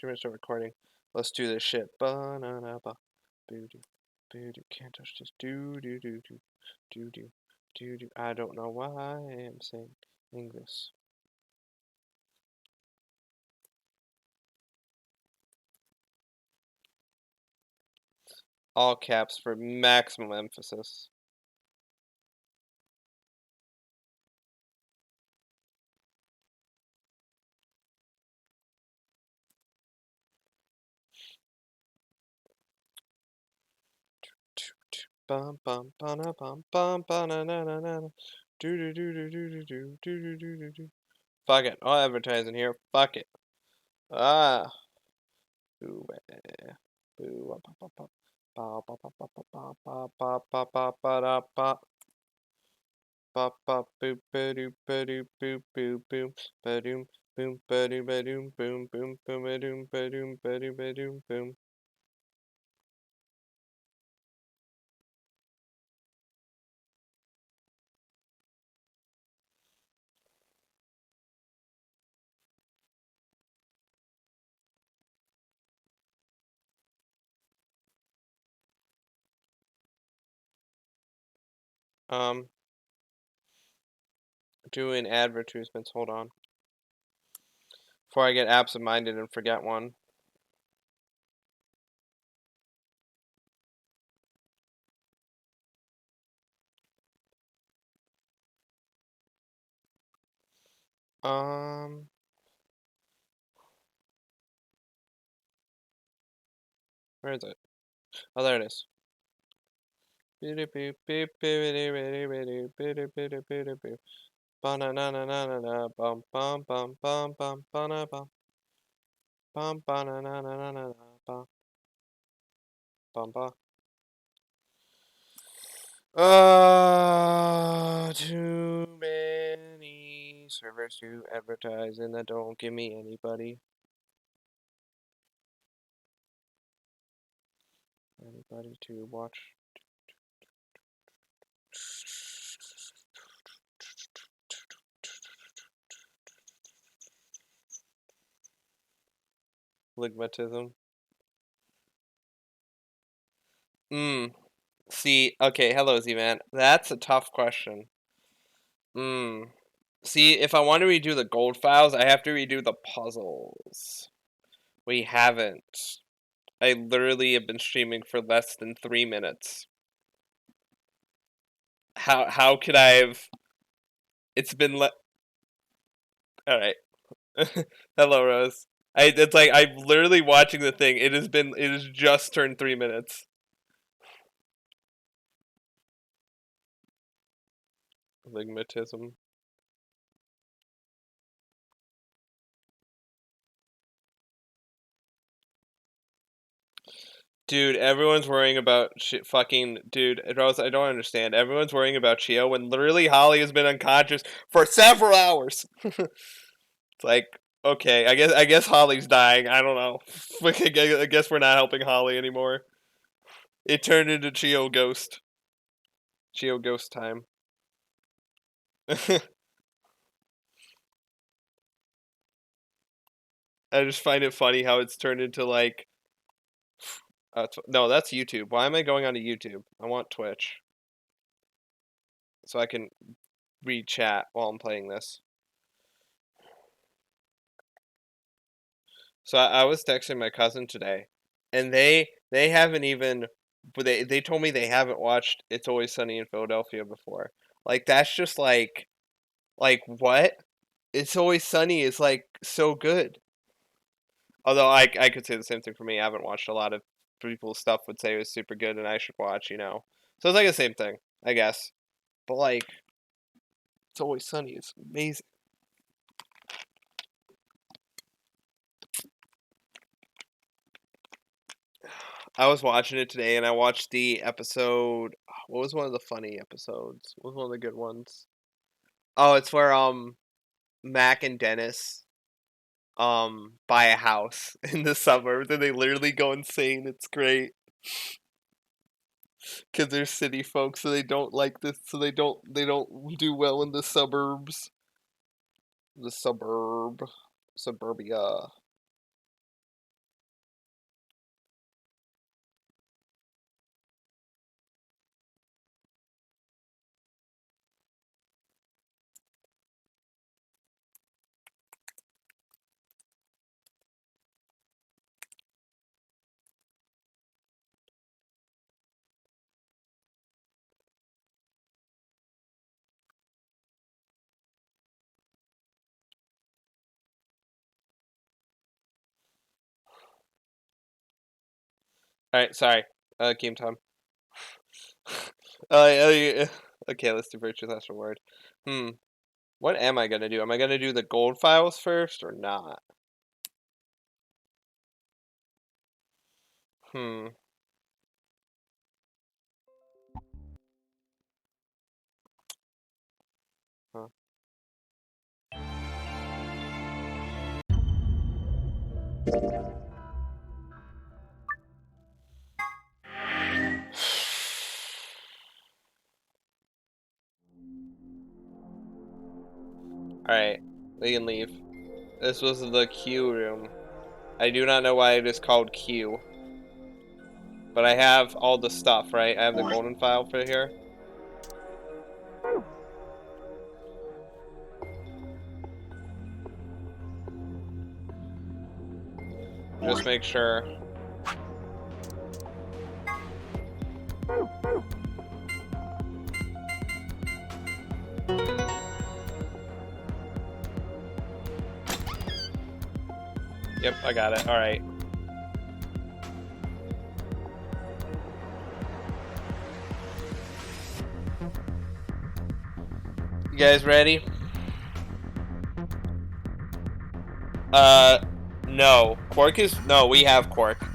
3 minutes of recording. Let's do this shit. Ba-na-na-ba. Boo-doo. Boo-doo. Can't touch this. Do-do-do-do. Do-do. Do-do. I don't know why I am saying English. All caps for maximum emphasis. Bum bum bum bum bum bum na na na na. Do do do do do do do do do do do. Fuck it. I'll advertise in here. Fuck it. Ah. Boo. Boo. Ba ba ba. Ba ba ba ba ba ba ba ba ba ba da ba. Ba ba boo ba doo ba doo boo boo boom ba doom boom ba doo ba doom boom boom boom ba doom ba doom ba doo ba doom boom. Doing advertisements. Hold on. Before I get absent-minded and forget one. Where is it? Oh, there it is. Ba-na-na-na-na-na-na, bum bum bum bum bum ba-na bum bum ba-na-na-na-na-na bum bum ba. Too many servers to advertise and that don't give me anybody. Anybody to watch. Ligmatism. See, okay, hello Z-Man. That's a tough question. See, if I want to redo the gold files, I have to redo the puzzles. We haven't. I literally have been streaming for less than 3 minutes. How could I have? It's been All right. Hello, Rose. It's like I'm literally watching the thing. It has just turned 3 minutes. Ligmatism. Dude, everyone's worrying about shit. Fucking dude, Rose. I don't understand. Everyone's worrying about Chio when literally Holly has been unconscious for several hours. It's like, okay, I guess Holly's dying. I don't know. I guess we're not helping Holly anymore. It turned into Chio Ghost. Chio Ghost time. I just find it funny how it's turned into like. No, that's YouTube. Why am I going onto YouTube? I want Twitch. So I can read chat while I'm playing this. So I was texting my cousin today, and they haven't even, but they told me they haven't watched It's Always Sunny in Philadelphia before. Like that's just like what? It's Always Sunny is like so good. Although I could say the same thing for me. I haven't watched a lot of people's stuff would say it was super good and I should watch. So it's like the same thing, I guess. But like It's Always Sunny is amazing. I was watching it today and I watched the episode. What was one of the funny episodes? What was one of the good ones? Oh, it's where Mac and Dennis buy a house in the suburbs and they literally go insane. It's great. Cuz they're city folks so they don't like this so they don't do well in the suburbs. The suburbia. Alright, sorry. Game time. Okay, let's do virtue last reward. What am I gonna do? Am I gonna do the gold files first or not? Huh. Alright, we can leave. This was the Q room. I do not know why it is called Q. But I have all the stuff, right? I have the golden file for here. Just make sure. Yep, I got it. Alright. You guys ready? No. No, we have Quark.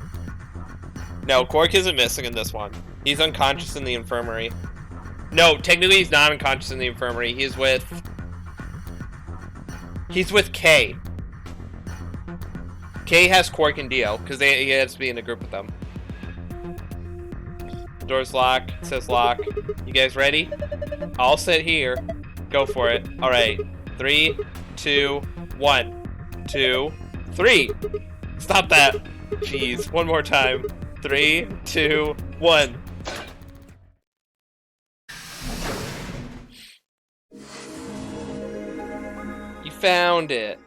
No, Quark isn't missing in this one. He's unconscious in the infirmary. No, technically he's not unconscious in the infirmary. He's with Kay. Kay has Quark and Dio, because he has to be in a group with them. Door's locked. It says lock. You guys ready? I'll sit here. Go for it. Alright. 3, 2, 1. 2, 3. Stop that. Jeez. One more time. 3, 2, 1. You found it.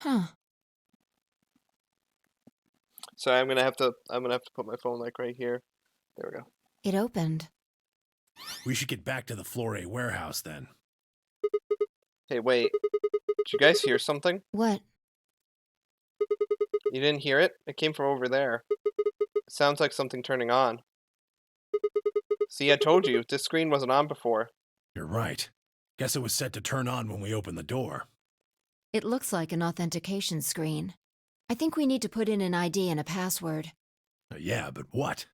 Huh. Sorry, I'm gonna have to put my phone like right here. There we go. It opened. We should get back to the Flore warehouse then. Hey, wait. Did you guys hear something? What? You didn't hear it? It came from over there. It sounds like something turning on. See, I told you, this screen wasn't on before. You're right. Guess it was set to turn on when we opened the door. It looks like an authentication screen. I think we need to put in an ID and a password. Yeah, but what?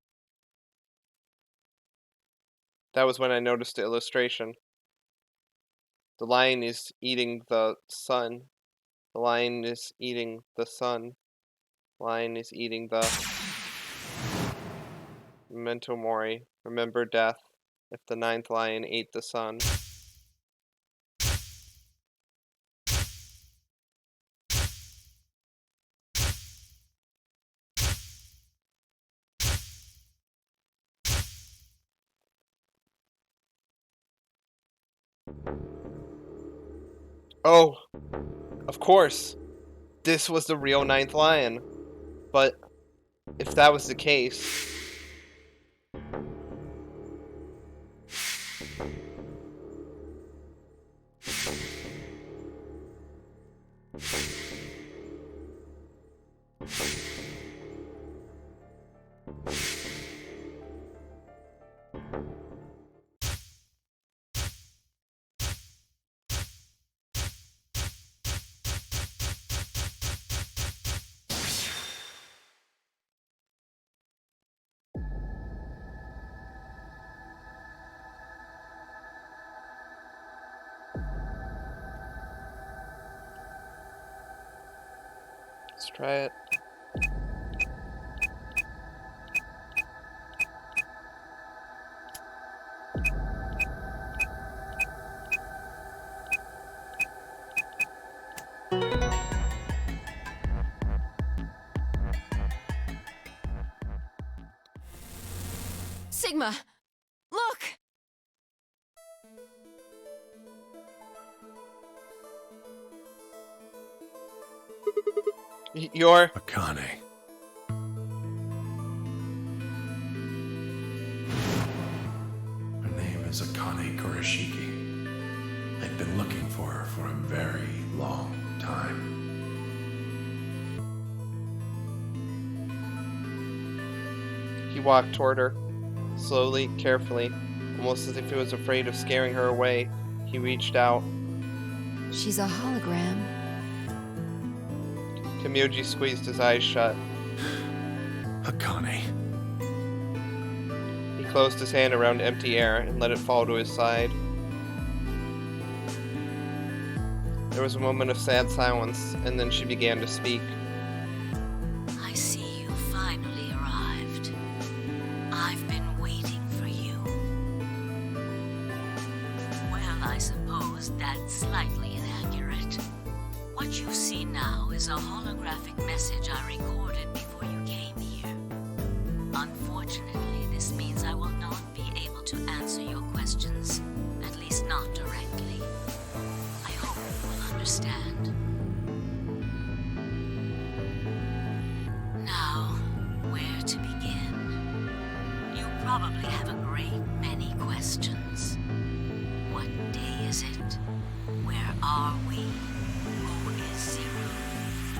That was when I noticed the illustration. The lion is eating the sun. The lion is eating the sun. The lion is eating the... Memento mori. Remember death. If the 9th lion ate the sun. Oh, of course. This was the real 9th lion. But if that was the case... Let's try it. Sigma! Look! You're... Akane. Her name is Akane Kurashiki. I've been looking for her for a very long time. walked toward her. Slowly, carefully, almost as if he was afraid of scaring her away, he reached out. She's a hologram. Temyoji squeezed his eyes shut. Akane. He closed his hand around empty air and let it fall to his side. There was a moment of sad silence, and then she began to speak. I see you finally arrived. I've been waiting for you. Well, I suppose that's slightly inaccurate. What you see now is a holographic message I recorded before you came here. Unfortunately, this means I will not be able to answer your questions, at least not directly. I hope you will understand. Now, where to begin? You probably have a great many questions. What day is it? Where are we? Who is Zero?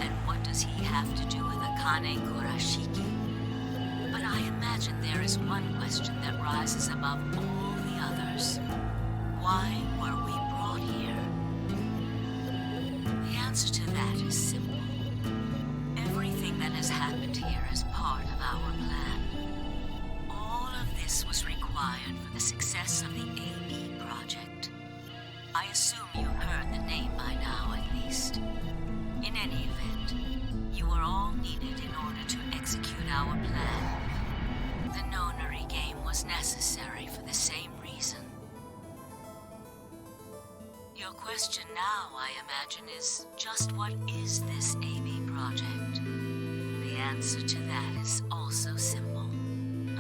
And what does he have to do with Akane Kurashiki? But I imagine there is one question that rises above all the others. Why were we brought here? The answer to that is simple. Everything that has happened here is part of our plan. All of this was required for the success of the AB project. I assume you heard the name by now, at least. In any event, you are all needed in order to execute our plan. The nonary game was necessary for the same reason. Your question now, I imagine, is just what is this AB project? The answer to that is also simple.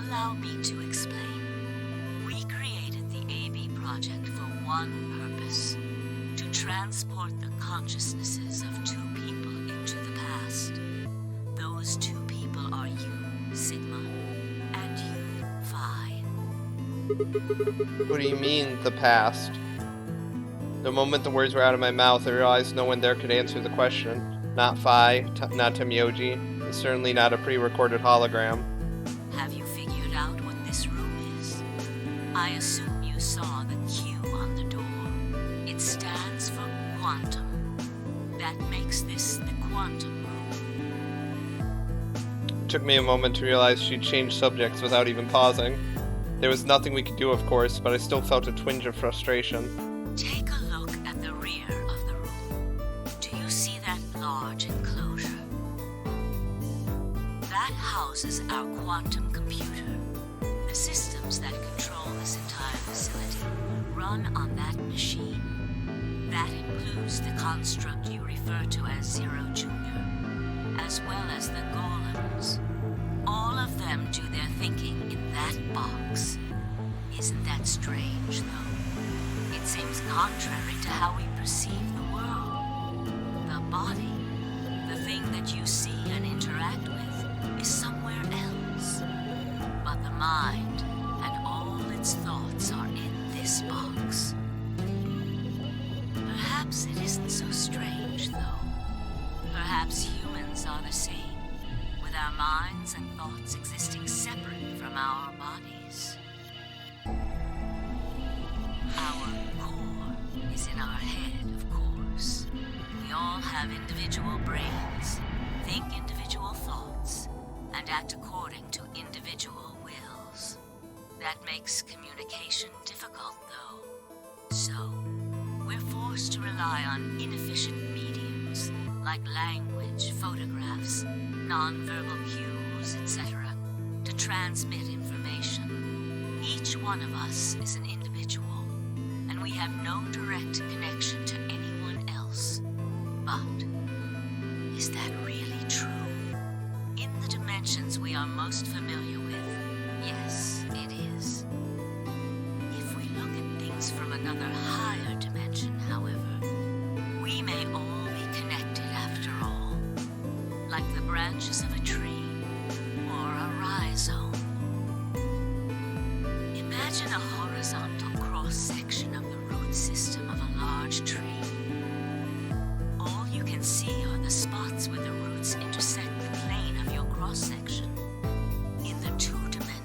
Allow me to explain. We created the AB project for one purpose: to transport the consciousnesses of two people into the past. Those two people are you, Sigma, and you, Phi. What do you mean, the past? The moment the words were out of my mouth, I realized no one there could answer the question. Not Phi, not Temyoji, and certainly not a pre-recorded hologram. Have you figured out what this room is? I assume you saw the Q on the door. It stands for quantum. That makes this the quantum room. It took me a moment to realize she'd changed subjects without even pausing. There was nothing we could do, of course, but I still felt a twinge of frustration. Take a look at the rear of the room. Do you see that large enclosure? That houses our quantum computer. The systems that control this entire facility run on that machine. That includes the construct you refer to as Zero Junior, as well as the golems. All of them do their thinking in that box. Isn't that strange, though? It seems contrary to how we perceive the world. The body, the thing that you see and interact with, is somewhere else. But the mind and all its thoughts are in this box. Perhaps it isn't so strange, though. Perhaps humans are the same, with our minds and thoughts existing separate from our bodies. Our core is in our head, of course. We all have individual brains, think individual thoughts, and act according to individual wills. That makes communication difficult, though. So, we're forced to rely on inefficient mediums, like language, photographs, non-verbal cues, etc., to transmit information. Each one of us is an individual, and we have no direct connection to anyone else. But is that really true? In the dimensions we are most familiar with, yes, it is. If we look at things from another higher dimension, however, we may all be connected after all, like the branches of a tree or a rhizome. Imagine a horizontal cross-section of the root system of a large tree. All you can see are the spots where the roots intersect the plane of your cross-section. In the two dimensions,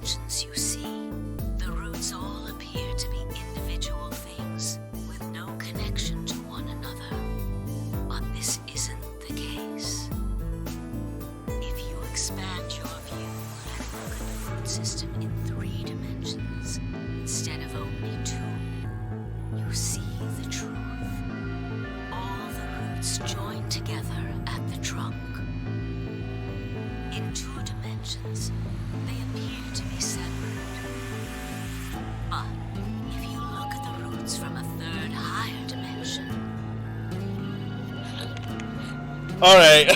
system in 3 dimensions instead of only 2, you see the truth. All the roots join together at the trunk. In 2 dimensions, they appear to be separate. But if you look at the roots from a 3rd higher dimension, Alright.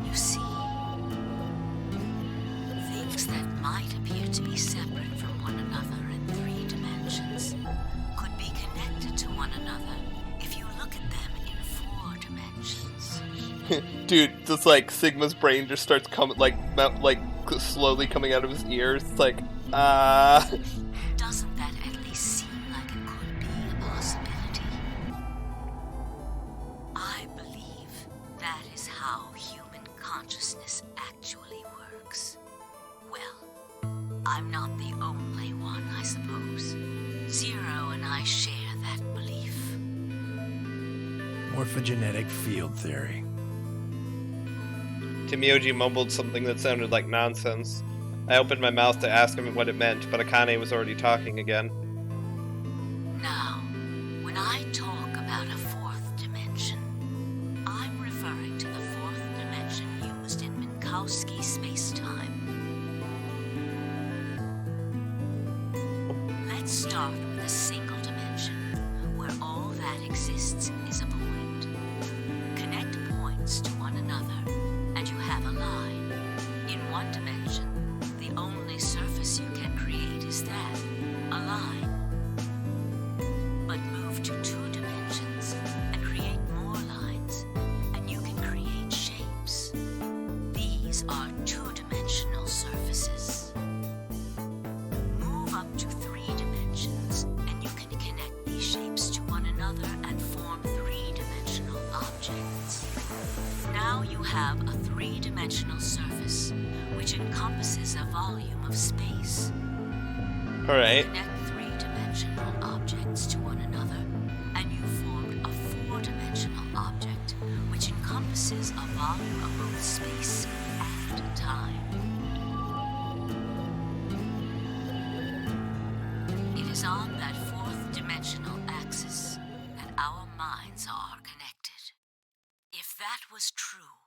you see, things that might appear to be separate from one another in 3 dimensions could be connected to one another if you look at them in 4 dimensions. Dude, just like Sigma's brain just starts coming, like slowly coming out of his ears. It's like, Doesn't that at least seem like it could be a possibility? I believe that is how human consciousness actually works. Well, I'm not the only one, I suppose. Zero and I share that belief. Morphogenetic field theory. Timioji mumbled something that sounded like nonsense. I opened my mouth to ask him what it meant, but Akane was already talking again. Now, when I talk about a 4th dimension, I'm referring to the 4th dimension used in Minkowski space-time. Let's start with a single dimension, where all that exists is a point. Connect points to one another, and you have a line. In 1 dimension, the only surface you can create is that, a line. But move to 2 dimensions and create more lines, and you can create shapes. These are 2-dimensional surfaces. Move up to 3 dimensions, and you can connect these shapes to one another and form 3-dimensional objects. Now you have a 3-dimensional surface, which encompasses a volume of space. Alright. Connect 3-dimensional objects to one another, and you formed a 4-dimensional object, which encompasses a volume of both space and time. It is on that 4th dimensional axis that our minds are connected. If that was true,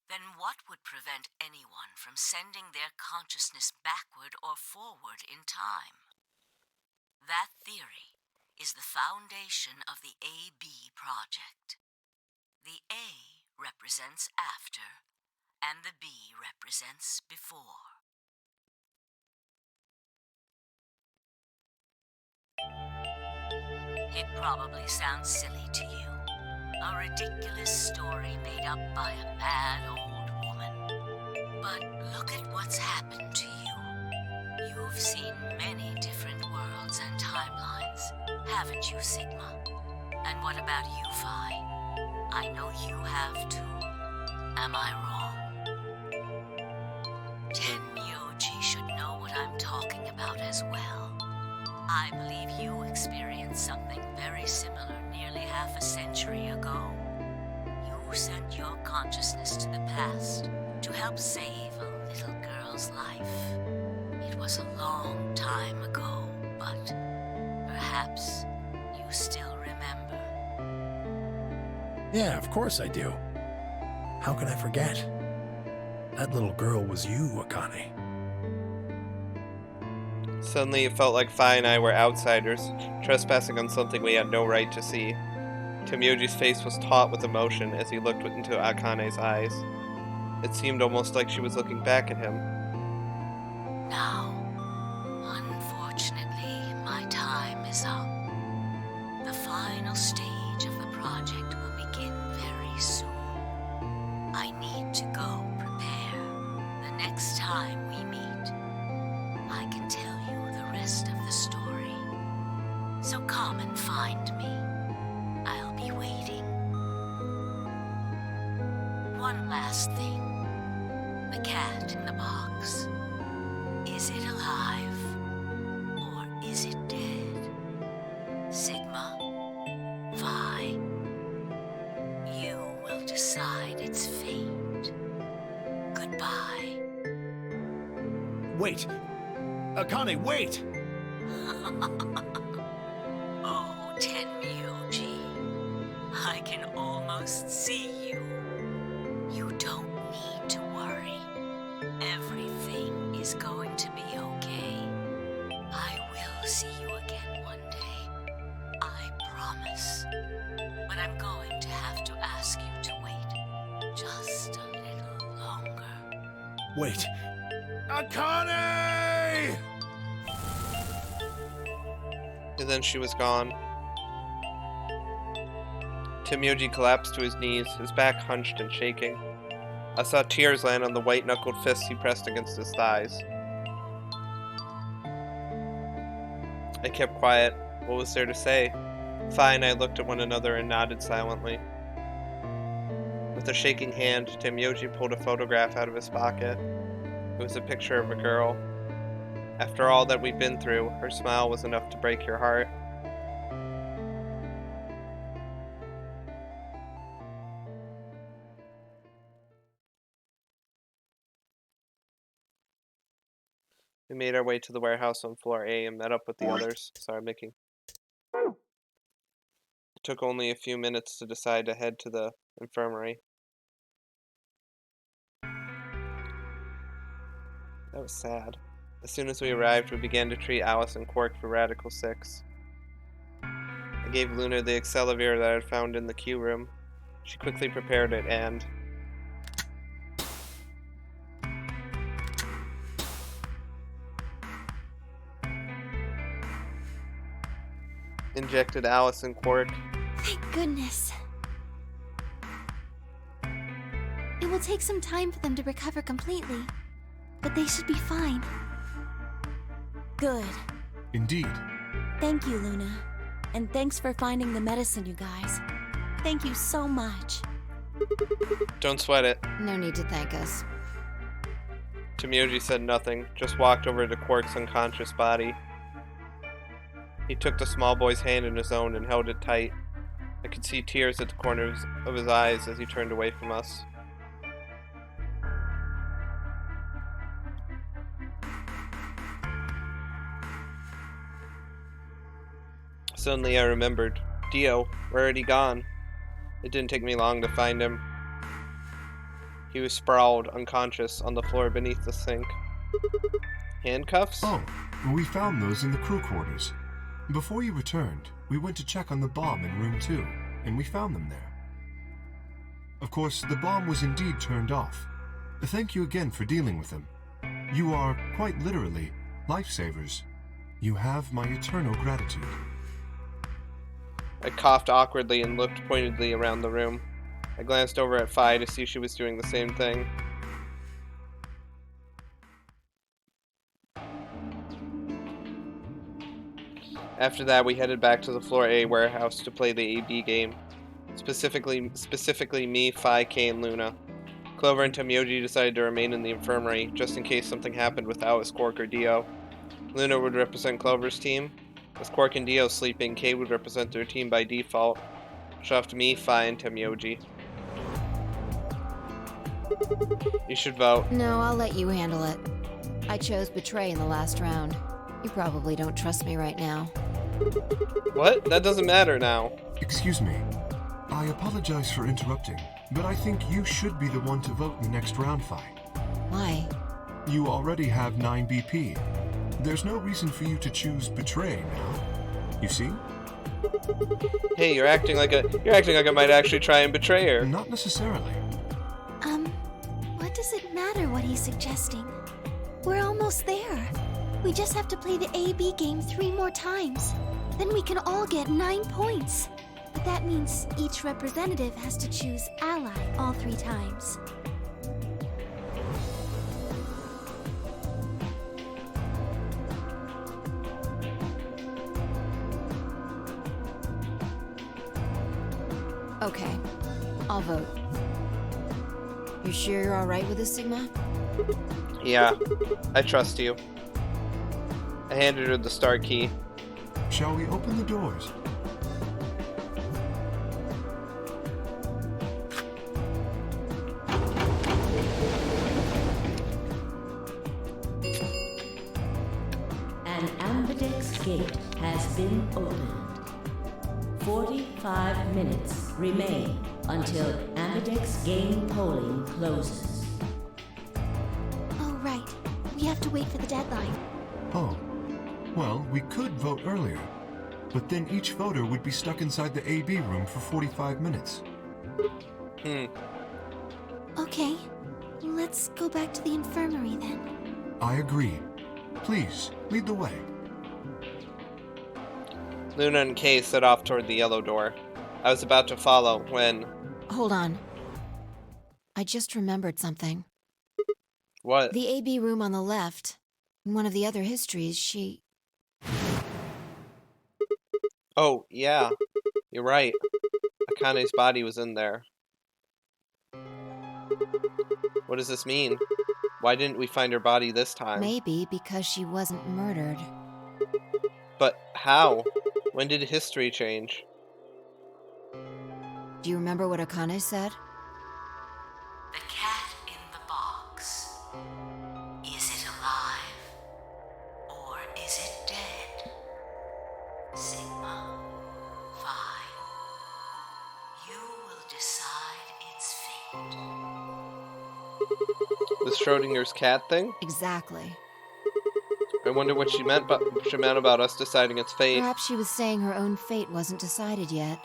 then what would prevent anyone from sending their consciousness backward or forward in time? That theory is the foundation of the AB project. The A represents after, and the B represents before. It probably sounds silly to you. A ridiculous story made up by a mad old woman. But look at what's happened to you. You've seen many different worlds and timelines, haven't you, Sigma? And what about you, Phi? I know you have too. Am I wrong? Tenmyoji should know what I'm talking about as well. I believe you experienced something very similar nearly half a century ago. You sent your consciousness to the past to help save a little girl's life. It was a long time ago, but perhaps you still remember. Yeah, of course I do. How can I forget? That little girl was you, Akane. Suddenly it felt like Phi and I were outsiders, trespassing on something we had no right to see. Tomyoji's face was taut with emotion as he looked into Akane's eyes. It seemed almost like she was looking back at him. Now, unfortunately, my time is up. The final stage of the project will begin very soon. I need to go prepare. The next time we meet, I can tell you the rest of the story. So come and find me. I'll be waiting. One last thing. The cat in the box. Is it alive? Or is it dead? Sigma? Phi? You will decide its fate. Goodbye. Wait! Akane, wait! Oh, Tenmyoji, I can almost see you. You don't need to worry. Everything is going to be okay. I will see you again one day. I promise. But I'm going to have to ask you to wait just a little longer. Wait! Akane! And then she was gone. Tenmyoji collapsed to his knees, his back hunched and shaking. I saw tears land on the white-knuckled fists he pressed against his thighs. I kept quiet. What was there to say? Fi and I looked at one another and nodded silently. With a shaking hand, Tenmyoji pulled a photograph out of his pocket. It was a picture of a girl. After all that we'd been through, her smile was enough to break your heart. We made our way to the warehouse on floor A and met up with the others. Sorry, Mickey. It took only a few minutes to decide to head to the infirmary. That was sad. As soon as we arrived, we began to treat Alice and Quark for Radical 6. I gave Luna the Accelavir that I had found in the queue room. She quickly prepared it and... injected Alice and Quark. Thank goodness. It will take some time for them to recover completely, but they should be fine. Good. Indeed. Thank you, Luna. And thanks for finding the medicine, you guys. Thank you so much. Don't sweat it. No need to thank us. Tenmyoji said nothing, just walked over to Quark's unconscious body. He took the small boy's hand in his own and held it tight. I could see tears at the corners of his eyes as he turned away from us. Suddenly I remembered. Dio, where had he gone? It didn't take me long to find him. He was sprawled, unconscious, on the floor beneath the sink. Handcuffs? Oh, we found those in the crew quarters. Before you returned, we went to check on the bomb in room 2, and we found them there. Of course, the bomb was indeed turned off. Thank you again for dealing with them. You are, quite literally, lifesavers. You have my eternal gratitude. I coughed awkwardly and looked pointedly around the room. I glanced over at Fi to see she was doing the same thing. After that, we headed back to the Floor A warehouse to play the AB game. Specifically me, Fi, Kay, and Luna. Clover and Tenmyoji decided to remain in the infirmary, just in case something happened with Alice, Quark, or Dio. Luna would represent Clover's team. With Quark and Dio sleeping, Kay would represent their team by default. Shoved me, Fi, and Tenmyoji. You should vote. No, I'll let you handle it. I chose Betray in the last round. You probably don't trust me right now. What? That doesn't matter now. Excuse me. I apologize for interrupting, but I think you should be the one to vote in the next round fight. Why? You already have 9 BP. There's no reason for you to choose Betray now. You see? Hey, you're acting like I might actually try and betray her. Not necessarily. What does it matter what he's suggesting? We're almost there. We just have to play the AB game 3 more times. Then we can all get 9 points. But that means each representative has to choose ally all 3 times. Okay, I'll vote. You sure you're alright with this, Sigma? Yeah, I trust you. I handed her the star key. Shall we open the doors? gate has been opened. 45 minutes remain until Ambidex game polling closes. Oh, right. We have to wait for the deadline. Oh. Well, we could vote earlier, but then each voter would be stuck inside the AB room for 45 minutes. Okay. Let's go back to the infirmary then. I agree. Please, lead the way. Luna and Kay set off toward the yellow door. I was about to follow when... Hold on. I just remembered something. What? The AB room on the left. In one of the other histories, she... Oh, yeah. You're right. Akane's body was in there. What does this mean? Why didn't we find her body this time? Maybe because she wasn't murdered. But how? When did history change? Do you remember what Akane said? The cat in the box. Is it alive? Or is it dead? Sigma 5. You will decide its fate. The Schrodinger's cat thing? Exactly. I wonder what she meant about us deciding its fate. Perhaps she was saying her own fate wasn't decided yet.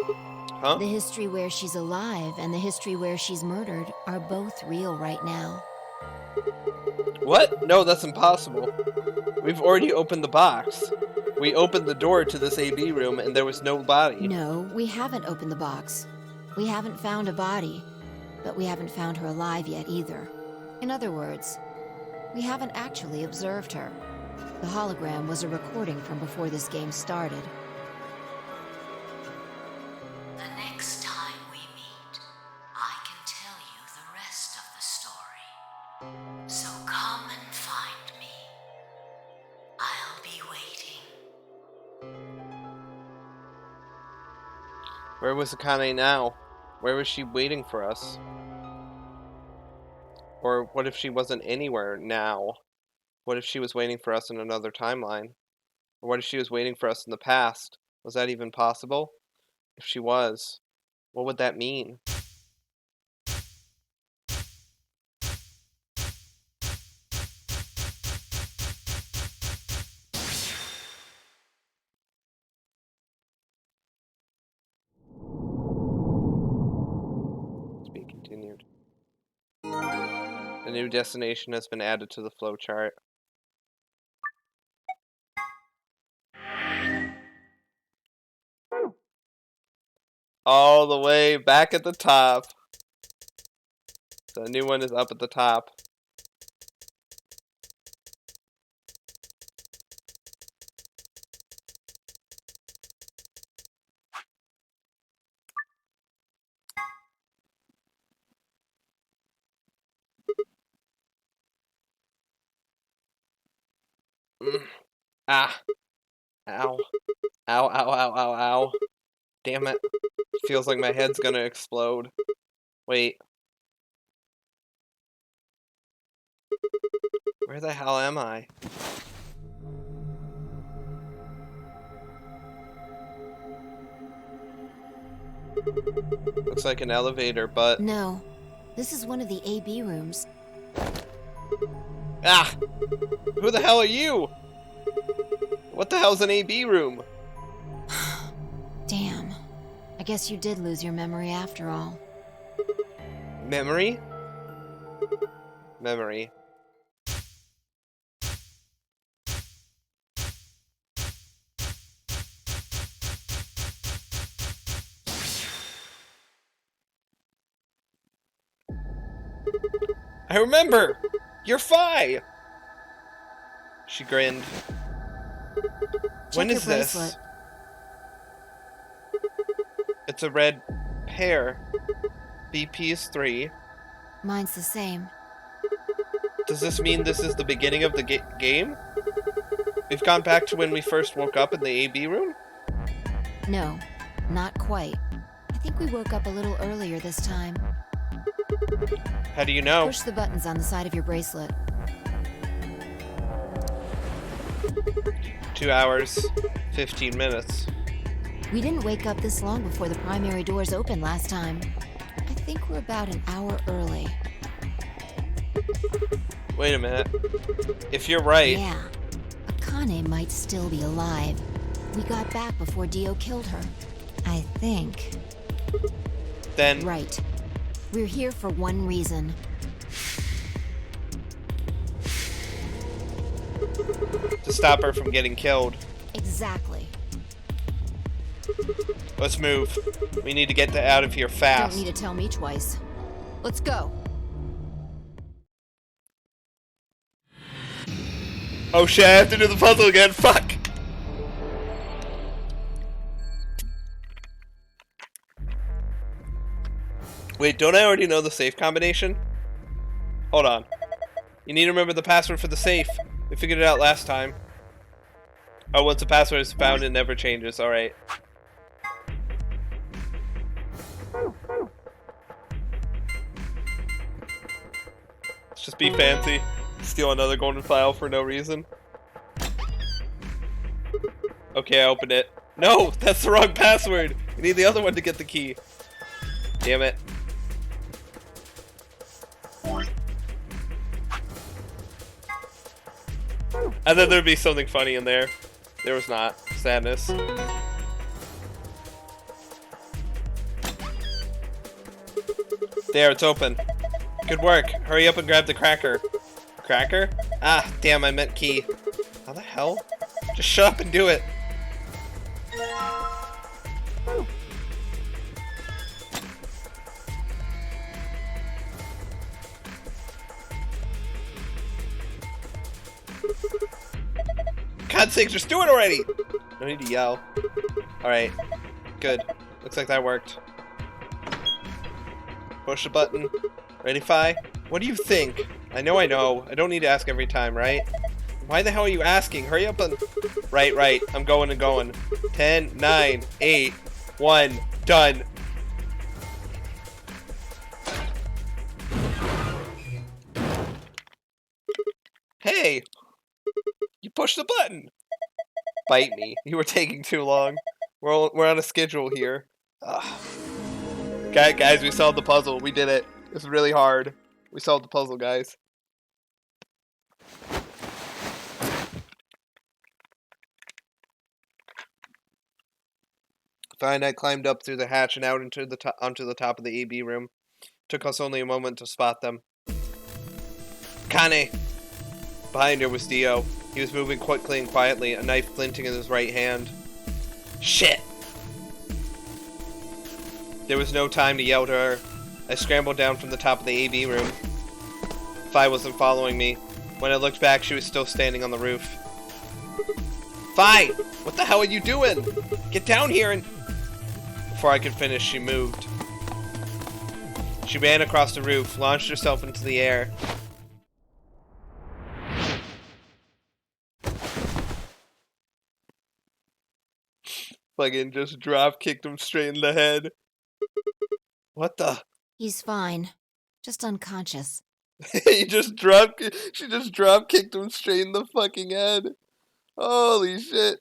Huh? The history where she's alive and the history where she's murdered are both real right now. What? No, that's impossible. We've already opened the box. We opened the door to this AB room and there was no body. No, we haven't opened the box. We haven't found a body, but we haven't found her alive yet either. In other words, we haven't actually observed her. The hologram was a recording from before this game started. The next time we meet, I can tell you the rest of the story. So come and find me. I'll be waiting. Where was Akane now? Where was she waiting for us? Or what if she wasn't anywhere now? What if she was waiting for us in another timeline? Or what if she was waiting for us in the past? Was that even possible? If she was, what would that mean? To be continued. A new destination has been added to the flowchart. All the way back at the top. The new one is up at the top. Ah. Ow. Ow, ow, ow, ow, ow. Damn it. Feels like my head's gonna explode. Wait. Where the hell am I? Looks like an elevator, but... No, this is one of the AB rooms. Ah! Who the hell are you? What the hell's an AB room? Damn. I guess you did lose your memory after all. Memory? Memory. I remember! You're Fi! She grinned. When Check is your this? bracelet. It's a red pair. BP is 3. Mine's the same. Does this mean this is the beginning of the game? We've gone back to when we first woke up in the AB room? No, not quite. I think we woke up a little earlier this time. How do you know? Push the buttons on the side of your bracelet. 2 hours, 15 minutes. We didn't wake up this long before the primary doors opened last time. I think we're about an hour early. Wait a minute. If you're right... Yeah. Akane might still be alive. We got back before Dio killed her. I think. Then... Right. We're here for one reason. To stop her from getting killed. Exactly. Let's move. We need to get out of here fast. Don't need to tell me twice. Let's go. Oh shit, I have to do the puzzle again. Fuck! Wait, don't I already know the safe combination? Hold on. You need to remember the password for the safe. We figured it out last time. Oh, once the password is found, it never changes. Alright. Let's just be fancy. Steal another golden file for no reason. Okay, I opened it. No! That's the wrong password! You need the other one to get the key. Damn it. I thought there'd be something funny in there. There was not. Sadness. There, it's open. Good work. Hurry up and grab the cracker. Cracker? Ah, damn, I meant key. How the hell? Just shut up and do it. God's sakes, just do it already! No need to yell. Alright. Good. Looks like that worked. Push the button. Ready, Fi? What do you think? I know. I don't need to ask every time, right? Why the hell are you asking? Hurry up and... Right. I'm going and going. 10, 9, 8, 1, done. Hey! You pushed the button! Bite me. You were taking too long. We're on a schedule here. Ugh. Guys, we solved the puzzle. We did it. It was really hard. We solved the puzzle, guys. Fine, I climbed up through the hatch and out onto the top of the AB room. Took us only a moment to spot them. Kane! Behind her was Dio. He was moving quickly and quietly, a knife glinting in his right hand. Shit! There was no time to yell to her. I scrambled down from the top of the AB room. Fi wasn't following me. When I looked back, she was still standing on the roof. Fi! What the hell are you doing? Get down here and... Before I could finish, she moved. She ran across the roof, launched herself into the air. Fucking just drop kicked him straight in the head. What the? He's fine. Just unconscious. She just drop kicked him straight in the fucking head. Holy shit.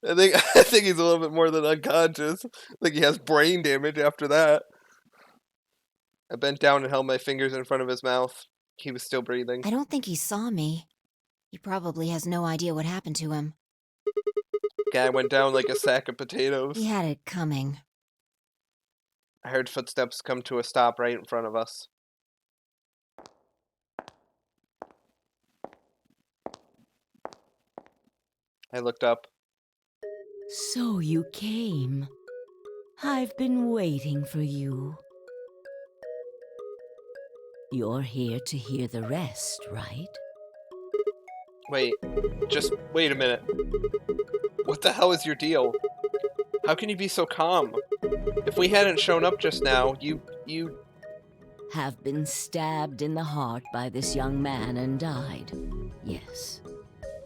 I think he's a little bit more than unconscious. I think he has brain damage after that. I bent down and held my fingers in front of his mouth. He was still breathing. I don't think he saw me. He probably has no idea what happened to him. Guy went down like a sack of potatoes. He had it coming. I heard footsteps come to a stop right in front of us. I looked up. So you came. I've been waiting for you. You're here to hear the rest, right? Wait a minute. What the hell is your deal? How can you be so calm? If we hadn't shown up just now, you... Have been stabbed in the heart by this young man and died. Yes.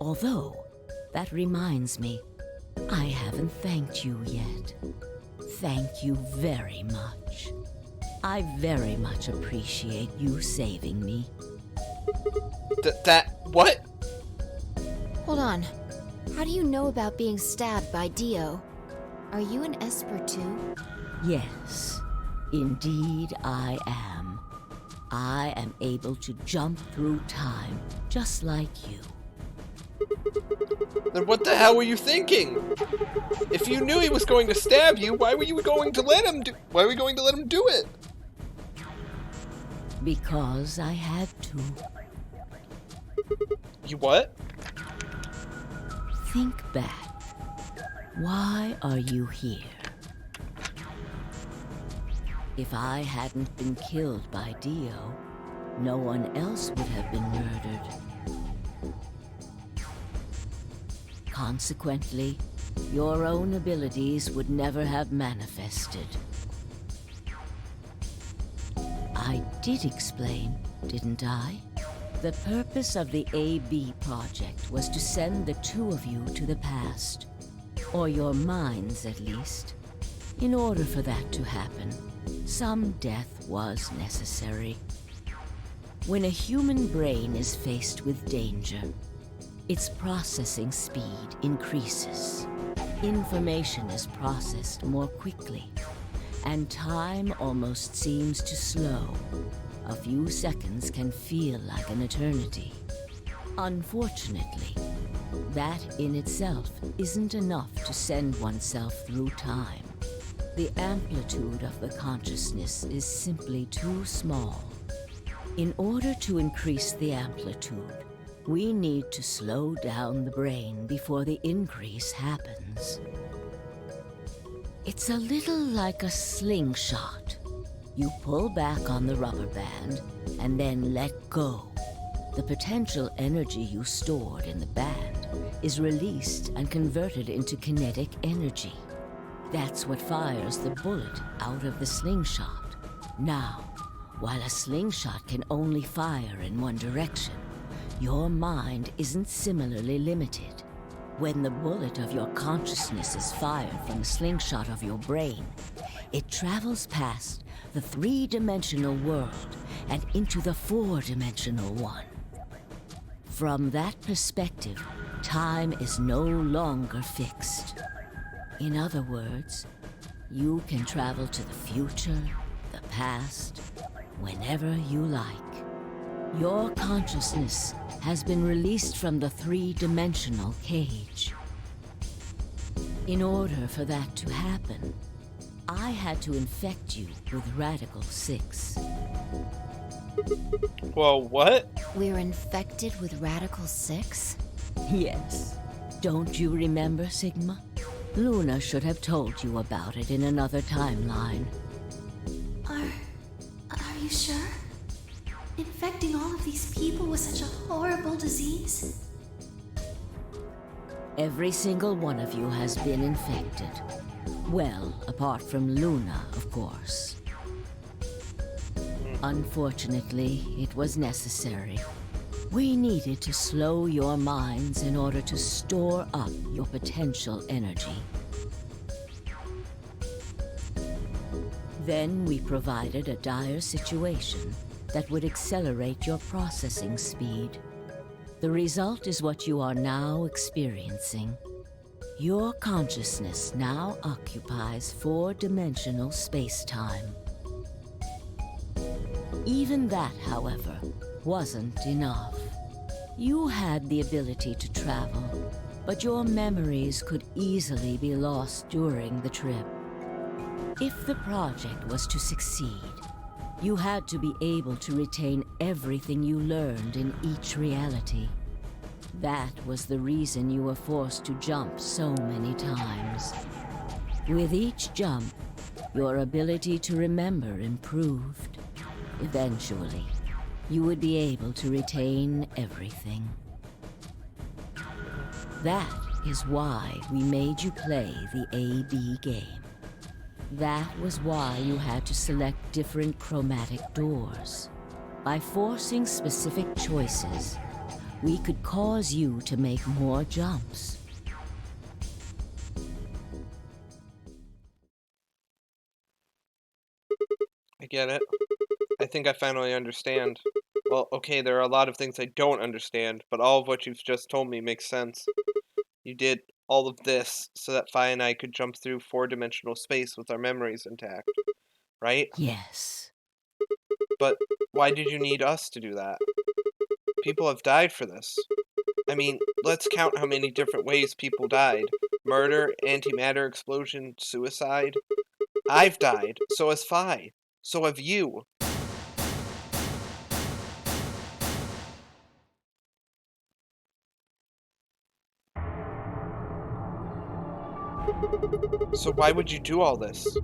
Although, that reminds me, I haven't thanked you yet. Thank you very much. I very much appreciate you saving me. What? Hold on. How do you know about being stabbed by Dio? Are you an Esper too? Yes, indeed I am. I am able to jump through time, just like you. Then what the hell were you thinking? If you knew he was going to stab you, why were you going to let him do? Why were you going to let him do it? Because I had to. You what? Think back. Why are you here? If I hadn't been killed by Dio, no one else would have been murdered. Consequently, your own abilities would never have manifested. I did explain, didn't I? The purpose of the AB project was to send the two of you to the past. Or your minds, at least. In order for that to happen, some death was necessary. When a human brain is faced with danger, its processing speed increases. Information is processed more quickly, and time almost seems to slow. A few seconds can feel like an eternity. Unfortunately, that in itself isn't enough to send oneself through time. The amplitude of the consciousness is simply too small. In order to increase the amplitude, we need to slow down the brain before the increase happens. It's a little like a slingshot. You pull back on the rubber band and then let go. The potential energy you stored in the band is released and converted into kinetic energy. That's what fires the bullet out of the slingshot. Now, while a slingshot can only fire in one direction, your mind isn't similarly limited. When the bullet of your consciousness is fired from the slingshot of your brain, it travels past the three-dimensional world and into the four-dimensional one. From that perspective, time is no longer fixed. In other words, you can travel to the future, the past, whenever you like. Your consciousness has been released from the three-dimensional cage. In order for that to happen, I had to infect you with Radical 6. Well, what? We're infected with Radical 6? Yes. Don't you remember, Sigma? Luna should have told you about it in another timeline. Are you sure? Infecting all of these people with such a horrible disease? Every single one of you has been infected. Well, apart from Luna, of course. Unfortunately, it was necessary. We needed to slow your minds in order to store up your potential energy. Then we provided a dire situation that would accelerate your processing speed. The result is what you are now experiencing. Your consciousness now occupies four-dimensional space-time. Even that, however, wasn't enough. You had the ability to travel, but your memories could easily be lost during the trip. If the project was to succeed, you had to be able to retain everything you learned in each reality. That was the reason you were forced to jump so many times. With each jump, your ability to remember improved. Eventually, you would be able to retain everything. That is why we made you play the AB game. That was why you had to select different chromatic doors. By forcing specific choices, we could cause you to make more jumps. I get it. I think I finally understand. Well, okay, there are a lot of things I don't understand, but all of what you've just told me makes sense. You did all of this so that Fi and I could jump through 4-dimensional space with our memories intact, right? Yes. But why did you need us to do that? People have died for this. I mean, let's count how many different ways people died. Murder, antimatter explosion, suicide. I've died. So has Fi. So have you. So why would you do all this?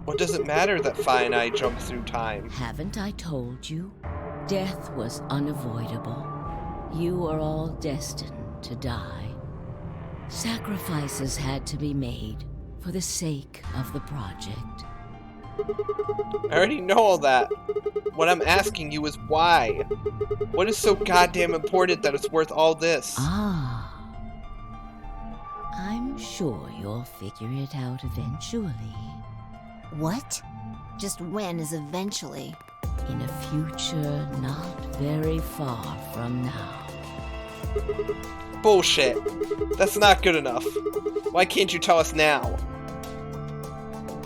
What does it matter that Fi and I jumped through time? Haven't I told you? Death was unavoidable. You are all destined to die. Sacrifices had to be made for the sake of the project. I already know all that. What I'm asking you is why? What is so goddamn important that it's worth all this? Ah. I'm sure you'll figure it out eventually. What? Just when is eventually? In a future not very far from now. Bullshit. That's not good enough. Why can't you tell us now?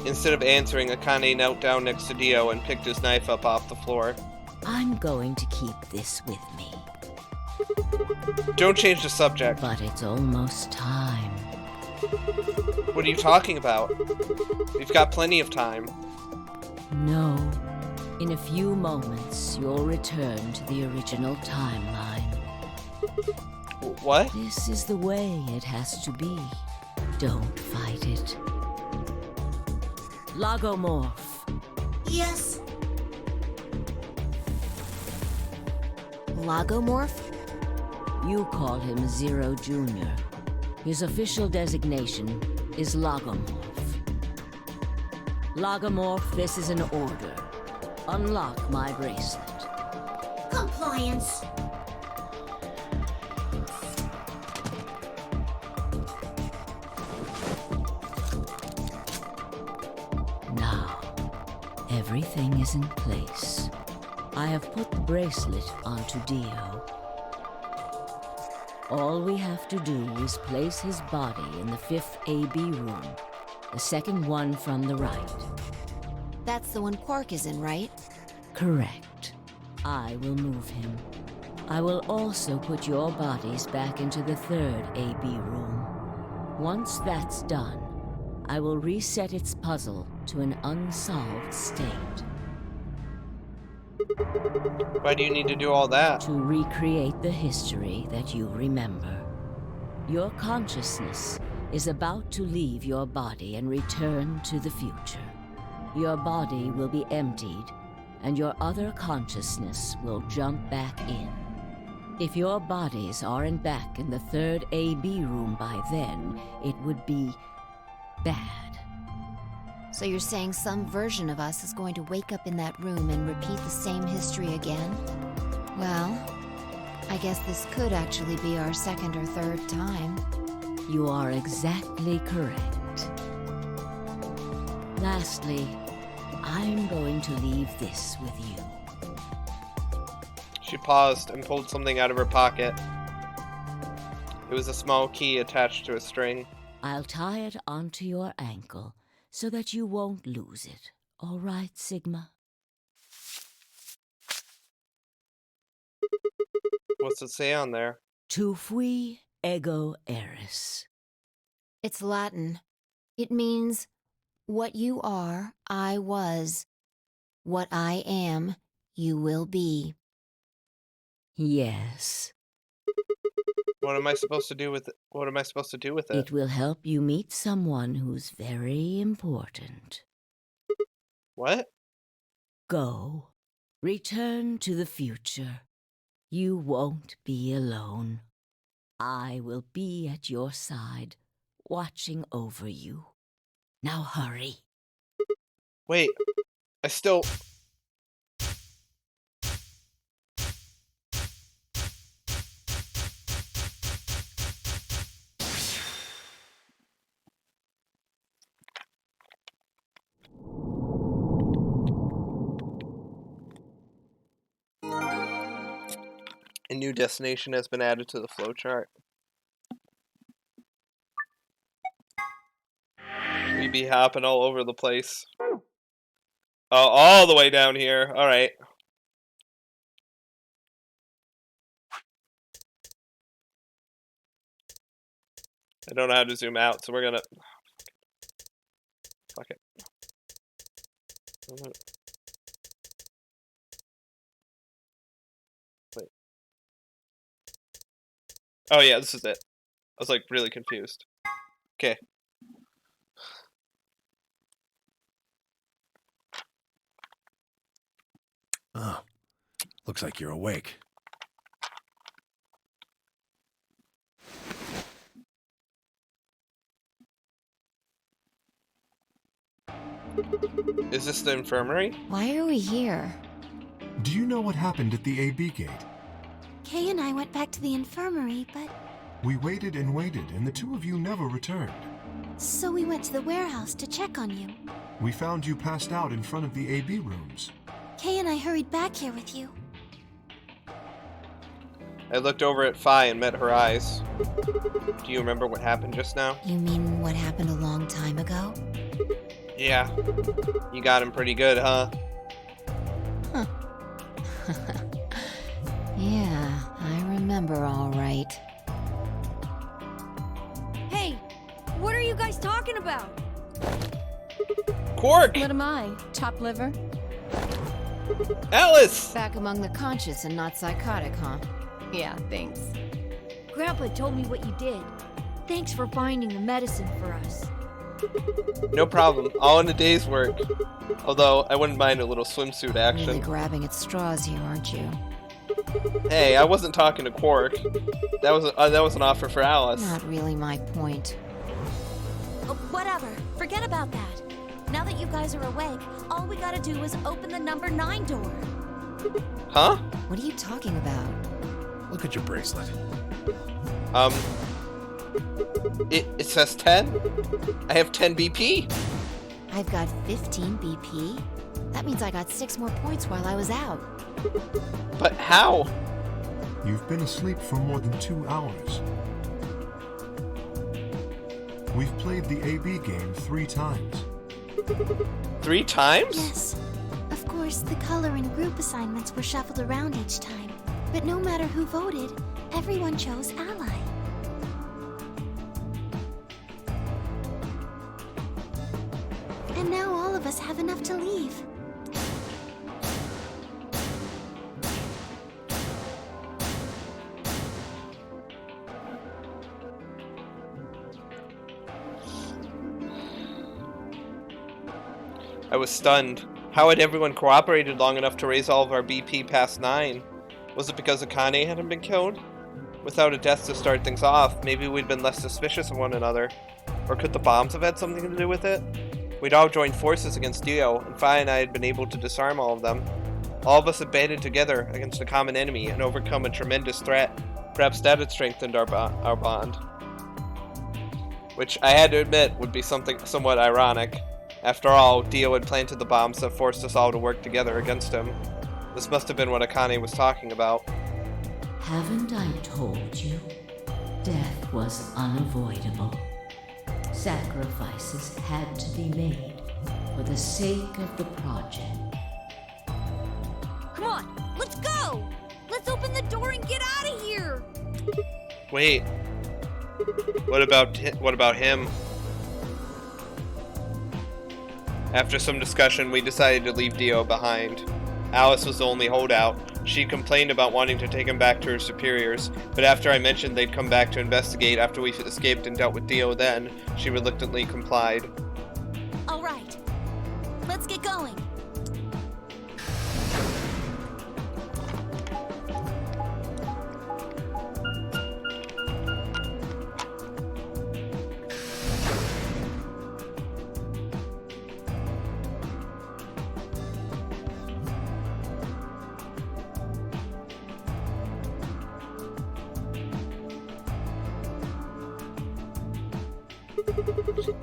Instead of answering, Akane knelt down next to Dio and picked his knife up off the floor. I'm going to keep this with me. Don't change the subject. But it's almost time. What are you talking about? We've got plenty of time. No. In a few moments, you'll return to the original timeline. What? This is the way it has to be. Don't fight it. Lagomorph. Yes. Lagomorph? You call him Zero Jr. His official designation is Lagomorph. Lagomorph, this is an order. Unlock my bracelet. Compliance. Now, everything is in place. I have put the bracelet onto Dio. All we have to do is place his body in the 5th AB room, the second one from the right. That's the one Quark is in, right? Correct. I will move him. I will also put your bodies back into the 3rd AB room. Once that's done, I will reset its puzzle to an unsolved state. Why do you need to do all that? To recreate the history that you remember. Your consciousness is about to leave your body and return to the future. Your body will be emptied, and your other consciousness will jump back in. If your bodies aren't back in the 3rd AB room by then, it would be bad. So you're saying some version of us is going to wake up in that room and repeat the same history again? Well, I guess this could actually be our 2nd or 3rd time. You are exactly correct. Lastly, I'm going to leave this with you. She paused and pulled something out of her pocket. It was a small key attached to a string. I'll tie it onto your ankle so that you won't lose it. All right, Sigma? What's it say on there? Tu fui ego eris. It's Latin. It means, what you are, I was. What I am, you will be. Yes. What am I supposed to do with it? What am I supposed to do with it? It will help you meet someone who's very important. What? Go. Return to the future. You won't be alone. I will be at your side, watching over you. Now hurry. Wait. I still... A new destination has been added to the flowchart. We be hopping all over the place. Oh, all the way down here. All right. I don't know how to zoom out, so we're gonna. Fuck it. Wait. Oh yeah, this is it. I was like really confused. Okay. Oh, looks like you're awake. Is this the infirmary? Why are we here? Do you know what happened at the AB gate? Kay and I went back to the infirmary, but... We waited and waited, and the two of you never returned. So we went to the warehouse to check on you. We found you passed out in front of the AB rooms. Kay and I hurried back here with you. I looked over at Fi and met her eyes. Do you remember what happened just now? You mean what happened a long time ago? Yeah. You got him pretty good, huh? Huh. Yeah, I remember all right. Hey, what are you guys talking about? Quark! What am I? Chopped liver? Alice! Back among the conscious and not psychotic, huh? Yeah, thanks. Grandpa told me what you did. Thanks for finding the medicine for us. No problem. All in a day's work. Although, I wouldn't mind a little swimsuit action. Really grabbing at straws here, aren't you? Hey, I wasn't talking to Quark. That was an offer for Alice. Not really my point. Whatever. Forget about that. Now that you guys are awake, all we gotta do is open the number 9 door. Huh? What are you talking about? Look at your bracelet. It says 10? I have 10 BP? I've got 15 BP. That means I got 6 more points while I was out. But how? You've been asleep for more than 2 hours. We've played the AB game 3 times. 3 times? Yes. Of course, the color and group assignments were shuffled around each time. But no matter who voted, everyone chose Ally. And now all of us have enough to leave. I was stunned. How had everyone cooperated long enough to raise all of our BP past 9? Was it because Akane hadn't been killed? Without a death to start things off, maybe we'd been less suspicious of one another. Or could the bombs have had something to do with it? We'd all joined forces against Dio, and Fi and I had been able to disarm all of them. All of us had banded together against a common enemy and overcome a tremendous threat. Perhaps that had strengthened our bond. Which I had to admit would be something somewhat ironic. After all, Dio had planted the bombs that forced us all to work together against him. This must have been what Akane was talking about. Haven't I told you? Death was unavoidable. Sacrifices had to be made for the sake of the project. Come on, let's go! Let's open the door and get out of here! Wait. What about him? After some discussion, we decided to leave Dio behind. Alice was the only holdout. She complained about wanting to take him back to her superiors, but after I mentioned they'd come back to investigate after we escaped and dealt with Dio then, she reluctantly complied. All right. Let's get going.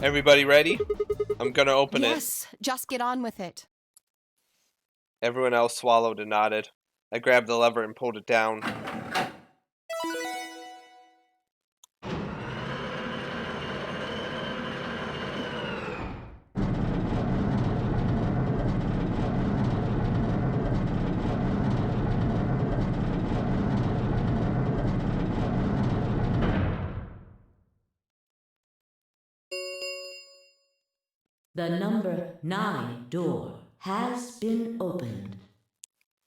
Everybody ready? I'm gonna open it. Yes, just get on with it. Everyone else swallowed and nodded. I grabbed the lever and pulled it down. The number 9 door has been opened.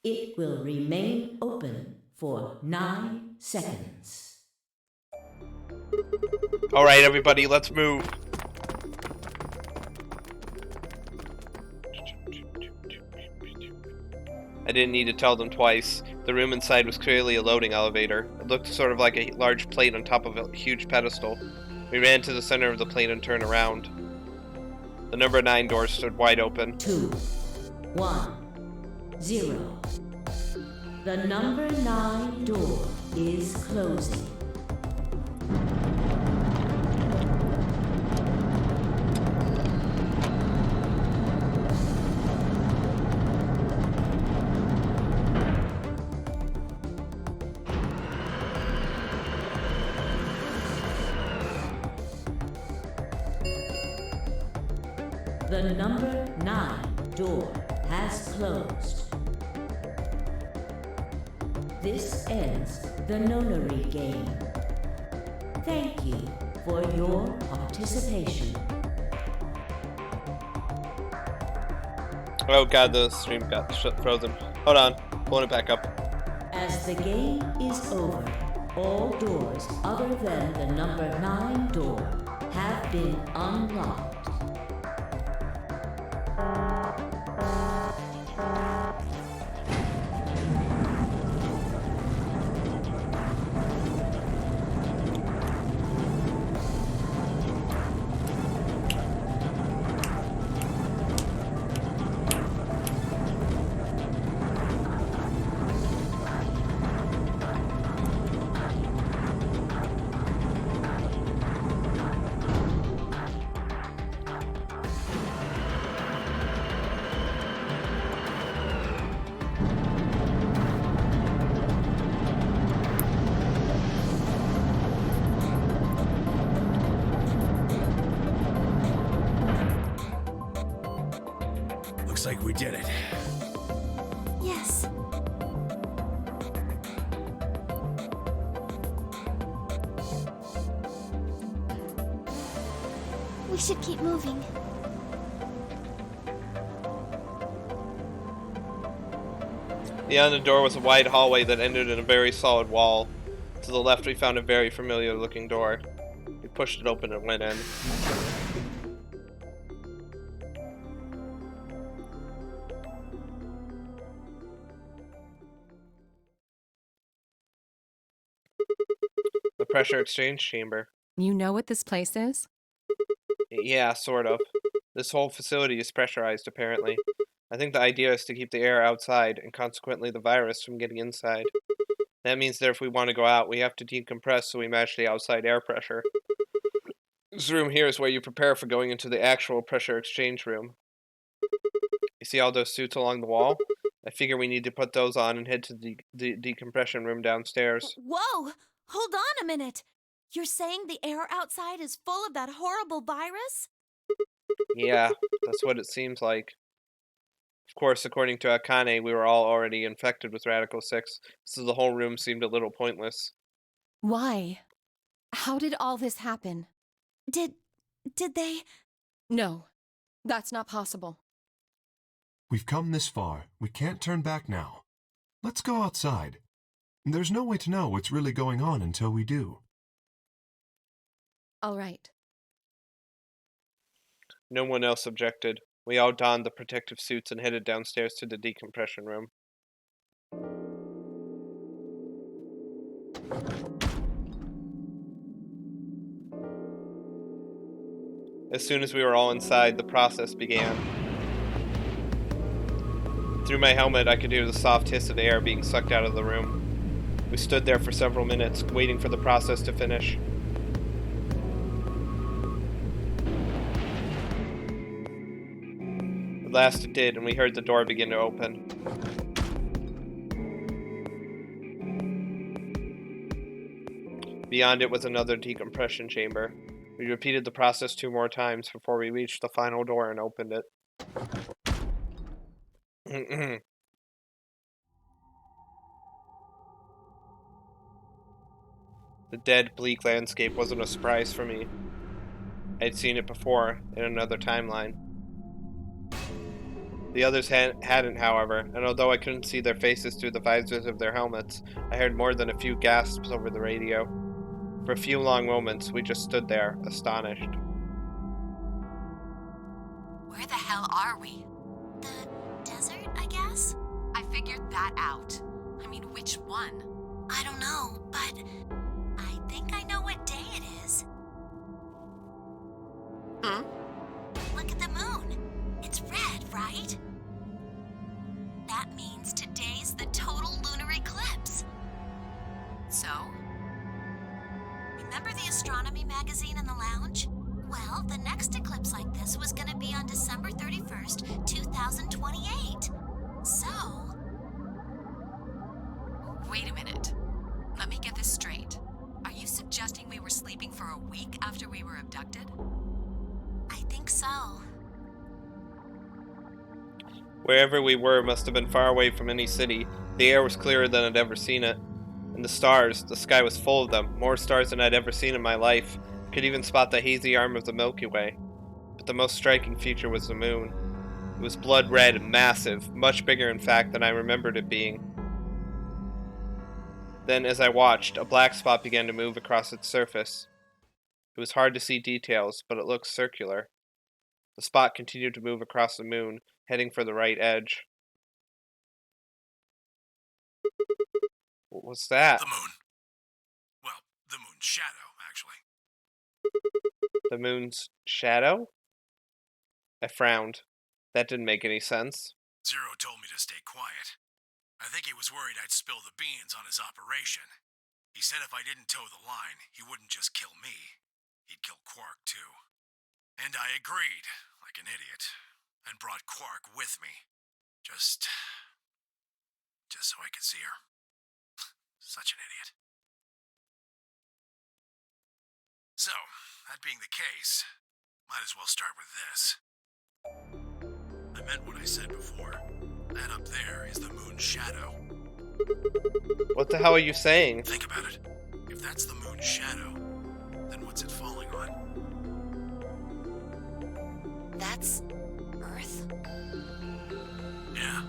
It will remain open for 9 seconds. Alright, everybody, let's move. I didn't need to tell them twice. The room inside was clearly a loading elevator. It looked sort of like a large plate on top of a huge pedestal. We ran to the center of the plate and turned around. The number 9 door stood wide open. 2, 1, 0. The number 9 door is closing. The number 9 door has closed. This ends the nonary game. Thank you for your participation. Oh god, the stream got frozen. Hold on, pulling it back up. As the game is over, all doors other than the number 9 door have been unlocked. Looks like we did it. Yes. We should keep moving. Beyond the door was a wide hallway that ended in a very solid wall. To the left we found a very familiar looking door. We pushed it open and went in. The pressure exchange chamber. You know what this place is? Yeah, sort of. This whole facility is pressurized, apparently. I think the idea is to keep the air outside, and consequently the virus from getting inside. That means that if we want to go out, we have to decompress so we match the outside air pressure. This room here is where you prepare for going into the actual pressure exchange room. You see all those suits along the wall? I figure we need to put those on and head to the decompression room downstairs. Whoa! Hold on a minute. You're saying the air outside is full of that horrible virus? Yeah, that's what it seems like. Of course, according to Akane, we were all already infected with Radical 6, so the whole room seemed a little pointless. Why? How did all this happen? Did they? No, that's not possible. We've come this far. We can't turn back now. Let's go outside. There's no way to know what's really going on until we do. All right. No one else objected. We all donned the protective suits and headed downstairs to the decompression room. As soon as we were all inside, the process began. Through my helmet, I could hear the soft hiss of air being sucked out of the room. We stood there for several minutes, waiting for the process to finish. At last it did, and we heard the door begin to open. Beyond it was another decompression chamber. We repeated the process 2 more times before we reached the final door and opened it. The dead, bleak landscape wasn't a surprise for me. I'd seen it before, in another timeline. The others hadn't, however, and although I couldn't see their faces through the visors of their helmets, I heard more than a few gasps over the radio. For a few long moments, we just stood there, astonished. Where the hell are we? The desert, I guess? I figured that out. I mean, which one? I don't know, but I think I know what day it is. Hmm? Look at the moon. It's red, right? That means today's the total lunar eclipse. So? Remember the astronomy magazine in the lounge? Well, the next eclipse like this was going to be on December 31st, 2028. So... Wait a minute. Let me get this straight. Are you suggesting we were sleeping for a week after we were abducted? I think so. Wherever we were must have been far away from any city. The air was clearer than I'd ever seen it. And the stars, the sky was full of them, more stars than I'd ever seen in my life. I could even spot the hazy arm of the Milky Way. But the most striking feature was the moon. It was blood red and massive, much bigger in fact than I remembered it being. Then, as I watched, a black spot began to move across its surface. It was hard to see details, but it looked circular. The spot continued to move across the moon, heading for the right edge. What was that? The moon. Well, the moon's shadow, actually. The moon's shadow? I frowned. That didn't make any sense. Zero told me to stay quiet. I think he was worried I'd spill the beans on his operation. He said if I didn't toe the line, he wouldn't just kill me. He'd kill Quark, too. And I agreed, like an idiot, and brought Quark with me. Just so I could see her. Such an idiot. So, that being the case, might as well start with this. I meant what I said before. That up there is the moon's shadow. What the hell are you saying? Think about it. If that's the moon's shadow, then what's it falling on? That's Earth? Yeah.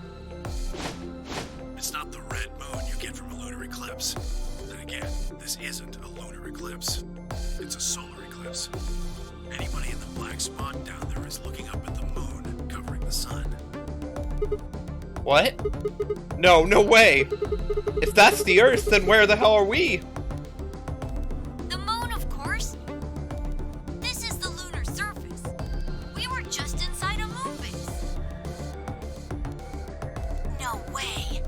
It's not the red moon you get from a lunar eclipse. Then again, this isn't a lunar eclipse. It's a solar eclipse. Anybody in the black spot down there is looking up at the moon, covering the sun. What? No, no way! If that's the Earth, then where the hell are we? The moon, of course. This is the lunar surface. We were just inside a moon base. No way.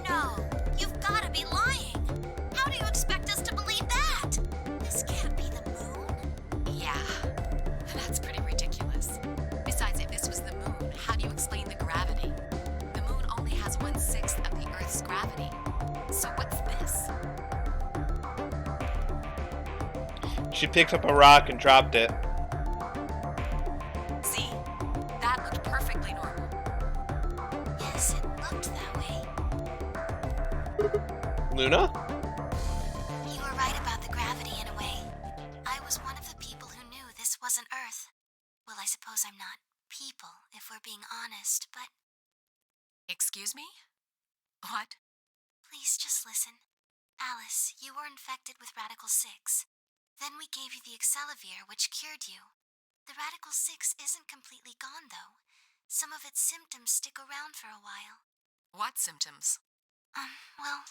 No, you've got to be lying. How do you expect us to believe that? This can't be the moon. Yeah. That's pretty ridiculous. Besides, if this was the moon, how do you explain the gravity? The moon only has 1/6 of the Earth's gravity. So what's this? She picked up a rock and dropped it. See? That looked perfectly normal. Yes, it looked that way. Luna? You were right about the gravity in a way. I was one of the people who knew this wasn't Earth. Well, I suppose I'm not people, if we're being honest, but Excuse me? What? please just listen. Alice, you were infected with Radical 6. Then we gave you the Accelavir, which cured you. The Radical 6 isn't completely gone, though. Some of its symptoms stick around for a while. What symptoms? Well,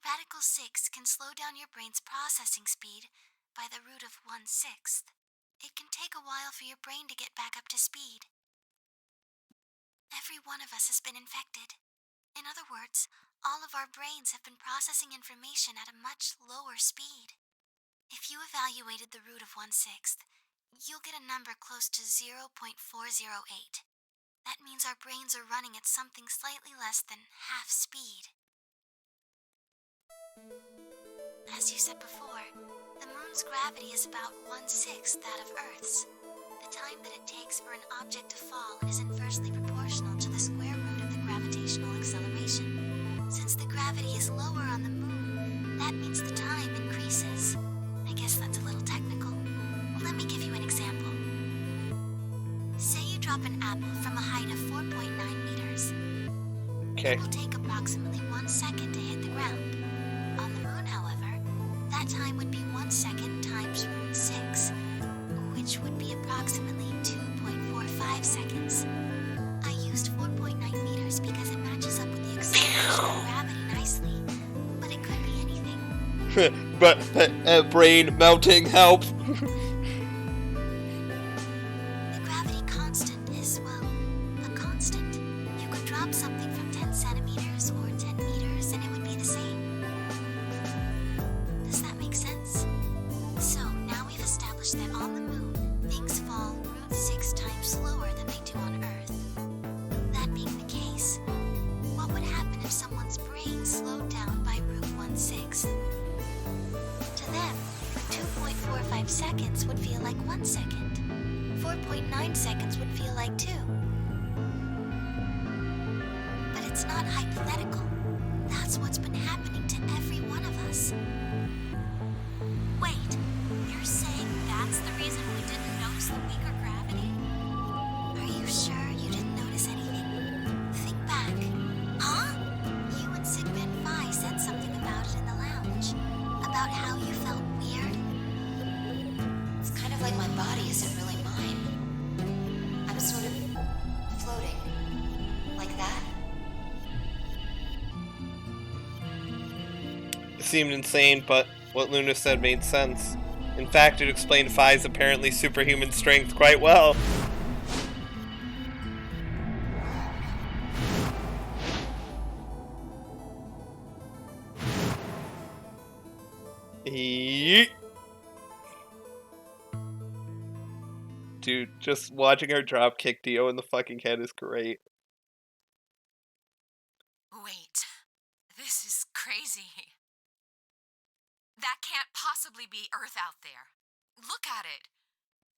Radical 6 can slow down your brain's processing speed by the root of 1/6. It can take a while for your brain to get back up to speed. Every one of us has been infected. In other words, all of our brains have been processing information at a much lower speed. If you evaluated the root of 1/6, you'll get a number close to 0.408. That means our brains are running at something slightly less than half speed. As you said before, the moon's gravity is about 1/6 that of Earth's. The time that it takes for an object to fall is inversely proportional to the square root of the gravitational acceleration. Since the gravity is lower on the moon, that means the time increases. I guess that's a little technical. Let me give you an example. Say you drop drop an apple from a height of 4.9 meters. Okay. It will take approximately 1 second to hit the ground. On the moon, however, that time would be 1 second times root 6, which would be approximately 2.45 seconds. I used 4.9 meters because it matches up with the acceleration of gravity nicely, but it could be anything. But brain melting, help. The gravity constant is, well, a constant. You could drop something from 10 centimeters or 10 meters and it would be the same. Does that make sense? So now we've established that on the moon, things fall root 6 times slower than they do on Earth. That being the case, what would happen if someone's brain slowed down by root 1/6? To them, 2.45 seconds would feel like 1 second. 4.9 seconds would feel like 2. But it's not hypothetical. That's what's been happening to every one of us. Wait, you're saying that's the reason we didn't notice the weaker gravity? Are you sure you didn't notice anything? Think back. Huh? You and Sigmund Phi said something about it in the lounge. About how you felt weird. It's kind of like my body isn't really mine. I'm sort of floating. Like that. It seemed insane, but what Luna said made sense. In fact, it explained Phi's apparently superhuman strength quite well. Yeet. Dude, just watching her drop kick Dio in the fucking head is great. Wait, this is crazy. That can't possibly be Earth out there. Look at it.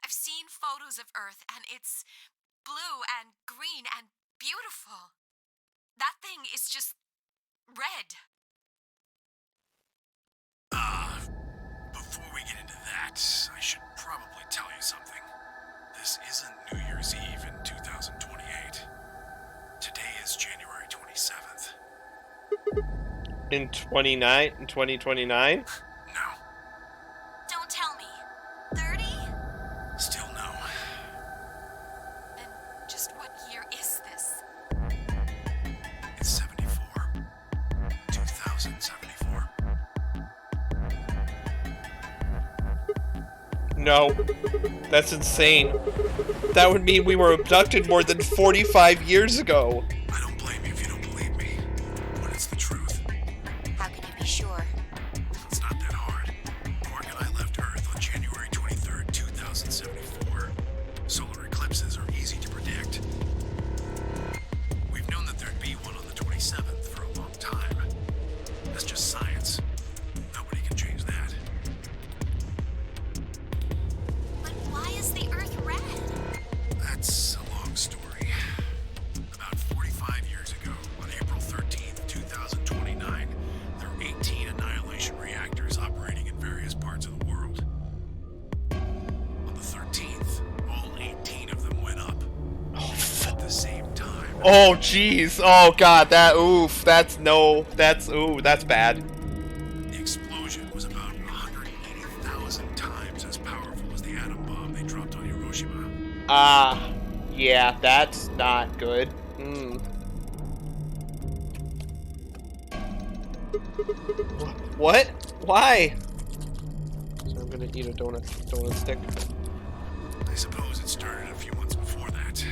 I've seen photos of Earth and it's blue and green and beautiful. That thing is just red. Before we get into that, I should probably tell you something. This isn't New Year's Eve in 2028. Today is January 27th. In 2029? No, Don't tell me. 30? still no. And just what year is this? It's 74. 2074. No. That's insane. That would mean we were abducted more than 45 years ago. I don't blame you if you don't believe me, but it's the truth. How can you be sure? It's not that hard. Quark and I left Earth on January 23rd, 2074. Solar eclipses are easy to predict. We've known that there'd be one on the 27th for a long time. That's just science. Nobody can change that. But why is the Earth red? That's a long story. About 45 years ago, on April 13th, 2029, there were 18 annihilation reactors operating in various parts of the world. On the 13th, all 18 of them went up. At the same time. Oh, jeez. Oh, God. That's bad. The explosion was about 180,000 times as powerful as the atom bomb they dropped on Hiroshima. Yeah, that's not good. What? Why? So I'm gonna eat a donut stick. I suppose it started a few months before that.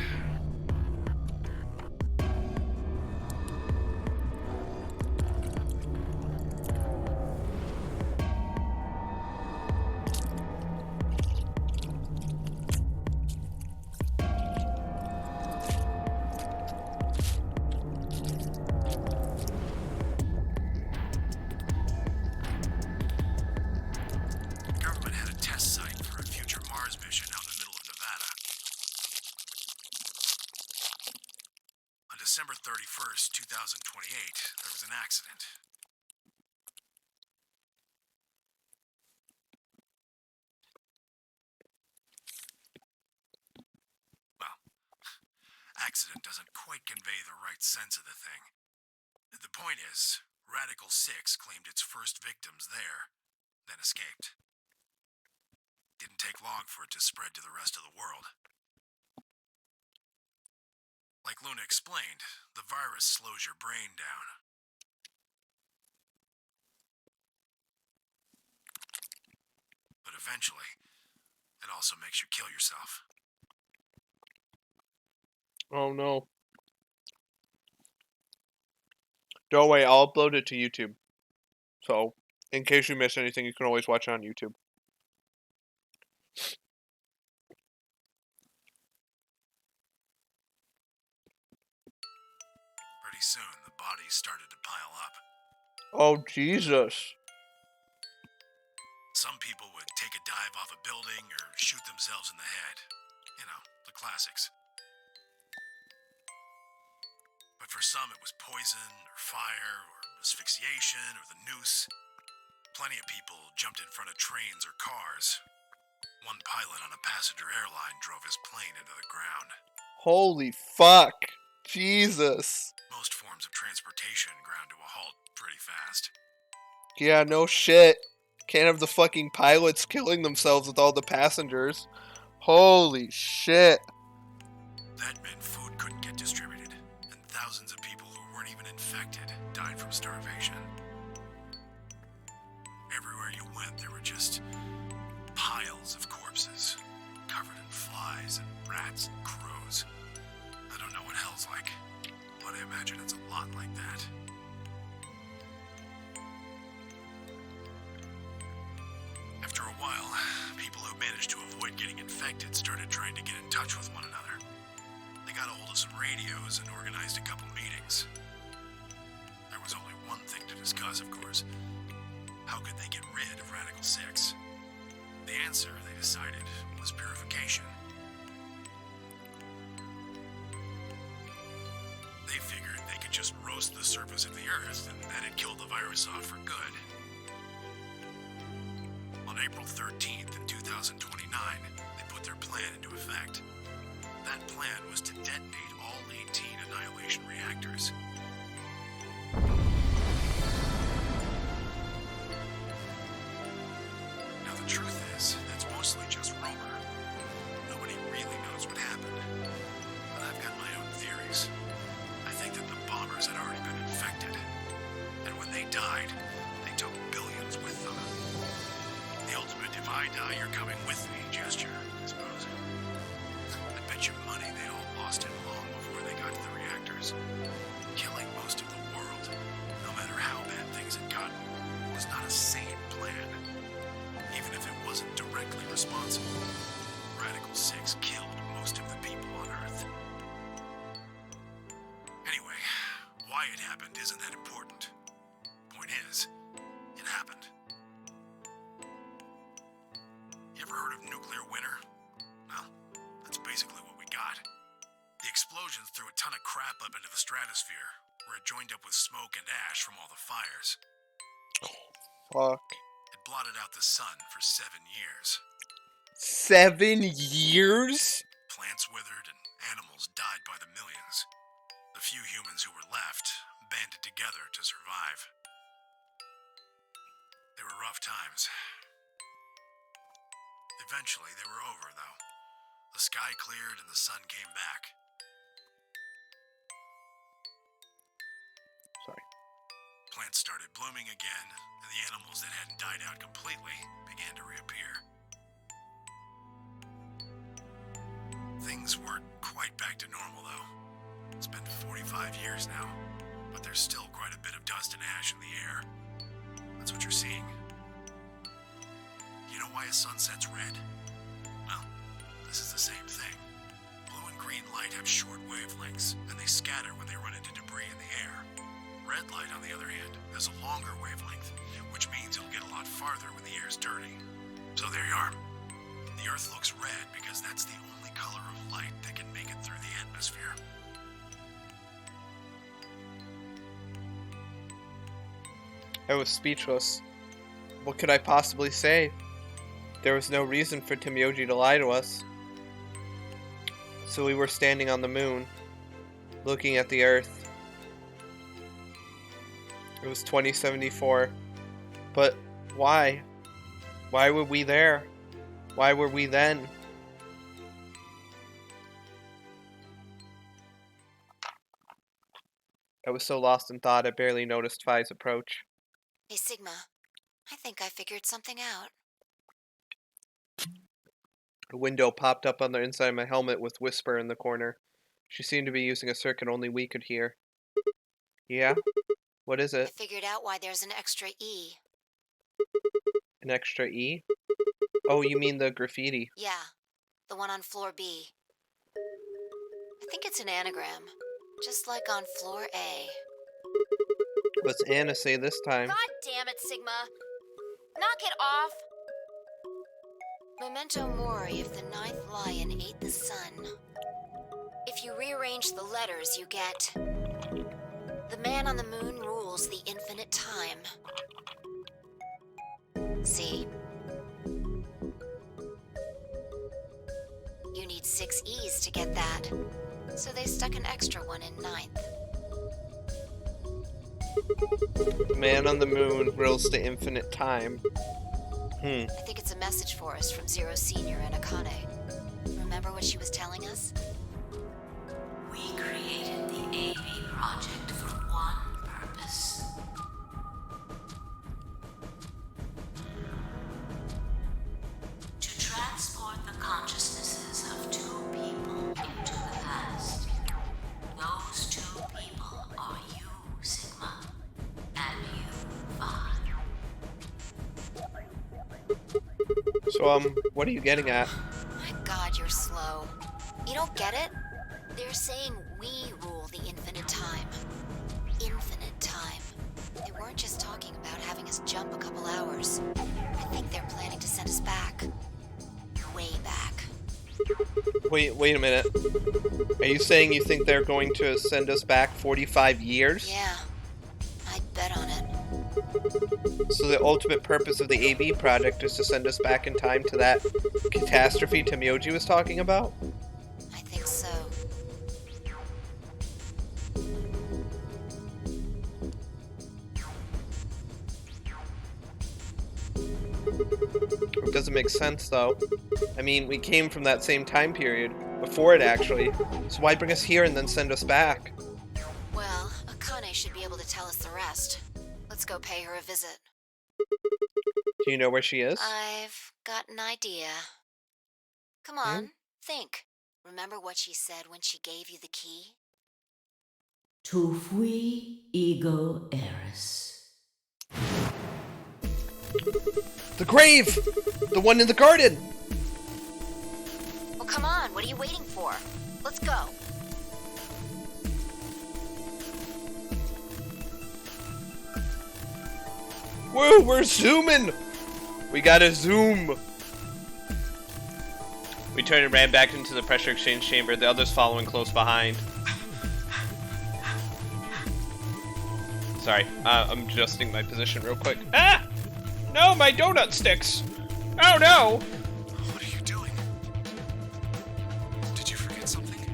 The government had a test site for a future Mars mission out in the middle of Nevada. On December 31st, 2028, there was an accident. Well, accident doesn't quite convey the right sense of the thing. The point is, Radical 6 claimed its first victims there, then escaped. Didn't take long for it to spread to the rest of the world. Like Luna explained, the virus slows your brain down. But eventually, it also makes you kill yourself. Oh no. Don't worry, I'll upload it to YouTube. So, in case you miss anything, you can always watch it on YouTube. Pretty soon, the bodies started to pile up. Oh, Jesus. Some people would take a dive off a building or shoot themselves in the head. You know, the classics. But for some, it was poison, or fire, or asphyxiation, or the noose. Plenty of people jumped in front of trains or cars. One pilot on a passenger airline drove his plane into the ground. Holy fuck. Jesus. Most forms of transportation ground to a halt pretty fast. Yeah, no shit. Can't have the fucking pilots killing themselves with all the passengers. Holy shit. That meant food couldn't get distributed, and thousands of people who weren't even infected died from starvation. Everywhere you went, there were just piles of corpses, covered in flies and rats and crows. I don't know what hell's like, but I imagine it's a lot like that. After a while, people who managed to avoid getting infected started trying to get in touch with one another. They got a hold of some radios and organized a couple meetings. There was only one thing to discuss, of course. How could they get rid of Radical 6? The answer, they decided, was purification. They figured they could just roast the surface of the Earth and that'd kill the virus off for good. On April 13th in 2029, they put their plan into effect. That plan was to detonate all 18 annihilation reactors. Now the truth is, that's mostly just rumor. Nobody really knows what happened. But I've got my own theories. I think that the bombers had already been infected. And when they died, they took billions with them. The ultimate if I die, you're coming with me gesture, I suppose. I bet you money they all lost it long before they got to the reactors. Killing most of the world, no matter how bad things had gotten, was not a sane plan. Even if it wasn't directly responsible, Radical 6 killed most of the people on Earth. Anyway, why it happened isn't that important. Point is, it happened. You ever heard of nuclear winter? Well, that's basically what we got. The explosions threw a ton of crap up into the stratosphere, where it joined up with smoke and ash from all the fires. Fuck. It blotted out the sun for 7 years. 7 years? Plants withered and animals died by the millions. The few humans who were left banded together to survive. They were rough times. Eventually, they were over, though. The sky cleared and the sun came back. Sorry. Plants started blooming again, and the animals that hadn't died out completely began to reappear. Things weren't quite back to normal, though. It's been 45 years now, but there's still quite a bit of dust and ash in the air. That's what you're seeing. You know why a sunset's red? Well, this is the same thing. Blue and green light have short wavelengths, and they scatter when they run into debris in the air. Red light, on the other hand, has a longer wavelength, which means it'll get a lot farther when the air's dirty. So there you are. The Earth looks red because that's the only color of light that can make it through the atmosphere. I was speechless. What could I possibly say? There was no reason for Timyoji to lie to us. So we were standing on the moon, looking at the Earth. It was 2074. But why? Why were we there? Why were we then? I was so lost in thought I barely noticed Phi's approach. Hey, Sigma. I think I figured something out. A window popped up on the inside of my helmet with Whisper in the corner. She seemed to be using a circuit only we could hear. Yeah? What is I it? figured out why there's an extra E. An extra E? Oh, you mean the graffiti. Yeah, the one on floor B. I think it's an anagram, just like on floor A. What's Anna say this time? God damn it, Sigma! Knock it off! Memento mori if the ninth lion ate the sun. If you rearrange the letters, you get... The man on the moon rules the infinite time. See? You need 6 E's to get that. So they stuck an extra one in ninth. Man on the moon rules the infinite time. I think it's a message for us from Zero Senior and Akane. Remember what she was telling us? We created the AB project for one purpose. To transport the consciousnesses of 2 people into the past. Those 2 people are you, Sigma, and you, Phi. So, what are you getting at? My God, you're slow. You don't get it? They're saying we rule the infinite time. Infinite time. They weren't just talking about having us jump a couple hours. I think they're planning to send us back. Way back. Wait a minute. Are you saying you think they're going to send us back 45 years? Yeah, I'd bet on it. So the ultimate purpose of the AB project is to send us back in time to that catastrophe Tamioji was talking about? I think so. It doesn't make sense, though. I mean, we came from that same time period. Before it, actually. So why bring us here and then send us back? Well, Akane should be able to tell us the rest. Let's go pay her a visit. Do you know where she is? I've got an idea. Come on, think. Remember what she said when she gave you the key? Tu fui ego eris. The grave! The one in the garden! Well, come on, what are you waiting for? Let's go. Whoa, we're zooming! We gotta zoom! We turned and ran back into the pressure exchange chamber, the others following close behind. Sorry, I'm adjusting my position real quick. Ah! No, my donut sticks! Oh no! What are you doing? Did you forget something?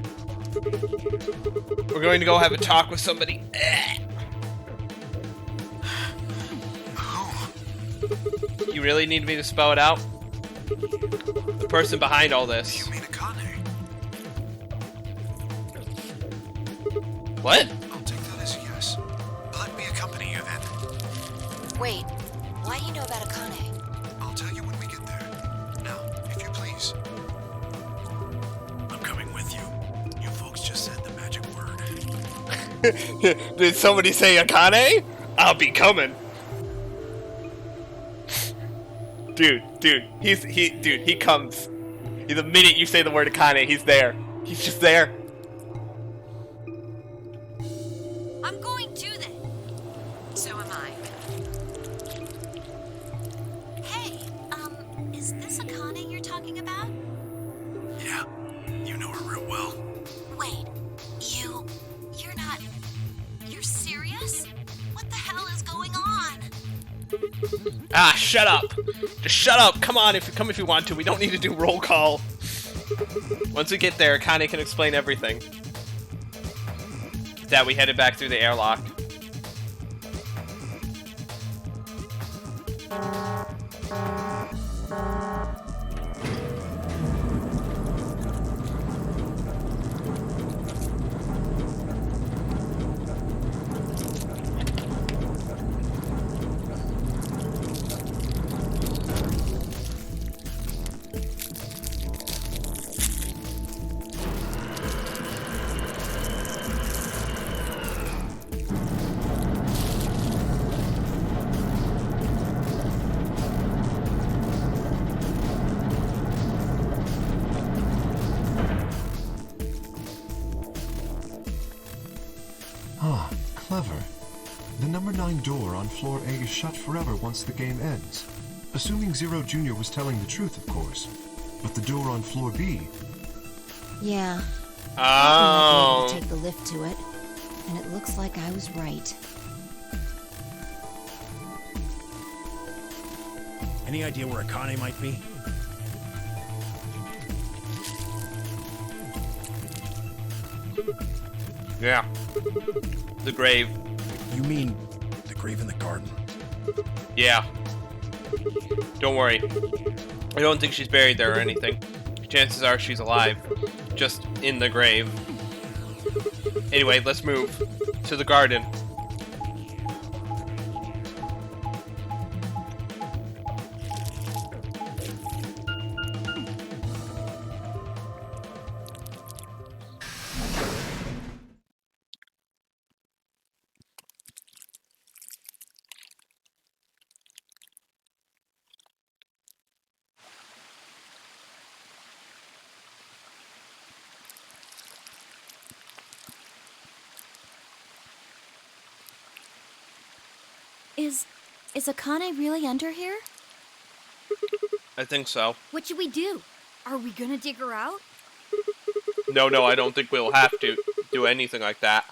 We're going to go have a talk with somebody. Who? You really need me to spell it out? The person behind all this. You mean Akane? What? I'll take that as a yes. Let me accompany you then. Wait, why do you know about Akane? I'll tell you when we get there. Now, if you please. I'm coming with you. You folks just said the magic word. Did somebody say Akane? I'll be coming. Dude, he comes. The minute you say the word Akane, he's there. He's just there. I'm going to then. So am I. Hey, is this Akane you're talking about? Yeah, you know her real well. Wait, you're not... You're serious? What the hell is going on? Ah, shut up. Just shut up. Come on, come if you want to. We don't need to do roll call. Once we get there, Akane can explain everything. that we headed back through the airlock. Ah, clever. The number 9 door on floor A is shut forever once the game ends. Assuming Zero Jr. was telling the truth, of course. But the door on floor B... Yeah. Oh. I might be able to take the lift to it. And it looks like I was right. Any idea where Akane might be? Yeah. The grave. You mean the grave in the garden? Yeah. Don't worry. I don't think she's buried there or anything. Chances are she's alive. Just in the grave. Anyway, let's move to the garden. Is Akane really under here? I think so. What should we do? Are we gonna dig her out? No, I don't think we'll have to do anything like that.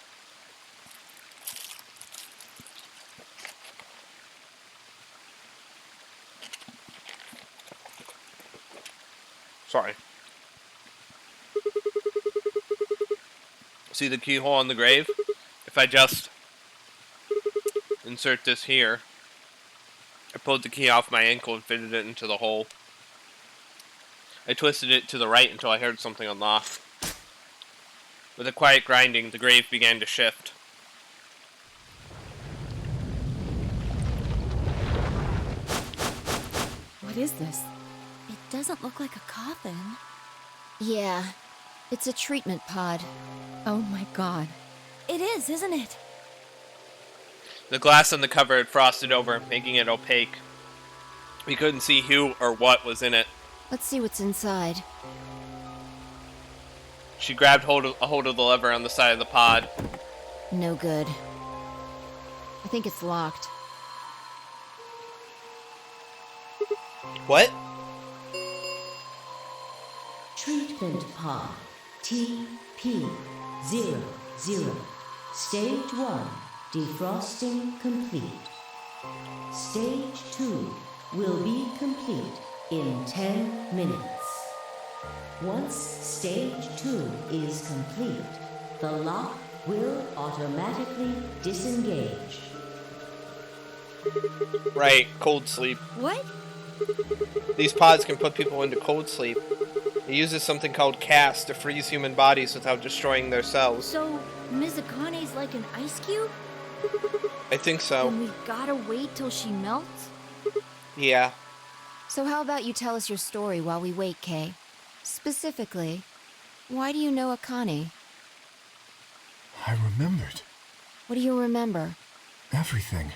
Sorry. See the keyhole on the grave? If I just insert this here, I pulled the key off my ankle and fitted it into the hole. I twisted it to the right until I heard something unlock. With a quiet grinding, the grave began to shift. What is this? It doesn't look like a coffin. Yeah. It's a treatment pod. Oh my god. It is, isn't it? The glass on the cover had frosted over, making it opaque. We couldn't see who or what was in it. Let's see what's inside. She grabbed hold of the lever on the side of the pod. No good. I think it's locked. What? Treatment pod TP00. Stage 1 defrosting complete. Stage 2 will be complete in 10 minutes. Once stage 2 is complete, the lock will automatically disengage. Right, cold sleep. What? These pods can put people into cold sleep. It uses something called CAS to freeze human bodies without destroying their cells. So, Ms. Akane's like an ice cube? I think so. And we gotta wait till she melts? Yeah. So how about you tell us your story while we wait, Kay? Specifically, why do you know Akane? I remembered. What do you remember? Everything.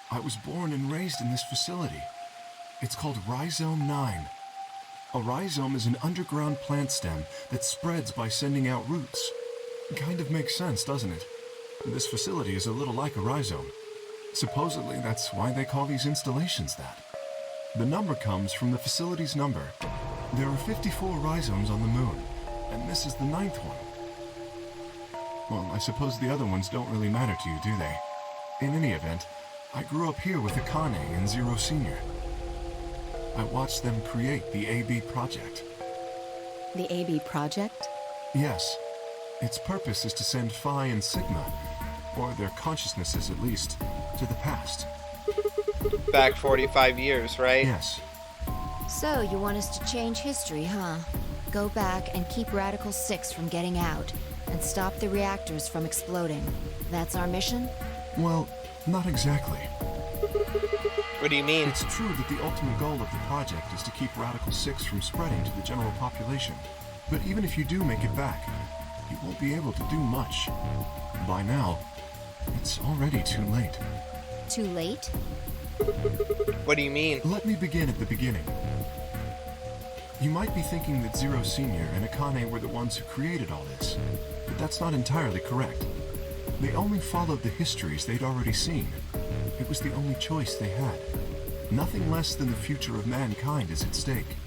I was born and raised in this facility. It's called Rhizome 9. A rhizome is an underground plant stem that spreads by sending out roots. Kind of makes sense, doesn't it? This facility is a little like a rhizome. Supposedly, that's why they call these installations that. The number comes from the facility's number. There are 54 rhizomes on the moon, and this is the 9th one. Well, I suppose the other ones don't really matter to you, do they? In any event, I grew up here with Akane and Zero Senior. I watched them create the AB project. The AB project? Yes. Its purpose is to send Phi and Sigma, or their consciousnesses at least, to the past. Back 45 years, right? Yes. So, you want us to change history, huh? Go back and keep Radical 6 from getting out, and stop the reactors from exploding. That's our mission? Well, not exactly. What do you mean? It's true that the ultimate goal of the project is to keep Radical 6 from spreading to the general population. But even if you do make it back, you won't be able to do much. By now, it's already too late. Too late? What do you mean? Let me begin at the beginning. You might be thinking that Zero Senior and Akane were the ones who created all this, but that's not entirely correct. They only followed the histories they'd already seen. It was the only choice they had. Nothing less than the future of mankind is at stake.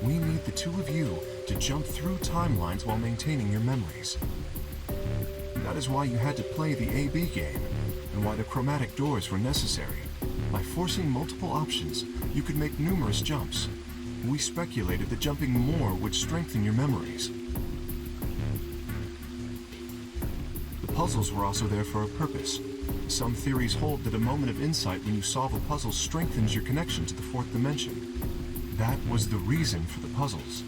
We need the two of you to jump through timelines while maintaining your memories. That is why you had to play the AB game, and why the chromatic doors were necessary. By forcing multiple options, you could make numerous jumps. We speculated that jumping more would strengthen your memories. The puzzles were also there for a purpose. Some theories hold that a moment of insight when you solve a puzzle strengthens your connection to the fourth dimension. That was the reason for the puzzles.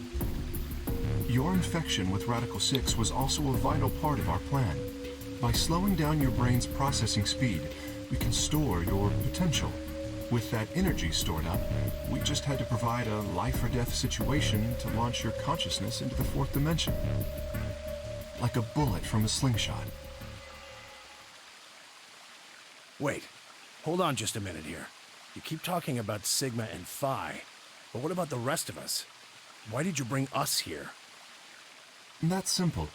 Your infection with Radical 6 was also a vital part of our plan. By slowing down your brain's processing speed, we can store your potential. With that energy stored up, we just had to provide a life-or-death situation to launch your consciousness into the fourth dimension. Like a bullet from a slingshot. Wait, hold on just a minute here. You keep talking about Sigma and Phi, but what about the rest of us? Why did you bring us here? That's simple.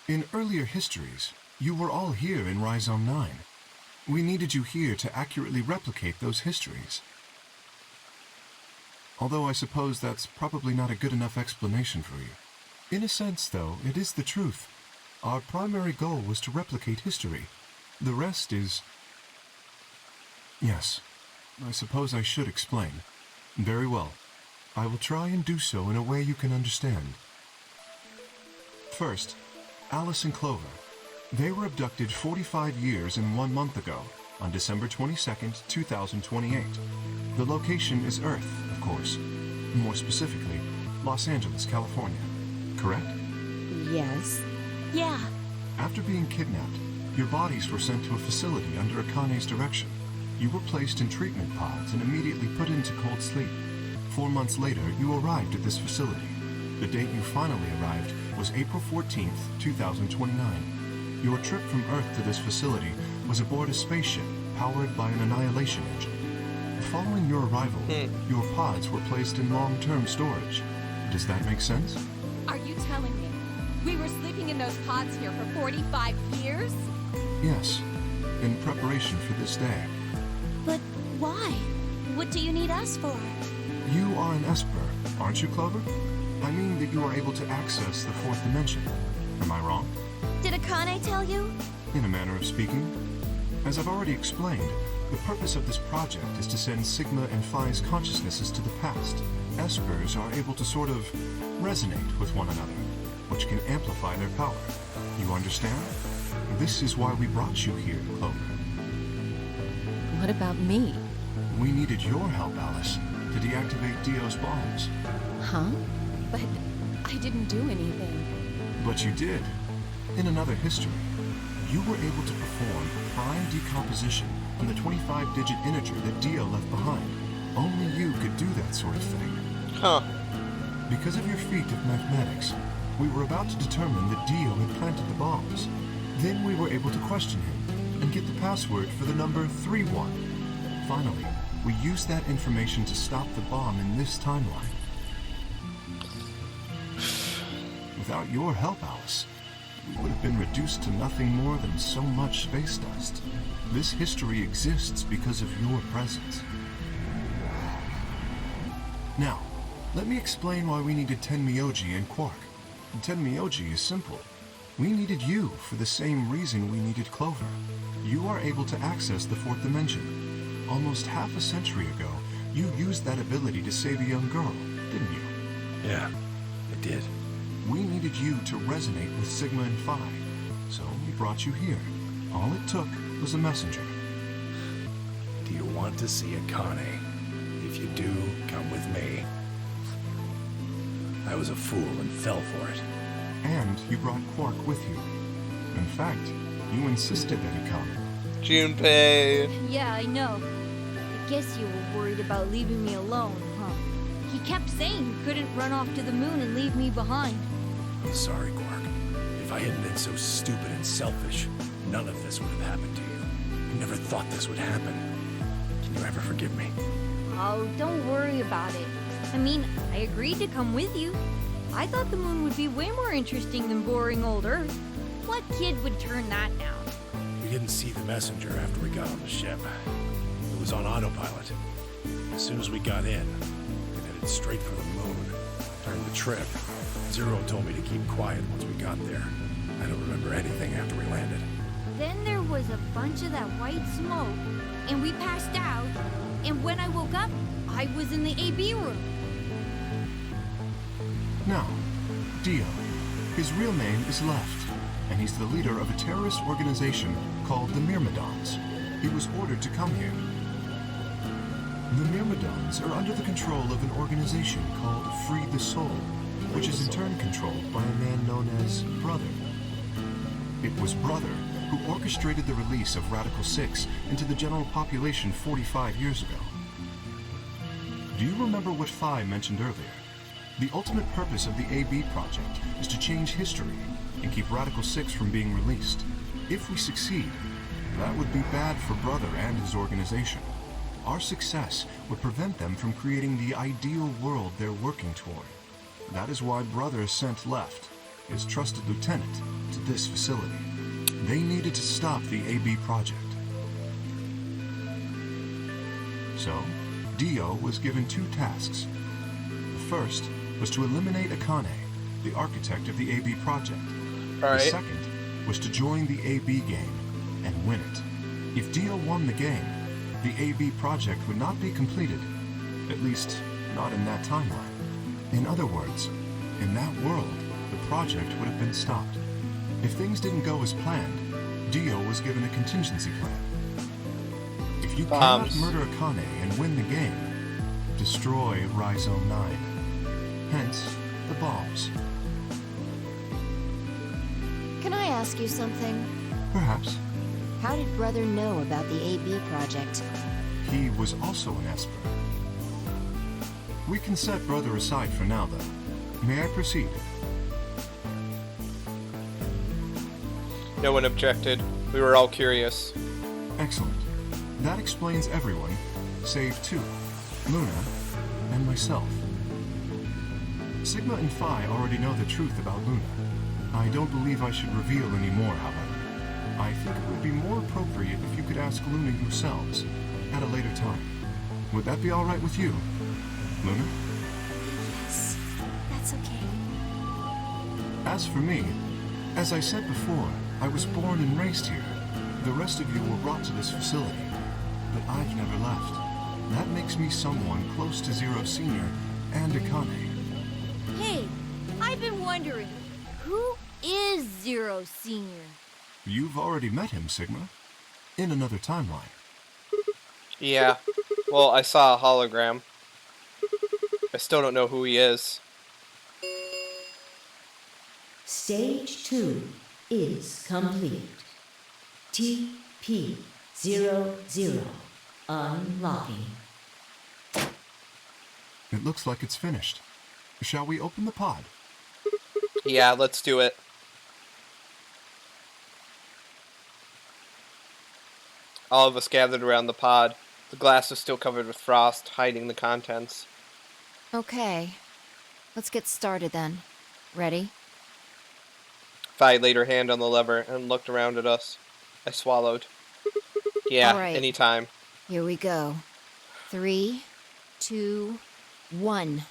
In earlier histories, you were all here in Rhizome 9. We needed you here to accurately replicate those histories. Although I suppose that's probably not a good enough explanation for you. In a sense, though, it is the truth. Our primary goal was to replicate history. The rest is... Yes, I suppose I should explain. Very well. I will try and do so in a way you can understand. First, Alice and Clover. They were abducted 45 years and 1 month ago, on December 22nd, 2028. The location is Earth, of course. More specifically, Los Angeles, California. Correct? Yes. Yeah. After being kidnapped, your bodies were sent to a facility under Akane's direction. You were placed in treatment pods and immediately put into cold sleep. 4 months later, you arrived at this facility. The date you finally arrived was April 14th, 2029. Your trip from Earth to this facility was aboard a spaceship powered by an annihilation engine. Following your arrival, your pods were placed in long-term storage. Does that make sense? Are you telling me we were sleeping in those pods here for 45 years? Yes, in preparation for this day. But why? What do you need us for? You are an Esper, aren't you, Clover? I mean that you are able to access the fourth dimension. Am I wrong? Did Akane tell you? In a manner of speaking. As I've already explained, the purpose of this project is to send Sigma and Phi's consciousnesses to the past. Espers are able to sort of resonate with one another, which can amplify their power. You understand? This is why we brought you here, Clover. What about me? We needed your help, Alice, to deactivate Dio's bombs. Huh? But I didn't do anything. But you did. In another history, you were able to perform prime decomposition on the 25-digit integer that Dio left behind. Only you could do that sort of thing. Huh. Because of your feat of mathematics, we were about to determine that Dio had planted the bombs. Then we were able to question him and get the password for the number 31. Finally, we used that information to stop the bomb in this timeline. Without your help, Alice, we would have been reduced to nothing more than so much space dust. This history exists because of your presence. Now, let me explain why we needed Tenmyoji and Quark. Tenmyoji is simple. We needed you for the same reason we needed Clover. You are able to access the fourth dimension. Almost half a century ago, you used that ability to save a young girl, didn't you? Yeah, I did. We needed you to resonate with Sigma and Phi, brought you here. All it took was a messenger. Do you want to see Akane? If you do, come with me. I was a fool and fell for it. And you brought Quark with you. In fact, you insisted that he come. Junpei. Yeah, I know. I guess you were worried about leaving me alone, huh? He kept saying he couldn't run off to the moon and leave me behind. I'm sorry, Quark. If I hadn't been so stupid and selfish, none of this would have happened to you. I never thought this would happen. Can you ever forgive me? Oh, don't worry about it. I mean, I agreed to come with you. I thought the moon would be way more interesting than boring old Earth. What kid would turn that down? We didn't see the messenger after we got on the ship. It was on autopilot. As soon as we got in, we headed straight for the moon. During the trip, Zero told me to keep quiet once we got there. I don't remember anything after we landed. Then there was a bunch of that white smoke, and we passed out, and when I woke up, I was in the AB room. Now, Dio. His real name is Left, and he's the leader of a terrorist organization called the Myrmidons. He was ordered to come here. The Myrmidons are under the control of an organization called Free the Soul, which is in turn controlled by a man known as Brother. It was Brother who orchestrated the release of Radical 6 into the general population 45 years ago. Do you remember what Phi mentioned earlier? The ultimate purpose of the AB project is to change history and keep Radical 6 from being released. If we succeed, that would be bad for Brother and his organization. Our success would prevent them from creating the ideal world they're working toward. That is why Brother sent Left, his trusted lieutenant, to this facility. They needed to stop the AB project. So, Dio was given 2 tasks. The first was to eliminate Akane, the architect of the AB project. The second was to join the AB game and win it. If Dio won the game, the AB project would not be completed, at least not in that timeline. In other words, in that world, the project would have been stopped. If things didn't go as planned, Dio was given a contingency plan. If you cannot murder Akane and win the game, destroy Rhizome 9. Hence, the bombs. Can I ask you something? Perhaps. How did Brother know about the AB project? He was also an Esper. We can set Brother aside for now, though. May I proceed? No one objected. We were all curious. Excellent. That explains everyone, save 2, Luna and myself. Sigma and Phi already know the truth about Luna. I don't believe I should reveal any more, however. I think it would be more appropriate if you could ask Luna yourselves at a later time. Would that be all right with you, Luna? Yes, that's okay. As for me, as I said before, I was born and raised here. The rest of you were brought to this facility, but I've never left. That makes me someone close to Zero Senior and Akane. Hey, I've been wondering, who is Zero Senior? You've already met him, Sigma. In another timeline. Yeah. Well, I saw a hologram. I still don't know who he is. Stage 2 is complete. TP00 unlocking. It looks like it's finished. Shall we open the pod? Yeah, let's do it. All of us gathered around the pod. The glass was still covered with frost, hiding the contents. Okay. Let's get started then. Ready? Phi laid her hand on the lever and looked around at us. I swallowed. Yeah, All right. anytime. Here we go. 3, 2, 1.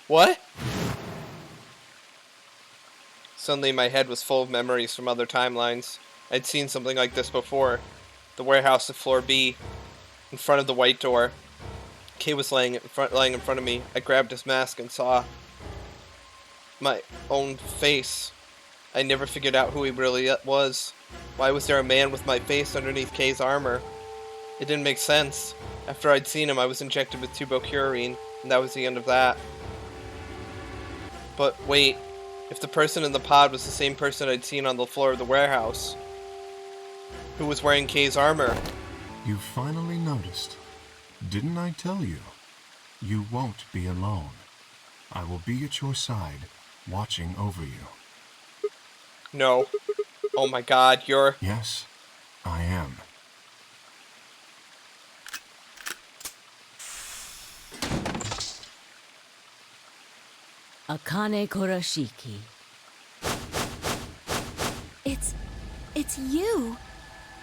What? Suddenly my head was full of memories from other timelines. I'd seen something like this before. The warehouse at floor B, in front of the white door. Kay was lying in front of me. I grabbed his mask and saw my own face. I never figured out who he really was. Why was there a man with my face underneath Kay's armor? It didn't make sense. After I'd seen him, I was injected with tubocurine, and that was the end of that. But wait, if the person in the pod was the same person I'd seen on the floor of the warehouse, who was wearing Kay's armor? You finally noticed. Didn't I tell you? You won't be alone. I will be at your side, watching over you. No. Oh my god, you're... Yes, I am. Akane Kurashiki. It's you!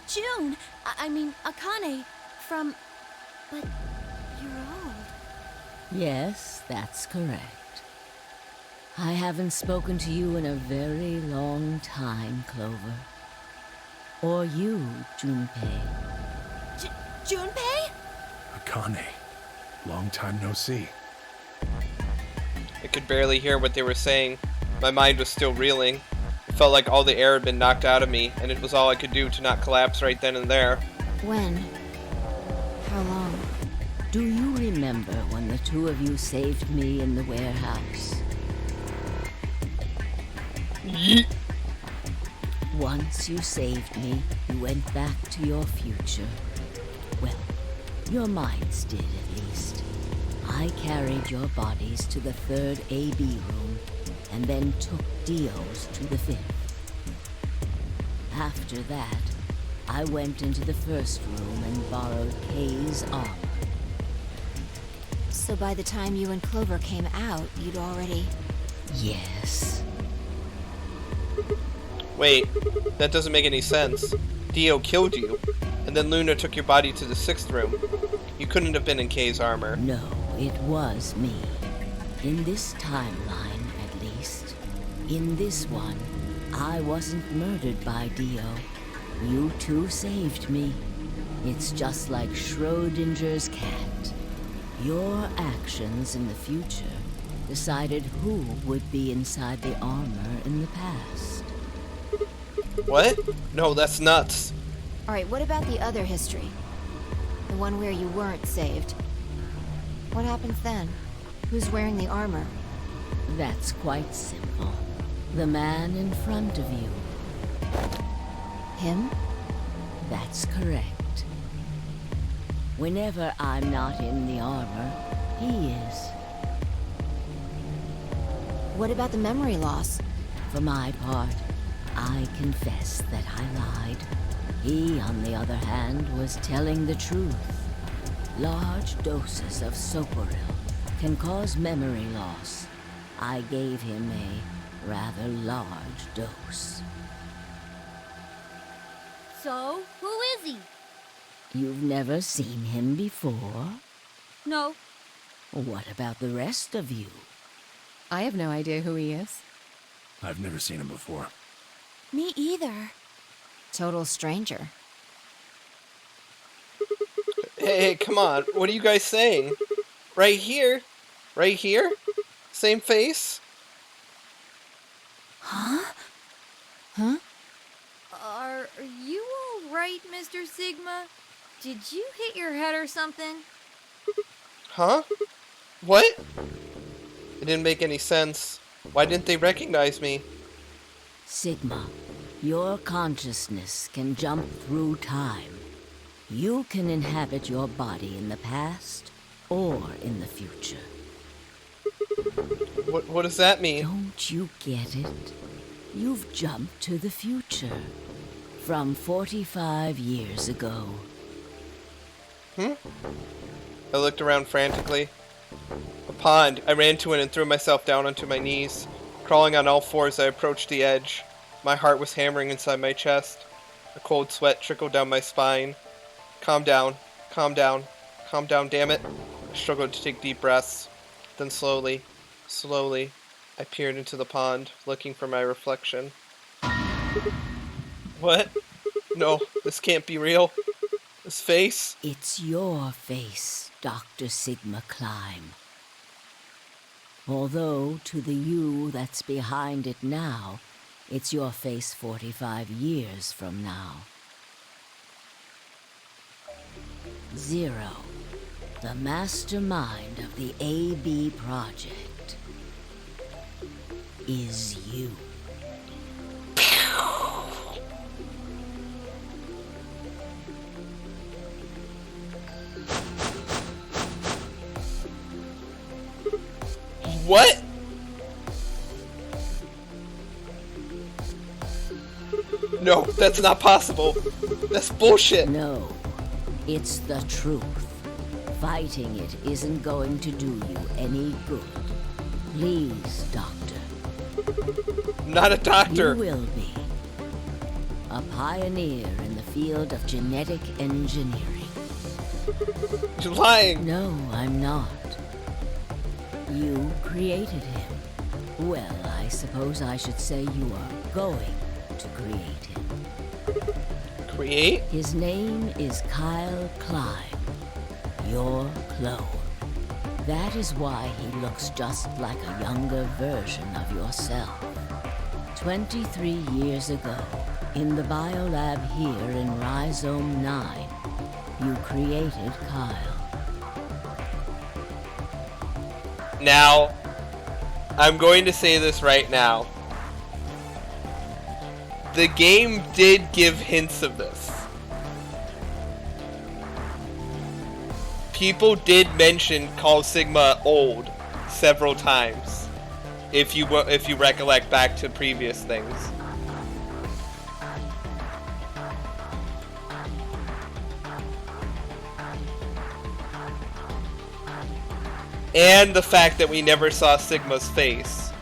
June! I mean, Akane, from... But you're old. Yes, that's correct. I haven't spoken to you in a very long time, Clover. Or you, Junpei. Junpei? Akane, long time no see. I could barely hear what they were saying. My mind was still reeling. It felt like all the air had been knocked out of me, and it was all I could do to not collapse right then and there. When? How long? Do you remember when the two of you saved me in the warehouse? Yeet. Once you saved me, you went back to your future. Well, your minds did at least. I carried your bodies to the third AB room, and then took Dio's to the fifth. After that, I went into the first room and borrowed Kay's armor. So by the time you and Clover came out, you'd already... Yes. Wait, that doesn't make any sense. Dio killed you, and then Luna took your body to the sixth room. You couldn't have been in Kay's armor. No, it was me. In this timeline, at least. In this one, I wasn't murdered by Dio. You two saved me. It's just like Schrodinger's cat. Your actions in the future decided who would be inside the armor in the past. What? No, that's nuts. Alright, what about the other history? The one where you weren't saved. What happens then? Who's wearing the armor? That's quite simple. The man in front of you. Him? That's correct. Whenever I'm not in the armor, he is. What about the memory loss? For my part, I confess that I lied. He, on the other hand, was telling the truth. Large doses of Soporil can cause memory loss. I gave him a rather large dose. So, who is he? You've never seen him before? No. What about the rest of you? I have no idea who he is. I've never seen him before. Me either. Total stranger. Hey, come on. What are you guys saying? Right here? Right here? Same face? Huh? Huh? Are you alright, Mr. Sigma? Did you hit your head or something? Huh? What? It didn't make any sense. Why didn't they recognize me? Sigma, your consciousness can jump through time. You can inhabit your body in the past or in the future. What does that mean? Don't you get it? You've jumped to the future. From 45 years ago. I looked around frantically. A pond. I ran to it and threw myself down onto my knees. Crawling on all fours, I approached the edge. My heart was hammering inside my chest. A cold sweat trickled down my spine. Calm down. Calm down. Calm down, damn it. I struggled to take deep breaths. Then slowly, I peered into the pond, looking for my reflection. What? No, this can't be real. This face. It's your face, Dr. Sigma Climb. Although, to the you that's behind it now, it's your face 45 years from now. Zero, the mastermind of the AB project, is you. What? No, that's not possible. That's bullshit. No, it's the truth. Fighting it isn't going to do you any good. Please, Doctor. I'm not a doctor. You will be. A pioneer in the field of genetic engineering. You're lying. No, I'm not. You created him. Well, I suppose I should say you are going to create him. Create? His name is Kyle Klein, your clone. That is why he looks just like a younger version of yourself. 23 years ago, in the biolab here in Rhizome 9, you created Kyle. Now, I'm going to say this right now. The game did give hints of this. People did mention Call Sigma old several times. If you recollect back to previous things. And the fact that we never saw Sigma's face.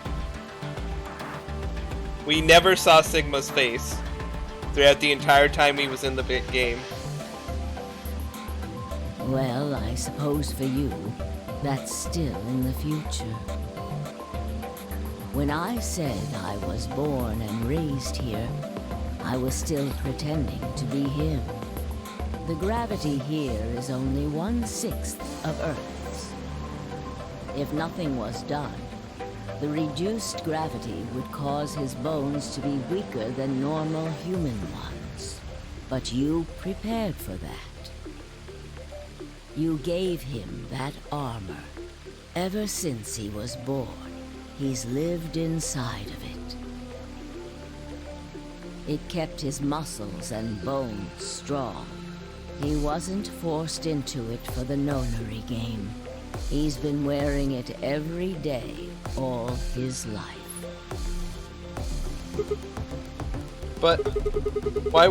We never saw Sigma's face throughout the entire time he was in the big game. Well, I suppose for you, that's still in the future. When I said I was born and raised here, I was still pretending to be him. The gravity here is only 1/6 of Earth's. If nothing was done, the reduced gravity would cause his bones to be weaker than normal human ones. But you prepared for that. You gave him that armor. Ever since he was born, he's lived inside of it. It kept his muscles and bones strong. He wasn't forced into it for the nonary game. He's been wearing it every day, all his life. But why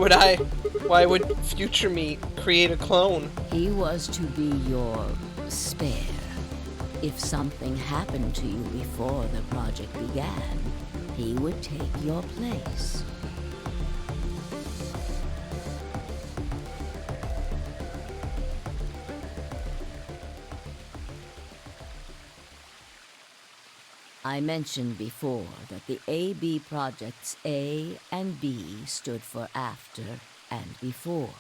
would future me create a clone? He was to be your spare. If something happened to you before the project began, he would take your place. I mentioned before that the AB projects A and B stood for after and before.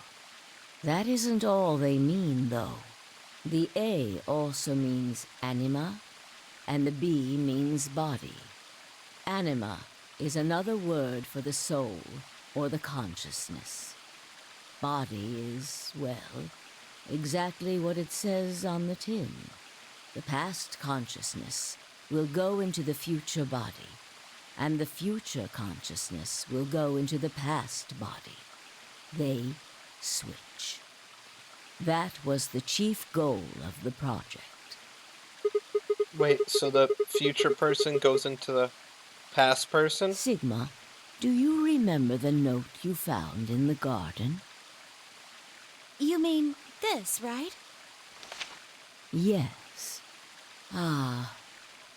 That isn't all they mean, though. The A also means anima, and the B means body. Anima is another word for the soul, or the consciousness. Body is, well, exactly what it says on the tin. The past consciousness will go into the future body, and the future consciousness will go into the past body. They switch. That was the chief goal of the project. Wait, so the future person goes into the past person? Sigma, do you remember the note you found in the garden? You mean this, right? Yes. Ah,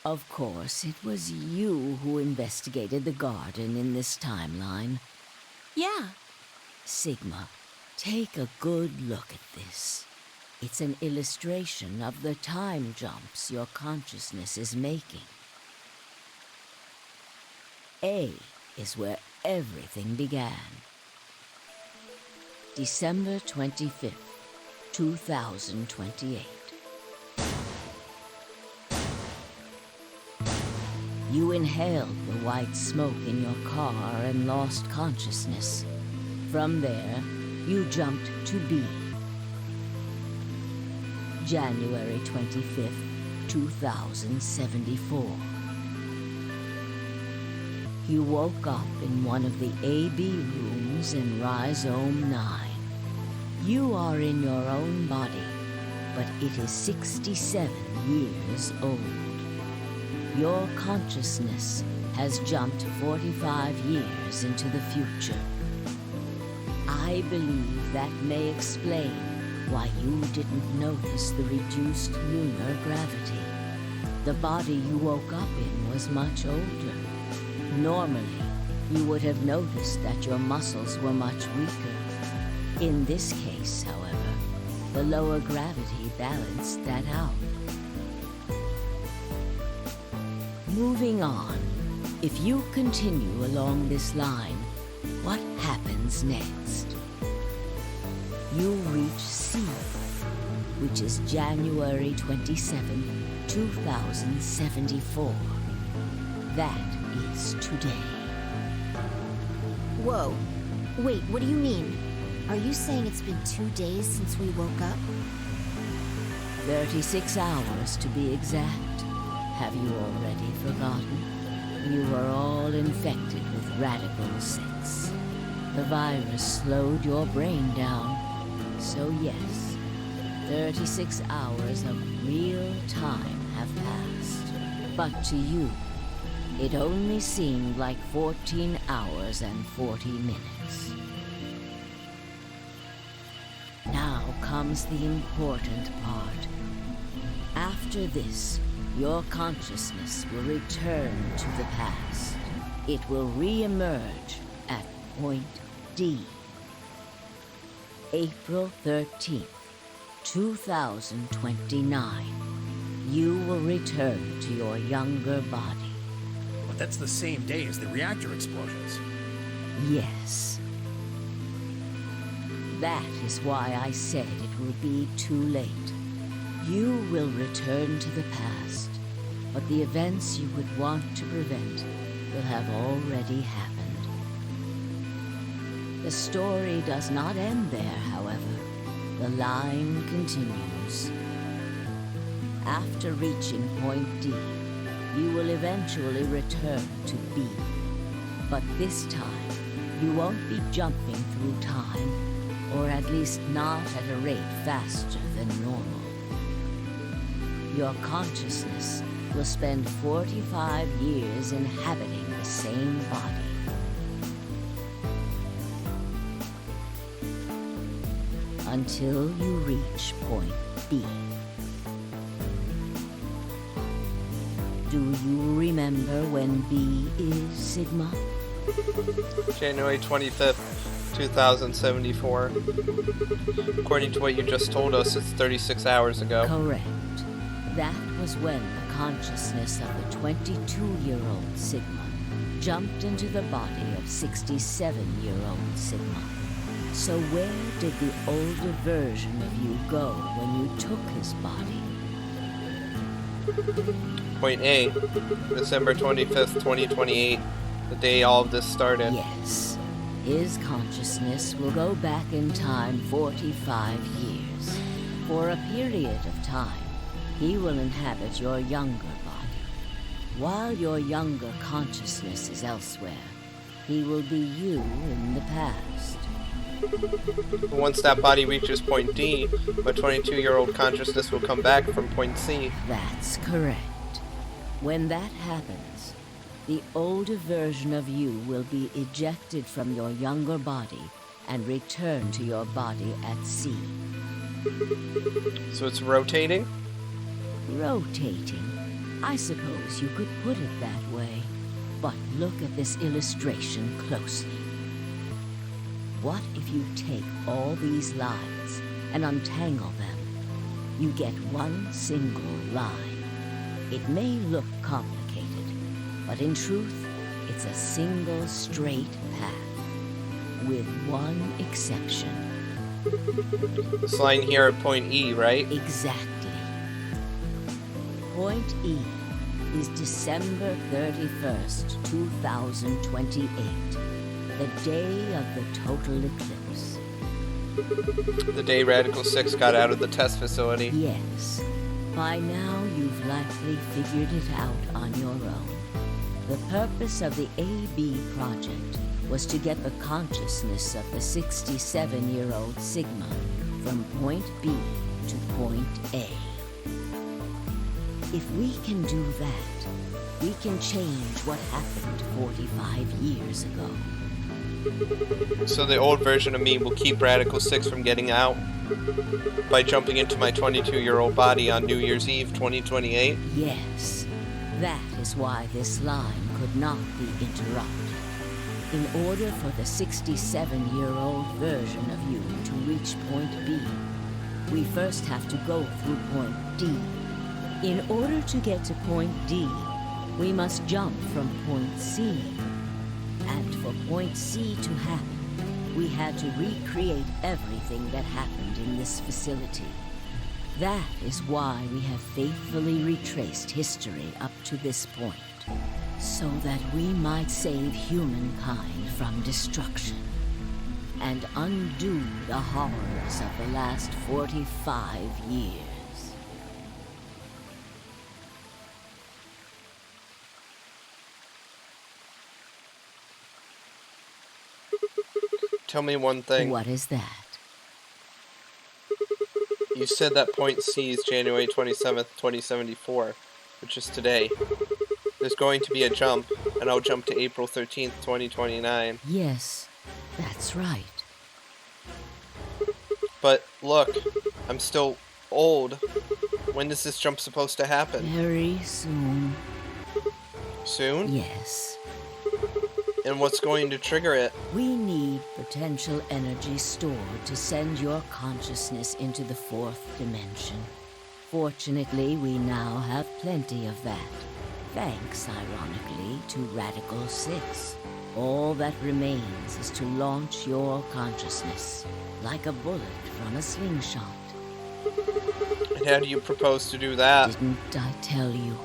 of course, it was you who investigated the garden in this timeline. Yeah. Sigma, take a good look at this. It's an illustration of the time jumps your consciousness is making. A is where everything began. December 25th, 2028. You inhaled the white smoke in your car and lost consciousness. From there, you jumped to B. January 25th, 2074. You woke up in one of the AB rooms in Rhizome 9. You are in your own body, but it is 67 years old. Your consciousness has jumped 45 years into the future. I believe that may explain why you didn't notice the reduced lunar gravity. The body you woke up in was much older. Normally, you would have noticed that your muscles were much weaker. In this case, however, the lower gravity balanced that out. Moving on, if you continue along this line, what happens next? You reach C, which is January 27, 2074. That is today. Whoa. Wait, what do you mean? Are you saying it's been 2 days since we woke up? 36 hours to be exact. Have you already forgotten? You were all infected with Radical 6. The virus slowed your brain down. So yes, 36 hours of real time have passed. But to you, it only seemed like 14 hours and 40 minutes. Now comes the important part. After this, your consciousness will return to the past. It will re-emerge at point D. April 13th, 2029. You will return to your younger body. But that's the same day as the reactor explosions. Yes. That is why I said it will be too late. You will return to the past, but the events you would want to prevent will have already happened. The story does not end there, however. The line continues. After reaching point D, you will eventually return to B. But this time, you won't be jumping through time, or at least not at a rate faster than normal. Your consciousness will spend 45 years inhabiting the same body. Until you reach point B. Do you remember when B is Sigma? January 25th, 2074. According to what you just told us, it's 36 hours ago. Correct. That was when the consciousness of the 22-year-old Sigma jumped into the body of 67-year-old Sigma. So where did the older version of you go when you took his body? Point A, December 25th, 2028, the day all of this started. Yes. His consciousness will go back in time 45 years. For a period of time, he will inhabit your younger body. While your younger consciousness is elsewhere, he will be you in the past. Once that body reaches point D, my 22-year-old consciousness will come back from point C. That's correct. When that happens, the older version of you will be ejected from your younger body and return to your body at C. So it's rotating? Rotating. I suppose you could put it that way. But look at this illustration closely. What if you take all these lines and untangle them? You get one single line. It may look complicated, but in truth, it's a single straight path. With one exception. This line here at point E, right? Exactly. Point E is December 31st, 2028, the day of the total eclipse. The day Radical 6 got out of the test facility. Yes. By now, you've likely figured it out on your own. The purpose of the AB project was to get the consciousness of the 67-year-old Sigma from point B to point A. If we can do that, we can change what happened 45 years ago. So the old version of me will keep Radical 6 from getting out by jumping into my 22-year-old body on New Year's Eve 2028? Yes. That is why this line could not be interrupted. In order for the 67-year-old version of you to reach point B, we first have to go through point D. In order to get to point D, we must jump from point C. And for point C to happen, we had to recreate everything that happened in this facility. That is why we have faithfully retraced history up to this point, so that we might save humankind from destruction and undo the horrors of the last 45 years. Tell me one thing. What is that? You said that point C is January 27th, 2074, which is today. There's going to be a jump, and I'll jump to April 13th, 2029. Yes, that's right. But look, I'm still old. When is this jump supposed to happen? Very soon. Soon? Yes. And what's going to trigger it? We need potential energy stored to send your consciousness into the fourth dimension. Fortunately, we now have plenty of that. Thanks, ironically, to Radical 6. All that remains is to launch your consciousness, like a bullet from a slingshot. And how do you propose to do that? Didn't I tell you?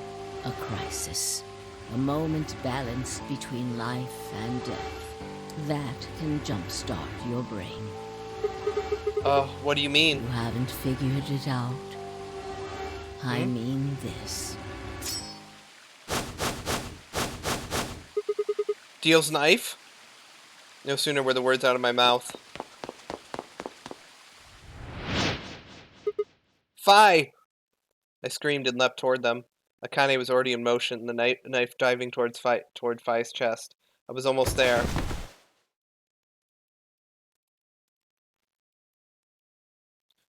A crisis. A moment balanced between life and death. That can jumpstart your brain. What do you mean? You haven't figured it out. I mean this. Deal's knife? No sooner were the words out of my mouth. Fi! I screamed and leapt toward them. Akane was already in motion, the knife diving toward Fi's chest. I was almost there.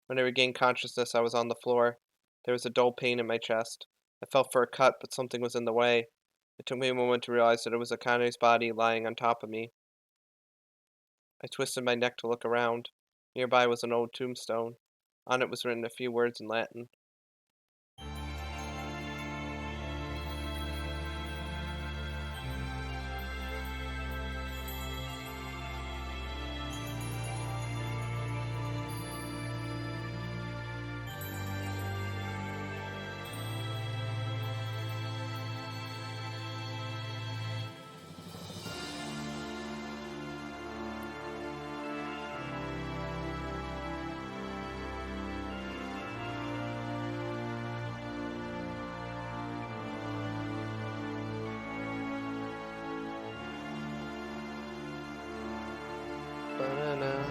When I regained consciousness, I was on the floor. There was a dull pain in my chest. I felt for a cut, but something was in the way. It took me a moment to realize that it was Akane's body lying on top of me. I twisted my neck to look around. Nearby was an old tombstone. On it was written a few words in Latin. Banana.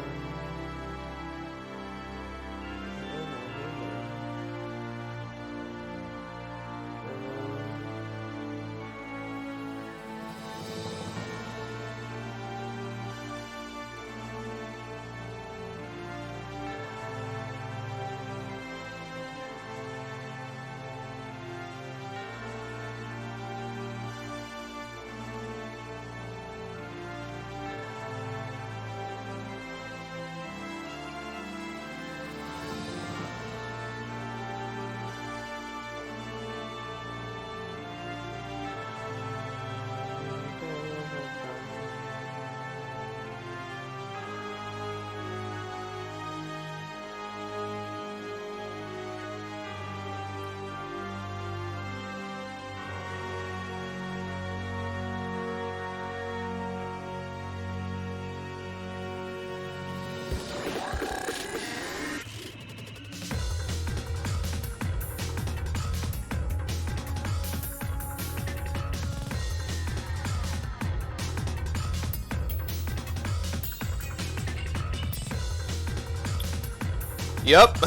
Yup.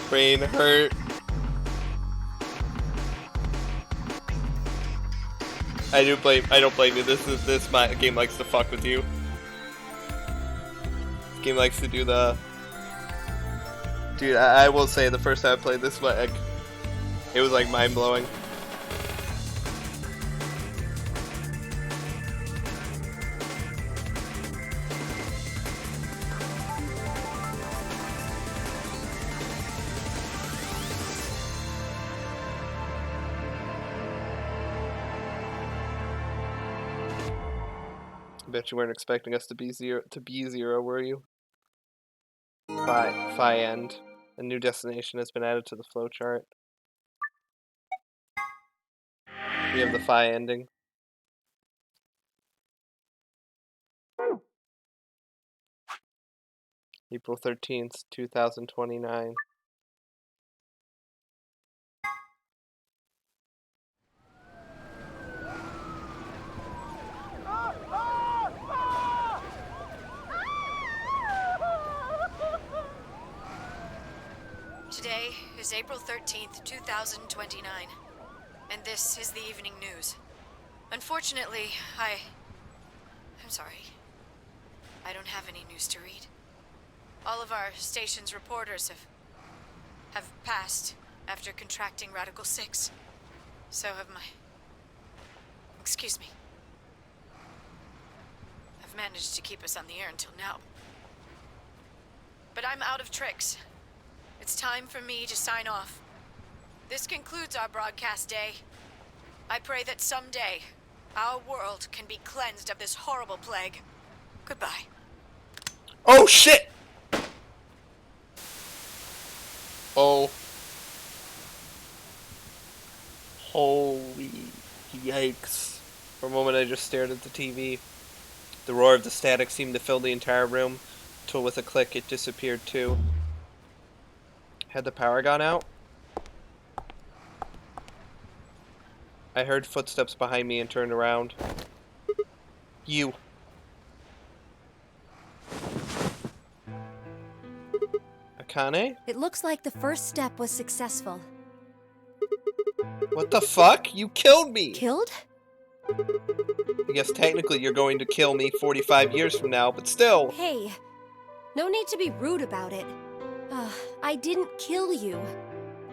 Brain hurt. I don't blame you. This my game likes to fuck with you. This game likes to do the. Dude, I will say the first time I played this, like, it was like mind blowing. I bet you weren't expecting us to be zero, were you? Phi end. A new destination has been added to the flowchart. We have the Phi ending. April 13th, 2029. Today is April 13th, 2029, and this is the evening news. Unfortunately, I'm sorry. I don't have any news to read. All of our station's reporters have passed after contracting Radical 6. So have my... Excuse me. I've managed to keep us on the air until now. But I'm out of tricks. It's time for me to sign off. This concludes our broadcast day. I pray that someday our world can be cleansed of this horrible plague. Goodbye. Oh shit! Oh. Holy yikes. For a moment I just stared at the TV. The roar of the static seemed to fill the entire room, till with a click it disappeared too. Had the power gone out? I heard footsteps behind me and turned around. You. Akane? It looks like the first step was successful. What the fuck? You killed me! Killed? I guess technically you're going to kill me 45 years from now, but still. Hey, no need to be rude about it. I didn't kill you.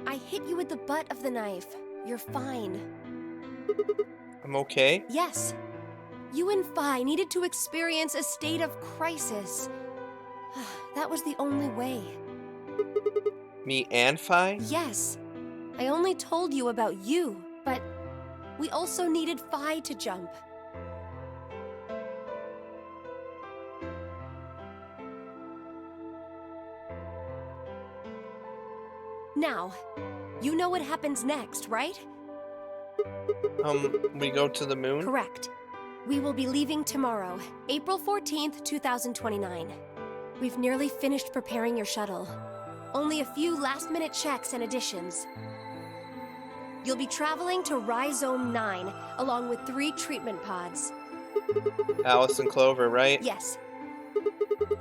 I hit you with the butt of the knife. You're fine. I'm okay? Yes. You and Phi needed to experience a state of crisis. That was the only way. Me and Phi? Yes. I only told you about you, but we also needed Phi to jump. Now, you know what happens next, right? We go to the moon? Correct. We will be leaving tomorrow, April 14th, 2029. We've nearly finished preparing your shuttle. Only a few last-minute checks and additions. You'll be traveling to Rhizome 9, along with 3 treatment pods. Alice and Clover, right? Yes.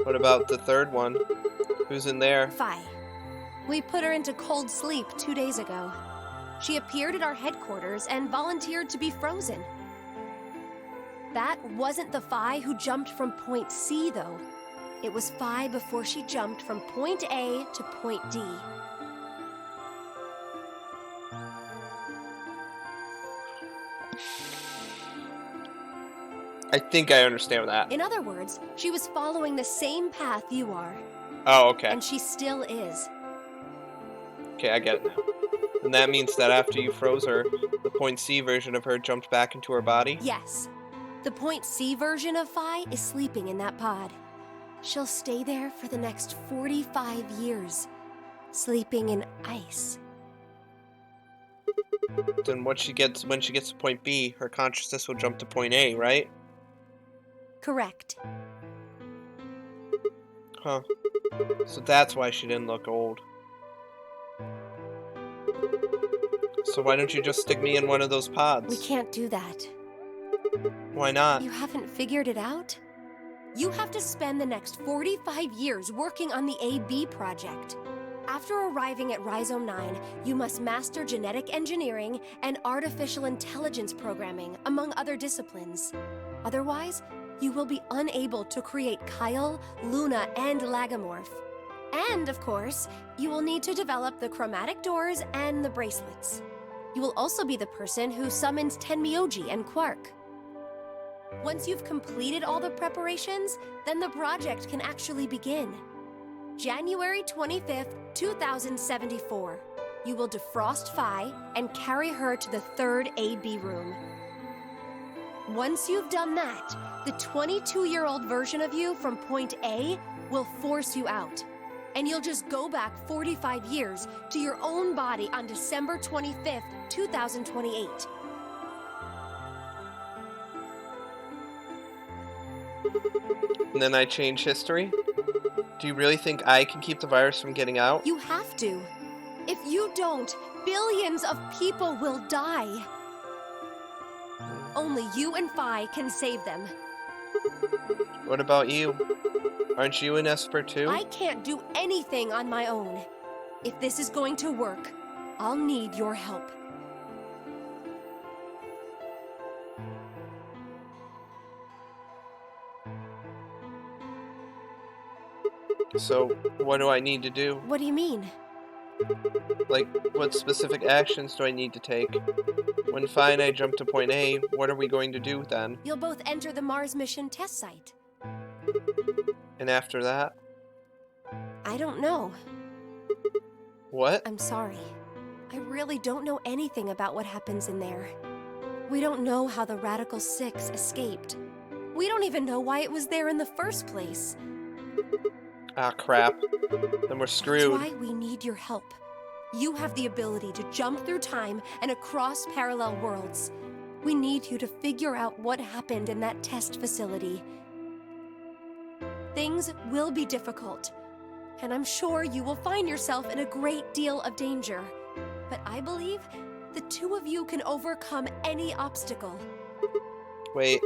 What about the third one? Who's in there? Phi. We put her into cold sleep 2 days ago. She appeared at our headquarters and volunteered to be frozen. That wasn't the Phi who jumped from point C, though. It was Phi before she jumped from point A to point D. I think I understand that. In other words, she was following the same path you are. Oh, okay. And she still is. Okay, I get it now. And that means that after you froze her, the point C version of her jumped back into her body? Yes. The point C version of Phi is sleeping in that pod. She'll stay there for the next 45 years, sleeping in ice. Then when she gets to point B, her consciousness will jump to point A, right? Correct. Huh. So that's why she didn't look old. So why don't you just stick me in one of those pods? We can't do that. Why not? You haven't figured it out? You have to spend the next 45 years working on the AB project. After arriving at Rhizome 9, you must master genetic engineering and artificial intelligence programming, among other disciplines. Otherwise, you will be unable to create Kyle, Luna, and Lagomorph. And, of course, you will need to develop the chromatic doors and the bracelets. You will also be the person who summons Tenmyoji and Quark. Once you've completed all the preparations, then the project can actually begin. January 25th, 2074. You will defrost Phi and carry her to the third AB room. Once you've done that, the 22-year-old version of you from point A will force you out. And you'll just go back 45 years to your own body on December 25th, 2028. And then I change history? Do you really think I can keep the virus from getting out? You have to. If you don't, billions of people will die. Only you and Phi can save them. What about you? Aren't you an Esper too? I can't do anything on my own. If this is going to work, I'll need your help. So, what do I need to do? What do you mean? Like, what specific actions do I need to take? When Phi and I jump to point A, what are we going to do then? You'll both enter the Mars mission test site. And after that? I don't know. What? I'm sorry. I really don't know anything about what happens in there. We don't know how the Radical Six escaped. We don't even know why it was there in the first place. Ah, crap. Then we're screwed. That's why we need your help. You have the ability to jump through time and across parallel worlds. We need you to figure out what happened in that test facility. Things will be difficult, and I'm sure you will find yourself in a great deal of danger. But I believe the two of you can overcome any obstacle. Wait,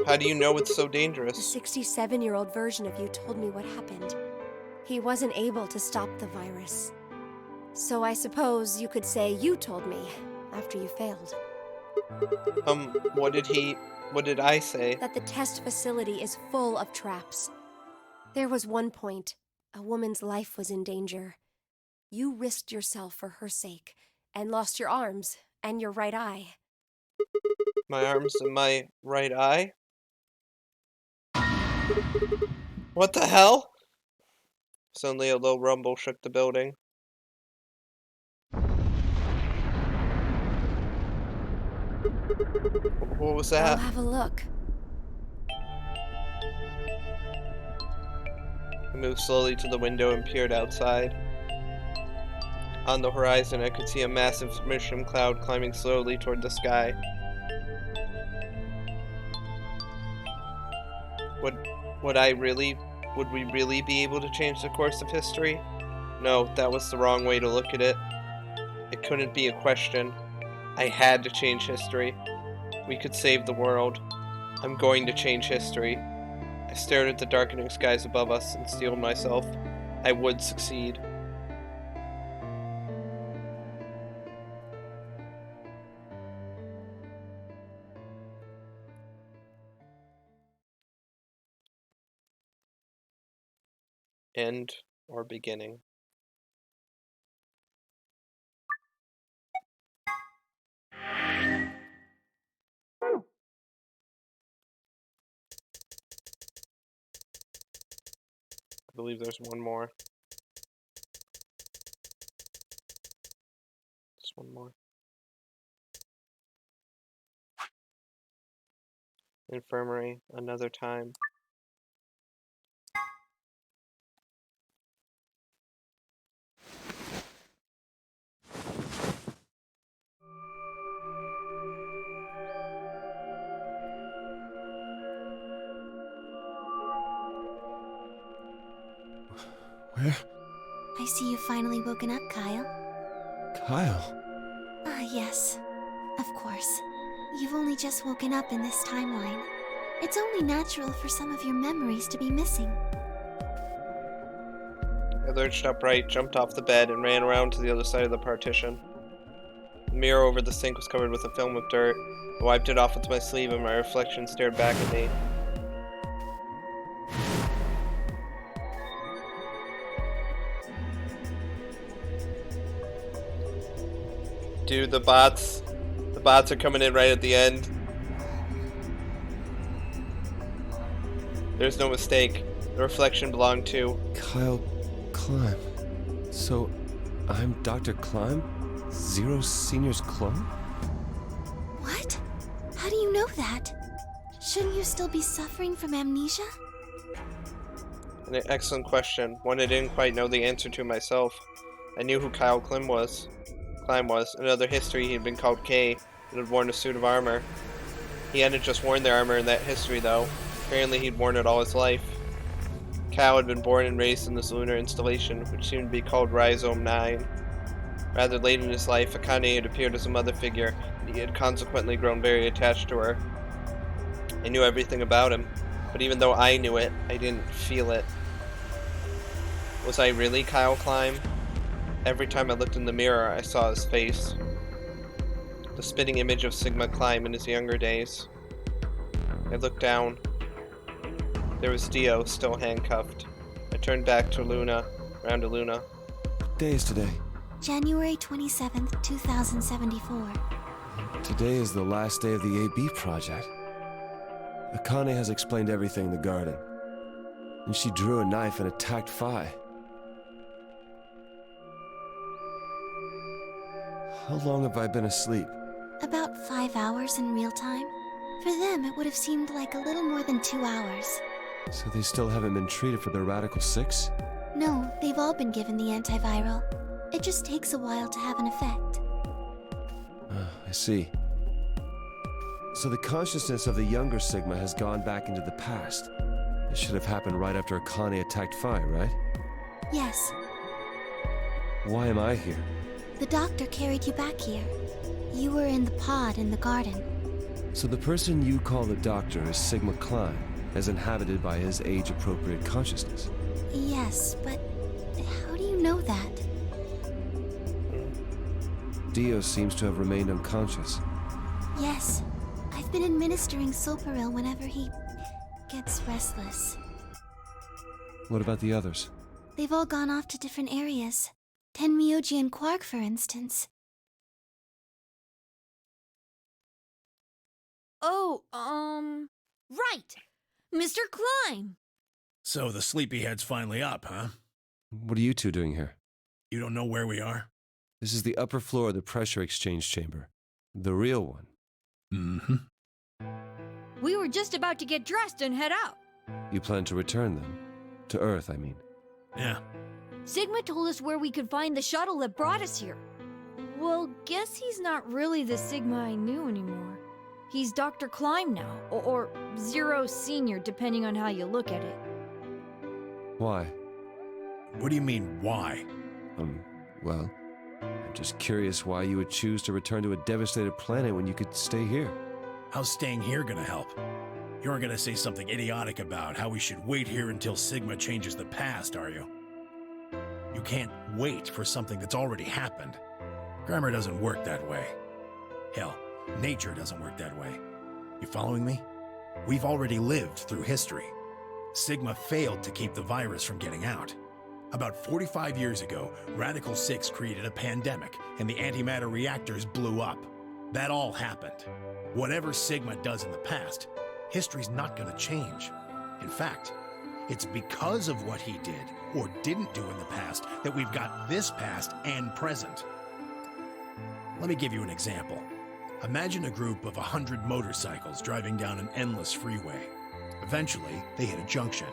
how do you know it's so The dangerous? 67-year-old version of you told me what happened. He wasn't able to stop the virus. So I suppose you could say you told me after you failed. What did I say? That the test facility is full of traps. There was one point, a woman's life was in danger. You risked yourself for her sake, and lost your arms and your right eye. My arms and my right eye? What the hell? Suddenly a low rumble shook the building. What was Go that? have a look. I moved slowly to the window and peered outside. On the horizon, I could see a massive mushroom cloud climbing slowly toward the sky. Would we really be able to change the course of history? No, that was the wrong way to look at it. It couldn't be a question. I had to change history. We could save the world. I'm going to change history. I stared at the darkening skies above us and steeled myself. I would succeed. End or beginning? I believe there's one more. Just one more. Infirmary, another time. Where? I see you've finally woken up, Kyle. Kyle. Ah, yes. Of course. You've only just woken up in this timeline. It's only natural for some of your memories to be missing. I lurched upright, jumped off the bed, and ran around to the other side of the partition. The mirror over the sink was covered with a film of dirt. I wiped it off with my sleeve, and my reflection stared back at me. Dude, the bots are coming in right at the end. There's no mistake. The reflection belonged to Kyle Climb. So, I'm Dr. Climb? Zero Senior's clone? What? How do you know that? Shouldn't you still be suffering from amnesia? An excellent question, one I didn't quite know the answer to myself. I knew who Kyle Climb was. In other history, he had been called K and had worn a suit of armor. He hadn't just worn the armor in that history, though. Apparently, he'd worn it all his life. Cal had been born and raised in this lunar installation, which seemed to be called Rhizome 9. Rather late in his life, Akane had appeared as a mother figure, and he had consequently grown very attached to her. I knew everything about him, but even though I knew it, I didn't feel it. Was I really Kyle Climb? Every time I looked in the mirror, I saw his face. The spitting image of Sigma Climb in his younger days. I looked down. There was Dio, still handcuffed. I turned back to Luna, around to Luna. What day is today? January 27th, 2074. Today is the last day of the AB project. Akane has explained everything in the garden. And she drew a knife and attacked Phi. How long have I been asleep? About 5 hours in real time. For them, it would have seemed like a little more than 2 hours. So they still haven't been treated for their Radical 6? No, they've all been given the antiviral. It just takes a while to have an effect. I see. So the consciousness of the younger Sigma has gone back into the past. It should have happened right after Akane attacked Phi, right? Yes. Why am I here? The doctor carried you back here. You were in the pod in the garden. So the person you call the doctor is Sigma Climb, as inhabited by his age-appropriate consciousness. Yes, but how do you know that? Dio seems to have remained unconscious. Yes. I've been administering Soparil whenever he gets restless. What about the others? They've all gone off to different areas. Tenmyoji and Quark, for instance. Oh, right! Mr. Climb! So the sleepyhead's finally up, huh? What are you two doing here? You don't know where we are? This is the upper floor of the pressure exchange chamber. The real one. Mm-hmm. We were just about to get dressed and head out. You plan to return them? To Earth, I mean. Yeah. Sigma told us where we could find the shuttle that brought us here. Well, guess he's not really the Sigma I knew anymore. He's Dr. Climb now, or Zero Senior, depending on how you look at it. Why? What do you mean, why? Well, I'm just curious why you would choose to return to a devastated planet when you could stay here. How's staying here gonna help? You aren't gonna say something idiotic about how we should wait here until Sigma changes the past, are you? You can't wait for something that's already happened. Grammar doesn't work that way. Hell, nature doesn't work that way. You following me? We've already lived through history. Sigma failed to keep the virus from getting out. About 45 years ago, Radical 6 created a pandemic, and the antimatter reactors blew up. That all happened. Whatever Sigma does in the past, history's not gonna change. In fact, it's because of what he did, or didn't do in the past, that we've got this past and present. Let me give you an example. Imagine a group of 100 motorcycles driving down an endless freeway. Eventually, they hit a junction.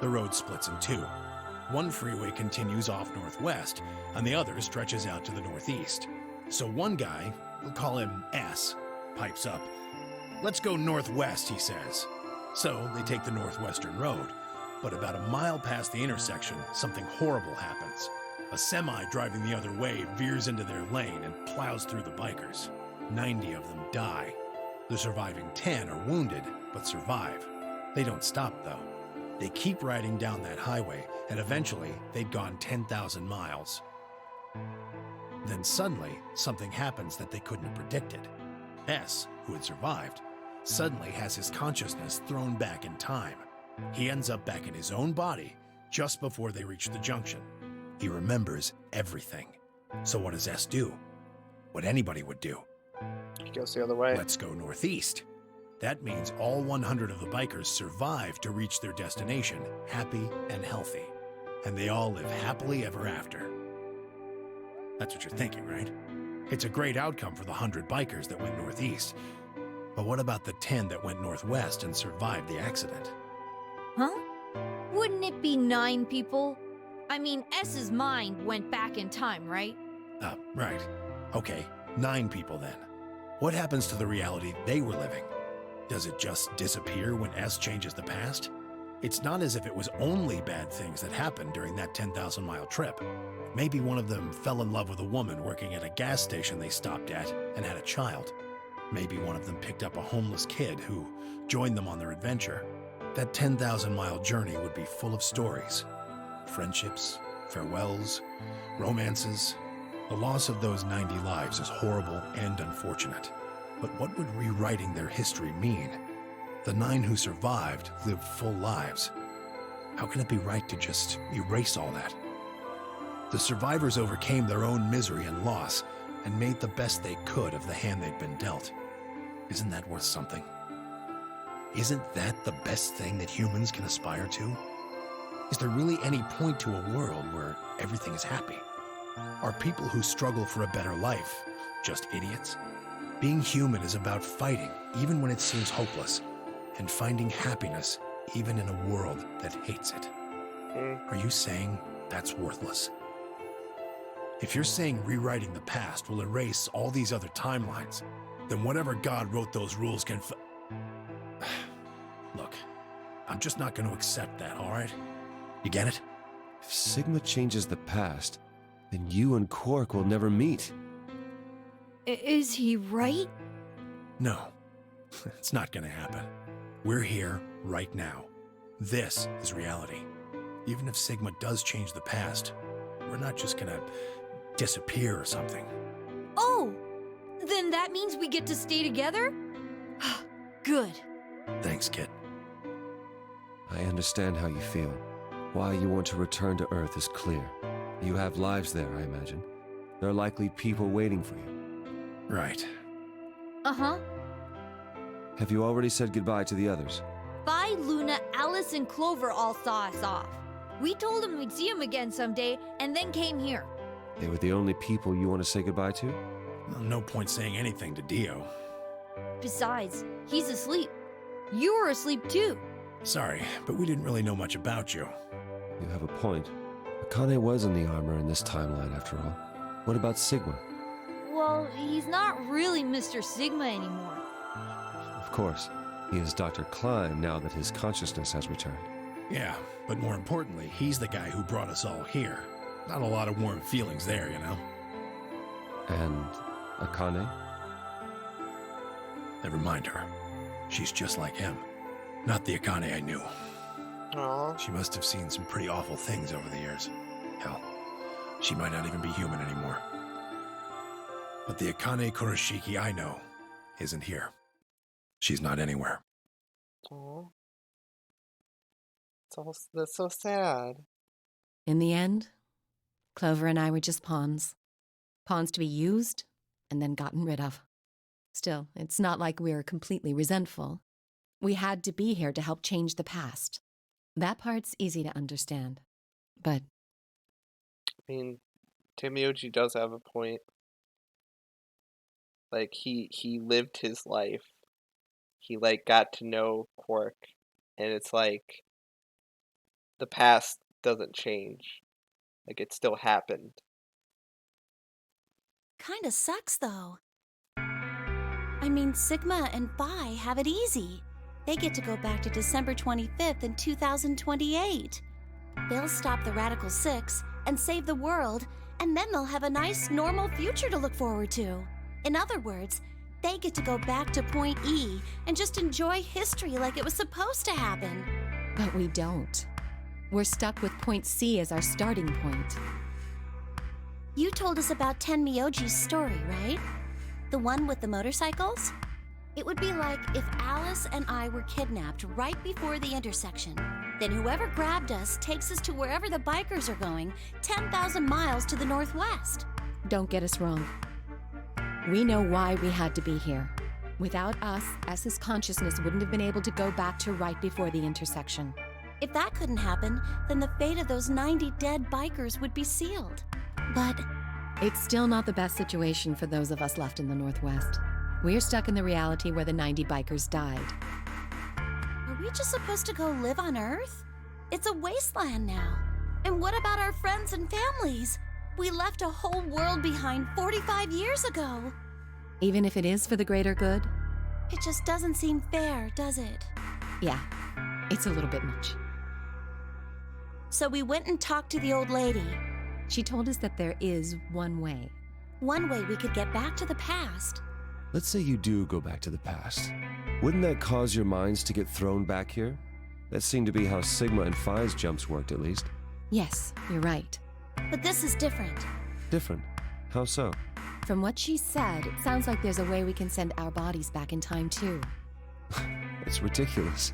The road splits in two. One freeway continues off northwest, and the other stretches out to the northeast. So one guy, we'll call him S, pipes up. "Let's go northwest," he says. So they take the northwestern road. But about a mile past the intersection, something horrible happens. A semi driving the other way veers into their lane and plows through the bikers. 90 of them die. The surviving 10 are wounded, but survive. They don't stop, though. They keep riding down that highway, and eventually they'd gone 10,000 miles. Then suddenly, something happens that they couldn't have predicted. S, who had survived, suddenly has his consciousness thrown back in time. He ends up back in his own body just before they reach the junction. He remembers everything. So what does S do? What anybody would do. He goes the other way. Let's go northeast. That means all 100 of the bikers survive to reach their destination, happy and healthy. And they all live happily ever after. That's what you're thinking, right? It's a great outcome for the 100 bikers that went northeast. But what about the 10 that went northwest and survived the accident? Huh? Wouldn't it be 9 people? I mean, S's mind went back in time, right? Right. Okay, 9 people then. What happens to the reality they were living? Does it just disappear when S changes the past? It's not as if it was only bad things that happened during that 10,000-mile trip. Maybe one of them fell in love with a woman working at a gas station they stopped at and had a child. Maybe one of them picked up a homeless kid who joined them on their adventure. That 10,000-mile journey would be full of stories. Friendships, farewells, romances. The loss of those 90 lives is horrible and unfortunate. But what would rewriting their history mean? The 9 who survived lived full lives. How can it be right to just erase all that? The survivors overcame their own misery and loss and made the best they could of the hand they'd been dealt. Isn't that worth something? Isn't that the best thing that humans can aspire to? Is there really any point to a world where everything is happy? Are people who struggle for a better life just idiots? Being human is about fighting even when it seems hopeless, and finding happiness even in a world that hates it. Are you saying that's worthless? If you're saying rewriting the past will erase all these other timelines, then whatever God wrote those rules can Look, I'm just not going to accept that, all right? You get it? If Sigma changes the past, then you and Quark will never meet. Is he right? No, it's not going to happen. We're here right now. This is reality. Even if Sigma does change the past, we're not just going to disappear or something. Oh! Then that means we get to stay together? Good. Thanks, kid. I understand how you feel. Why you want to return to Earth is clear. You have lives there, I imagine. There are likely people waiting for you. Right. Uh-huh. Have you already said goodbye to the others? Vi, Luna, Alice, and Clover all saw us off. We told them we'd see them again someday, and then came here. They were the only people you want to say goodbye to? Well, no point saying anything to Dio. Besides, he's asleep. You were asleep too. Sorry, but we didn't really know much about you. You have a point. Akane was in the armor in this timeline, after all. What about Sigma? Well, he's not really Mr. Sigma anymore. Of course. He is Dr. Klein now that his consciousness has returned. Yeah, but more importantly, he's the guy who brought us all here. Not a lot of warm feelings there, you know? And Akane? Never mind her. She's just like him. Not the Akane I knew. Aww. She must have seen some pretty awful things over the years. Hell, she might not even be human anymore. But the Akane Kurashiki I know isn't here. She's not anywhere. Aww. That's so sad. In the end, Clover and I were just pawns. Pawns to be used and then gotten rid of. Still, it's not like we're completely resentful. We had to be here to help change the past. That part's easy to understand. But I mean, Tamioji does have a point. Like, he lived his life. He, like, got to know Quark. And it's like, the past doesn't change. Like, it still happened. Kinda sucks, though. I mean, Sigma and Phi have it easy. They get to go back to December 25th in 2028. They'll stop the Radical 6, and save the world, and then they'll have a nice, normal future to look forward to. In other words, they get to go back to Point E and just enjoy history like it was supposed to happen. But we don't. We're stuck with Point C as our starting point. You told us about Tenmyoji's story, right? The one with the motorcycles? It would be like if Alice and I were kidnapped right before the intersection. Then whoever grabbed us takes us to wherever the bikers are going, 10,000 miles to the northwest. Don't get us wrong. We know why we had to be here. Without us, S's consciousness wouldn't have been able to go back to right before the intersection. If that couldn't happen, then the fate of those 90 dead bikers would be sealed. But it's still not the best situation for those of us left in the Northwest. We're stuck in the reality where the 90 bikers died. are we just supposed to go live on Earth? It's a wasteland now. And what about our friends and families? We left a whole world behind 45 years ago. Even if it is for the greater good? It just doesn't seem fair, does it? Yeah, it's a little bit much. So we went and talked to the old lady. She told us that there is one way. One way we could get back to the past. Let's say you do go back to the past. Wouldn't that cause your minds to get thrown back here? That seemed to be how Sigma and Phi's jumps worked, at least. Yes, you're right. But this is different. Different? How so? From what she said, it sounds like there's a way we can send our bodies back in time, too. It's ridiculous.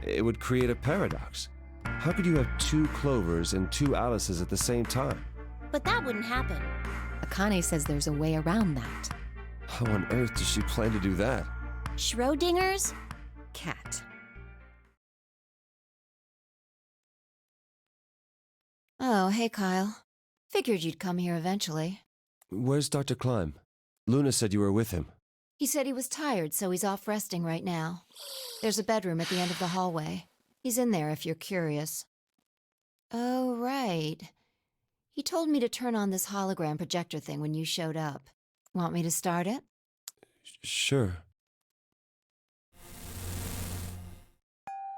It would create a paradox. How could you have two Clovers and two Alices at the same time? But that wouldn't happen. Akane says there's a way around that. How on earth does she plan to do that? Schrodinger's cat. Oh, hey, Kyle. Figured you'd come here eventually. Where's Dr. Klein? Luna said you were with him. He said he was tired, so he's off resting right now. There's a bedroom at the end of the hallway. He's in there if you're curious. Oh, right. He told me to turn on this hologram projector thing when you showed up. Want me to start it? Sure.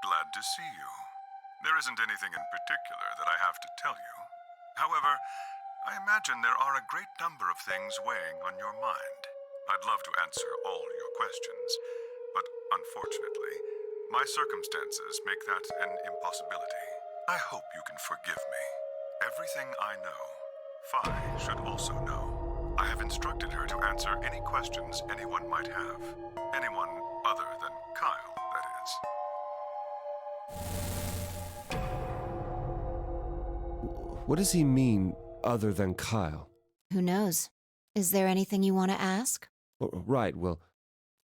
Glad to see you. There isn't anything in particular that I have to tell you. However, I imagine there are a great number of things weighing on your mind. I'd love to answer all your questions, but unfortunately, my circumstances make that an impossibility. I hope you can forgive me. Everything I know, Phi should also know. I have instructed her to answer any questions anyone might have. Anyone other than Kyle, that is. What does he mean, other than Kyle? Who knows? Is there anything you want to ask? Right, well,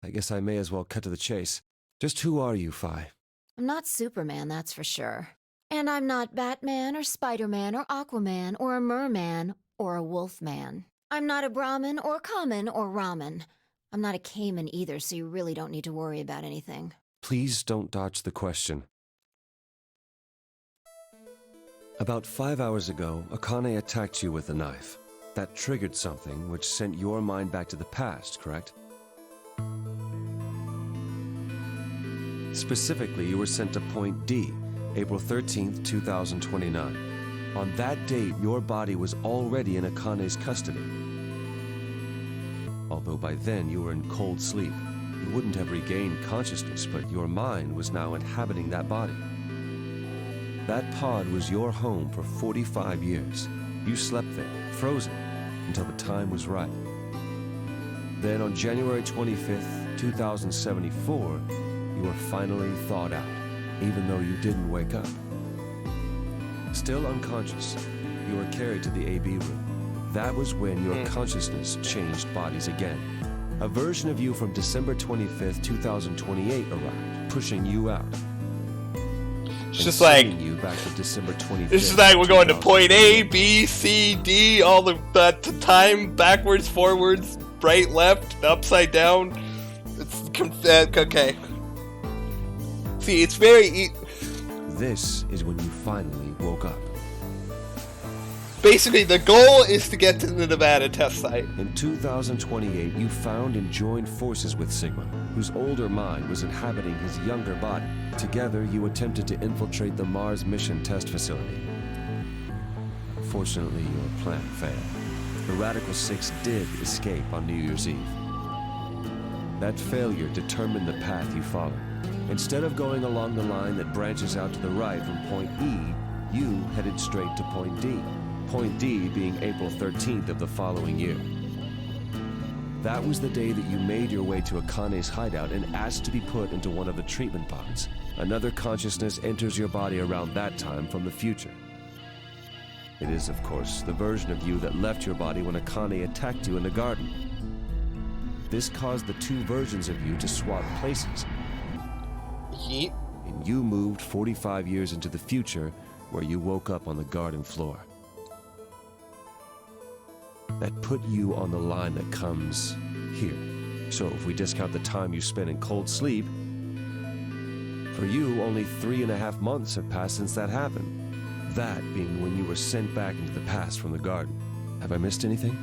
I guess I may as well cut to the chase. Just who are you, Phi? I'm not Superman, that's for sure. And I'm not Batman or Spider-Man or Aquaman or a Merman or a Wolfman. I'm not a Brahmin or Kamen or Ramen. I'm not a Cayman either, so you really don't need to worry about anything. Please don't dodge the question. About 5 hours ago, Akane attacked you with a knife. That triggered something which sent your mind back to the past, correct? Specifically, you were sent to Point D, April 13th, 2029. On that date, your body was already in Akane's custody. Although by then you were in cold sleep, you wouldn't have regained consciousness, but your mind was now inhabiting that body. That pod was your home for 45 years. You slept there, frozen, until the time was right. Then on January 25th, 2074, you were finally thawed out, even though you didn't wake up. Still unconscious, you were carried to the AB room. That was when your consciousness changed bodies again. A version of you from December 25th, 2028 arrived, pushing you out. It's just like you back to December 25th. It's just like we're going to point A, B, C, D, all of that time, backwards, forwards, right, left, upside down. It's okay. See, it's very. This is when you finally woke up. Basically, the goal is to get to the Nevada test site. In 2028, you found and joined forces with Sigma, whose older mind was inhabiting his younger body. Together, you attempted to infiltrate the Mars mission test facility. Unfortunately, your plan failed. The Radical Six did escape on New Year's Eve. That failure determined the path you followed. Instead of going along the line that branches out to the right from point E, you headed straight to point D. Point D being April 13th of the following year. That was the day that you made your way to Akane's hideout and asked to be put into one of the treatment pods. Another consciousness enters your body around that time from the future. It is, of course, the version of you that left your body when Akane attacked you in the garden. This caused the two versions of you to swap places. Yeet. And you moved 45 years into the future, where you woke up on the garden floor. That put you on the line that comes here. So if we discount the time you spent in cold sleep, for you, only 3.5 months have passed since that happened. That being when you were sent back into the past from the garden. Have I missed anything?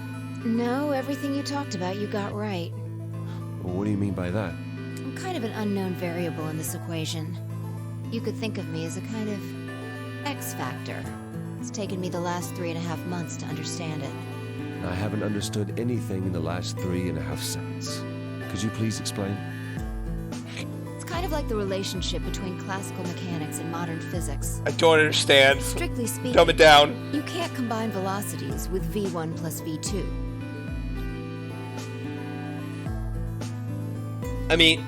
No, everything you talked about you got right. Well, what do you mean by that? I'm kind of an unknown variable in this equation. You could think of me as a kind of X factor. It's taken me the last 3.5 months to understand it. I haven't understood anything in the last 3.5 seconds. Could you please explain? It's kind of like the relationship between classical mechanics and modern physics. I don't understand. Strictly speaking, Dumb it down. you can't combine velocities with v1 plus v2. I mean,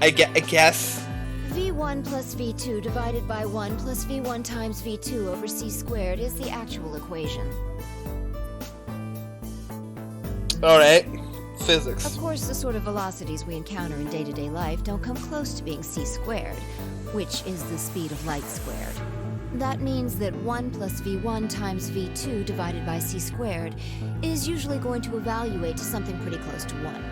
I guess. v1 plus v2 divided by 1 plus v1 times v2 over c squared is the actual equation. Alright. Physics. Of course, the sort of velocities we encounter in day-to-day life don't come close to being c squared, which is the speed of light squared. That means that 1 plus v1 times v2 divided by c squared is usually going to evaluate to something pretty close to 1.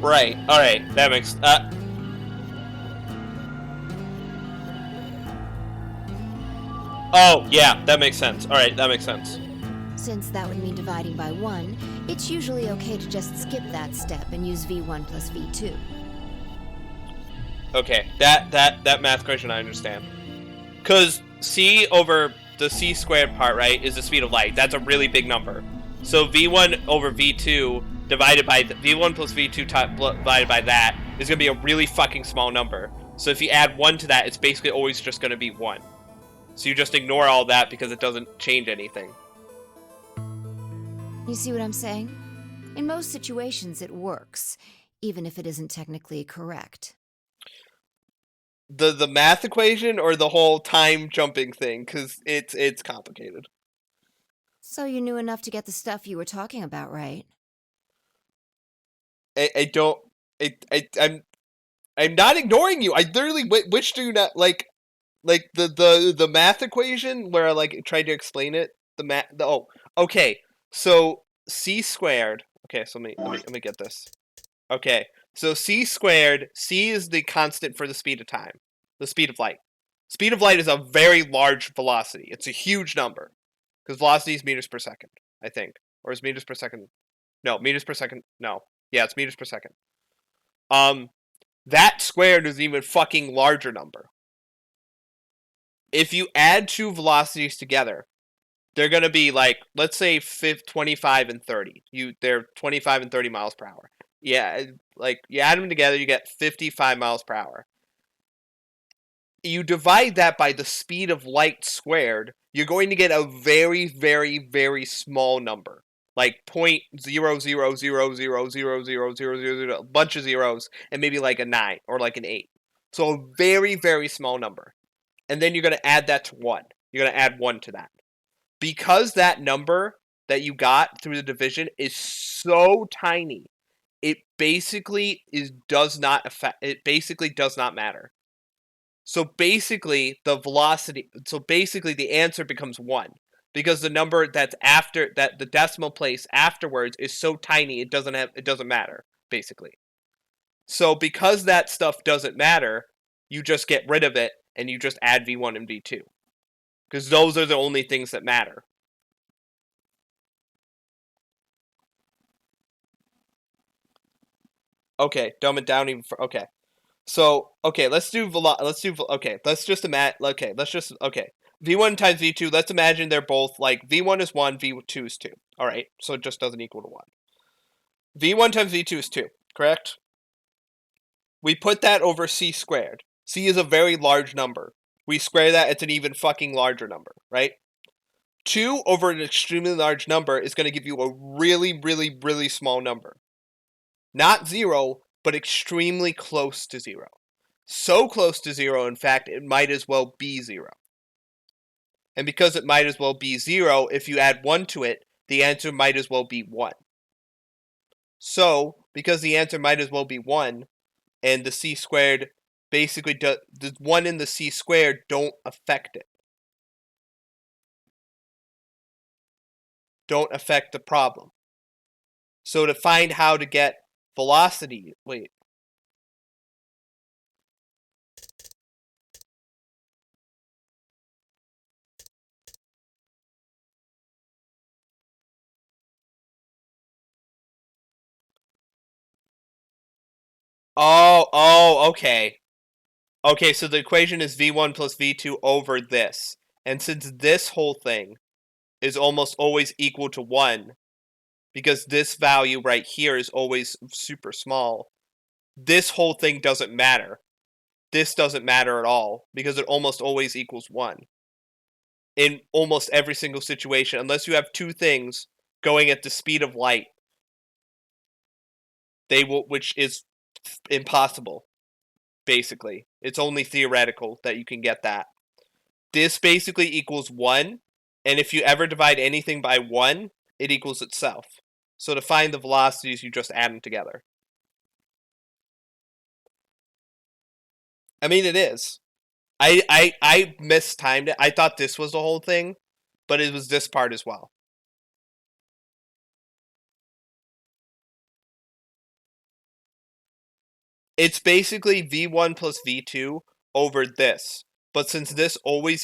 Right. Alright. That makes... Oh, yeah. That makes sense. Alright. That makes sense. Since that would mean dividing by 1, it's usually okay to just skip that step and use v1 plus v2. Okay. That math equation I understand. Because c over the c squared part, right, is the speed of light. That's a really big number. So v1 over v2... divided by v1 plus v2 divided by that is going to be a really fucking small number. So if you add 1 to that, it's basically always just going to be 1. So you just ignore all that because it doesn't change anything. You see what I'm saying? In most situations, it works, even if it isn't technically correct. The math equation or the whole time jumping thing? Because it's complicated. So you knew enough to get the stuff you were talking about, right? I'm not ignoring you. I literally which do not like the math equation where I like tried to explain it. Okay. So c squared. Okay, so let me get this. Okay, so c squared. C is the constant for the speed of time, the speed of light. Speed of light is a very large velocity. It's a huge number because velocity is meters per second, I think, or is meters per second? No, meters per second. No. Yeah, it's meters per second. That squared is an even fucking larger number. If you add two velocities together, they're going to be like, let's say 25 and 30. They're 25 and 30 miles per hour. Yeah, like you add them together, you get 55 miles per hour. You divide that by the speed of light squared, you're going to get a very, very, very small number. Like 0.000000000, a bunch of zeros, and maybe like a 9 or like an 8. So a very, very small number. And then you're going to add that to 1. You're going to add 1 to that. Because that number that you got through the division is so tiny, it basically does not matter. So basically the answer becomes 1. Because the number that's after that, the decimal place afterwards is so tiny, it doesn't matter, basically. So because that stuff doesn't matter, you just get rid of it and you just add v1 and v2. Because those are the only things that matter. Okay, dumb it down even for okay. So okay, let's just imagine. Okay. V1 times V2. Let's imagine they're both like V1 is 1, V2 is 2. All right, so it just doesn't equal to 1. V1 times V2 is 2. Correct. We put that over C squared. C is a very large number. We square that, it's an even fucking larger number, right? 2 over an extremely large number is going to give you a really, really, really small number. Not 0, but extremely close to 0. So close to 0, in fact, it might as well be 0. And because it might as well be 0, if you add 1 to it, the answer might as well be 1. So, because the answer might as well be 1, and the C squared basically the 1 in the C squared don't affect it. Don't affect the problem. So to find how to get velocity, wait. Oh, okay. Okay, so the equation is V1 plus V2 over this. And since this whole thing is almost always equal to 1, because this value right here is always super small, this whole thing doesn't matter. This doesn't matter at all, because it almost always equals 1. In almost every single situation, unless you have two things going at the speed of light, they will, which is impossible, basically. It's only theoretical that you can get that. This basically equals 1, and if you ever divide anything by 1, it equals itself. So to find the velocities, you just add them together. I mean, it is. I mistimed it. I thought this was the whole thing, but it was this part as well. It's basically V1 plus V2 over this. But since this almost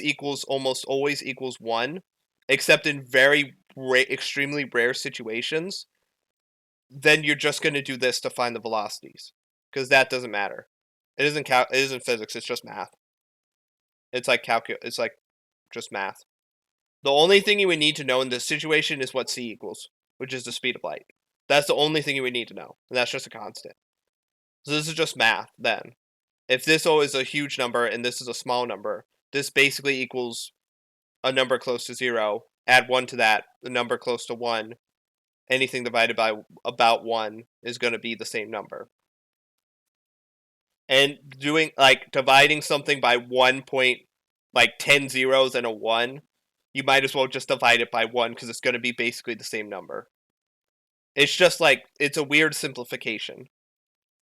always equals 1, except in very extremely rare situations, then you're just going to do this to find the velocities. Because that doesn't matter. It isn't physics, it's just math. It's like it's like just math. The only thing you would need to know in this situation is what c equals, which is the speed of light. That's the only thing you would need to know, and that's just a constant. So this is just math, then. If this is a huge number and this is a small number, this basically equals a number close to 0. Add 1 to that, the number close to 1. Anything divided by about 1 is going to be the same number. And doing, like, dividing something by 10 zeros and a 1, you might as well just divide it by 1 because it's going to be basically the same number. It's just like, it's a weird simplification.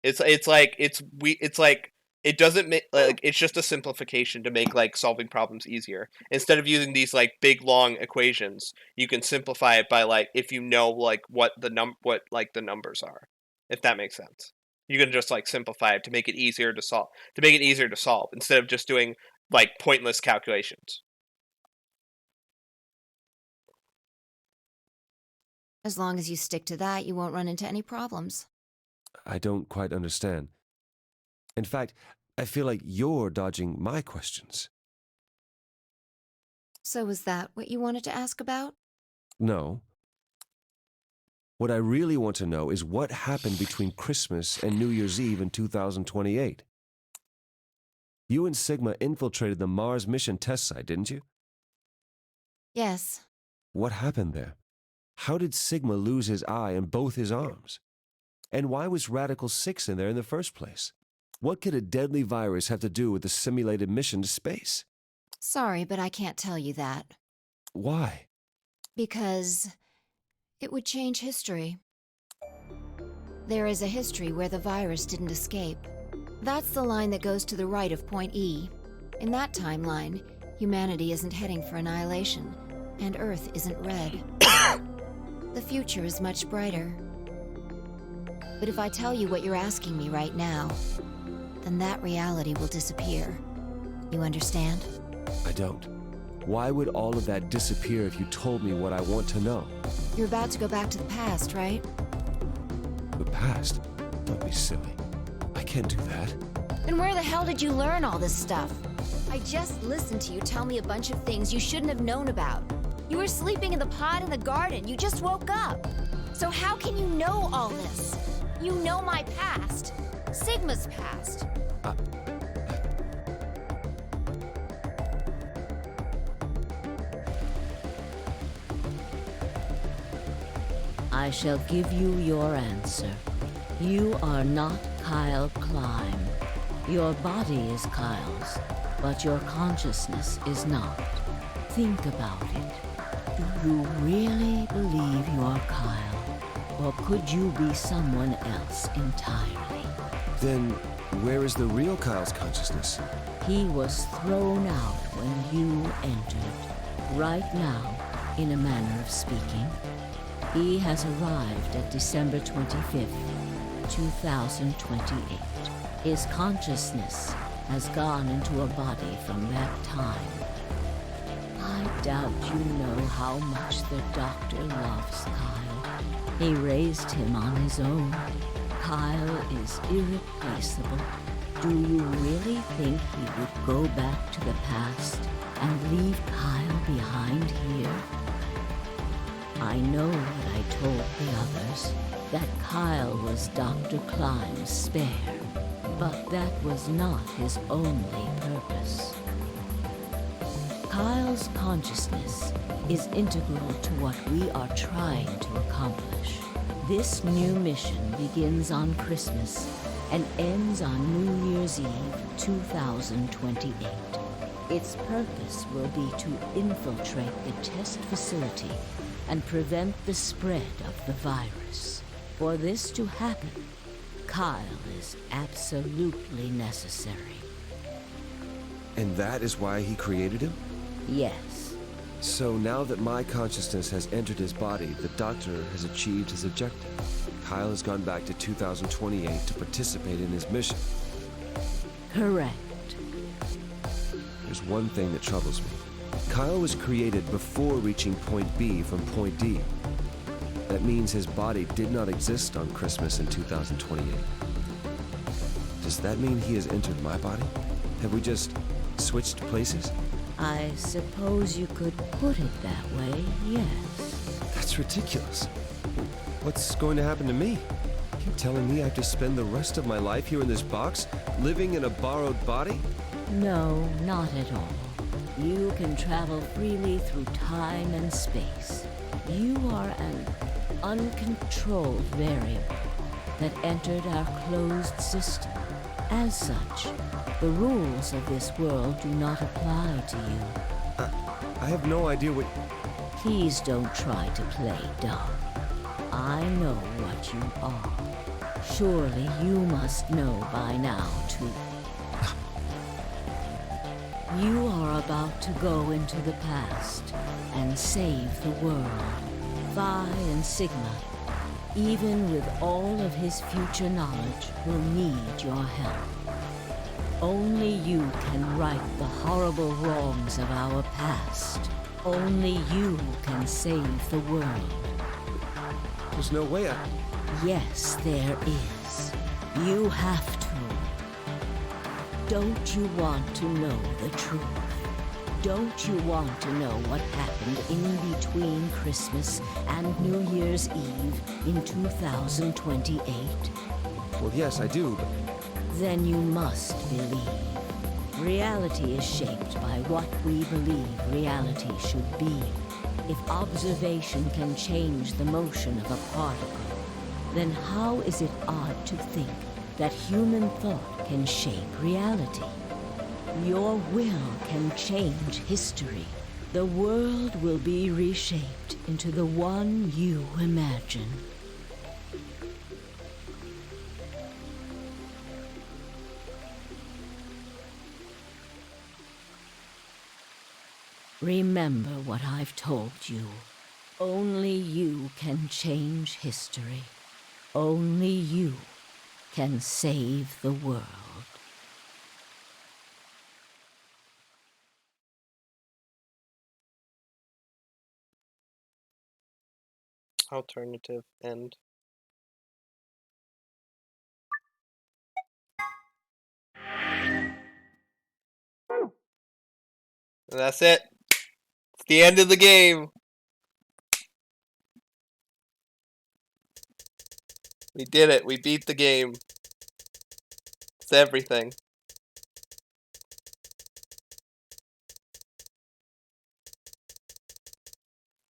It's just a simplification to make like solving problems easier. Instead of using these like big long equations, you can simplify it by like if you know like what the numbers are. If that makes sense. You can just like simplify it to make it easier to solve. Instead of just doing like pointless calculations. As long as you stick to that, you won't run into any problems. I don't quite understand. In fact, I feel like you're dodging my questions. So was that what you wanted to ask about? No. What I really want to know is what happened between Christmas and New Year's Eve in 2028. You and Sigma infiltrated the Mars mission test site, didn't you? Yes. What happened there? How did Sigma lose his eye and both his arms? And why was Radical 6 in there in the first place? What could a deadly virus have to do with the simulated mission to space? Sorry, but I can't tell you that. Why? Because it would change history. There is a history where the virus didn't escape. That's the line that goes to the right of point E. In that timeline, humanity isn't heading for annihilation, and Earth isn't red. The future is much brighter. But if I tell you what you're asking me right now, then that reality will disappear. You understand? I don't. Why would all of that disappear if you told me what I want to know? You're about to go back to the past, right? The past? Don't be silly. I can't do that. Then where the hell did you learn all this stuff? I just listened to you tell me a bunch of things you shouldn't have known about. You were sleeping in the pod in the garden. You just woke up. So how can you know all this? You know my past. Sigma's past. I shall give you your answer. You are not Kyle Klein. Your body is Kyle's, but your consciousness is not. Think about it. Do you really believe you're Kyle? Or could you be someone else entirely? Then, where is the real Kyle's consciousness? He was thrown out when you entered. Right now, in a manner of speaking. He has arrived at December 25th, 2028. His consciousness has gone into a body from that time. I doubt you know how much the doctor loves Kyle. He raised him on his own. Kyle is irreplaceable. Do you really think he would go back to the past and leave Kyle behind here? I know what I told the others, that Kyle was Dr. Klein's spare, but that was not his only purpose. Kyle's consciousness is integral to what we are trying to accomplish. This new mission begins on Christmas and ends on New Year's Eve 2028. Its purpose will be to infiltrate the test facility and prevent the spread of the virus. For this to happen, Kyle is absolutely necessary. And that is why he created him? Yes. So now that my consciousness has entered his body, the doctor has achieved his objective. Kyle has gone back to 2028 to participate in his mission. Correct. There's one thing that troubles me. Kyle was created before reaching point B from point D. That means his body did not exist on Christmas in 2028. Does that mean he has entered my body? Have we just switched places? I suppose you could put it that way, yes. That's ridiculous. What's going to happen to me? You're telling me I have to spend the rest of my life here in this box, living in a borrowed body? No, not at all. You can travel freely through time and space. You are an uncontrolled variable that entered our closed system. As such, the rules of this world do not apply to you. I have no idea what... Please don't try to play dumb. I know what you are. Surely you must know by now, too. You are about to go into the past and save the world. Phi and Sigma, even with all of his future knowledge, will need your help. Only you can right the horrible wrongs of our past. Only you can save the world. There's no way Yes, there is. You have to. Don't you want to know the truth? Don't you want to know what happened in between Christmas and New Year's Eve in 2028? Well, yes, I do, but... Then you must believe. Reality is shaped by what we believe reality should be. If observation can change the motion of a particle, then how is it odd to think that human thought can shape reality? Your will can change history. The world will be reshaped into the one you imagine. Remember what I've told you. Only you can change history. Only you can save the world. Alternative end. And that's it. It's the end of the game. We did it. We beat the game. It's everything.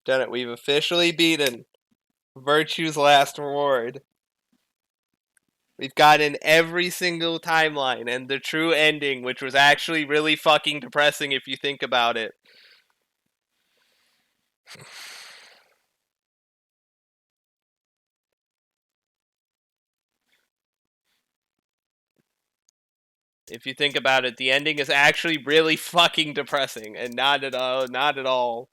Done it. We've officially beaten Virtue's Last Reward. We've gotten every single timeline and the true ending, which was actually really fucking depressing if you think about it. If you think about it, the ending is actually really fucking depressing, and not at all. Not at all.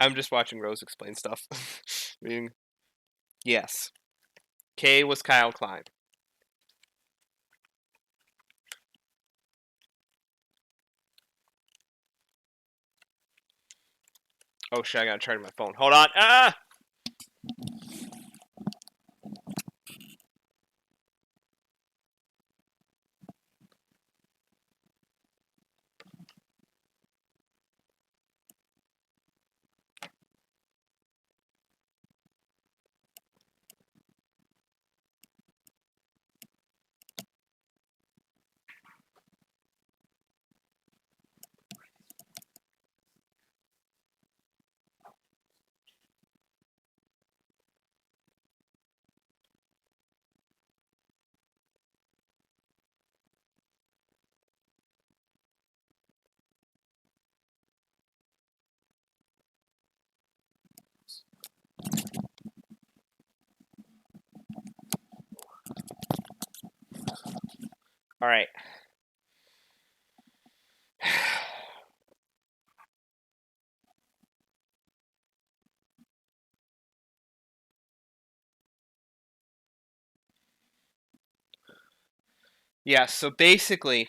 I'm just watching Rose explain stuff. Meaning, yes, K was Kyle Klein. Oh shit! I gotta charge my phone. Hold on. Ah. All right. Yeah, so basically,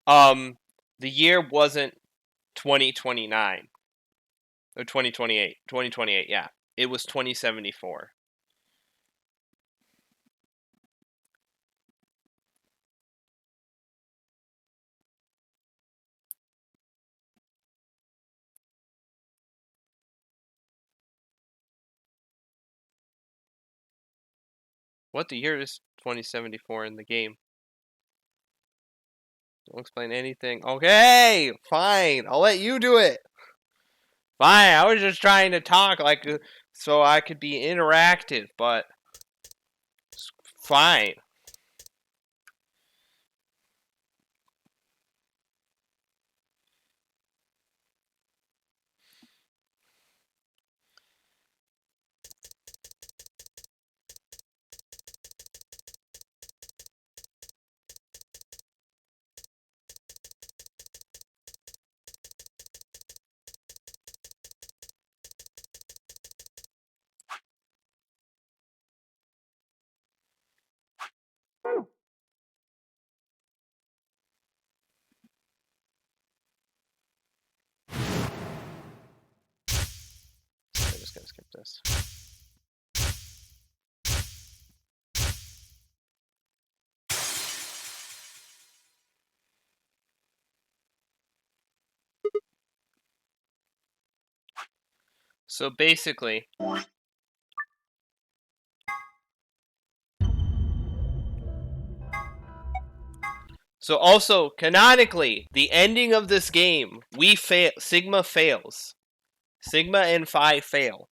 the year wasn't 2029 or 2028. 2028, yeah. It was 2074. What the year is 2074 in the game? Don't explain anything. Okay, fine. I'll let you do it. Fine. I was just trying to talk like so I could be interactive, but fine. I'm just gonna skip this. So basically, so also canonically, the ending of this game, we fail. Sigma fails. Sigma and Phi fail.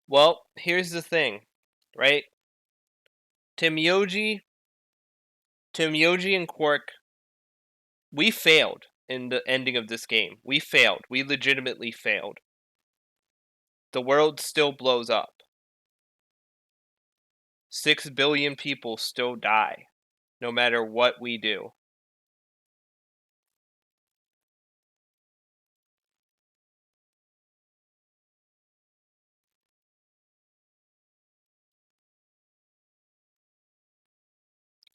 Well, here's the thing, right? Timyoji and Quark, we failed in the ending of this game. We failed. We legitimately failed. The world still blows up. 6 billion people still die, no matter what we do.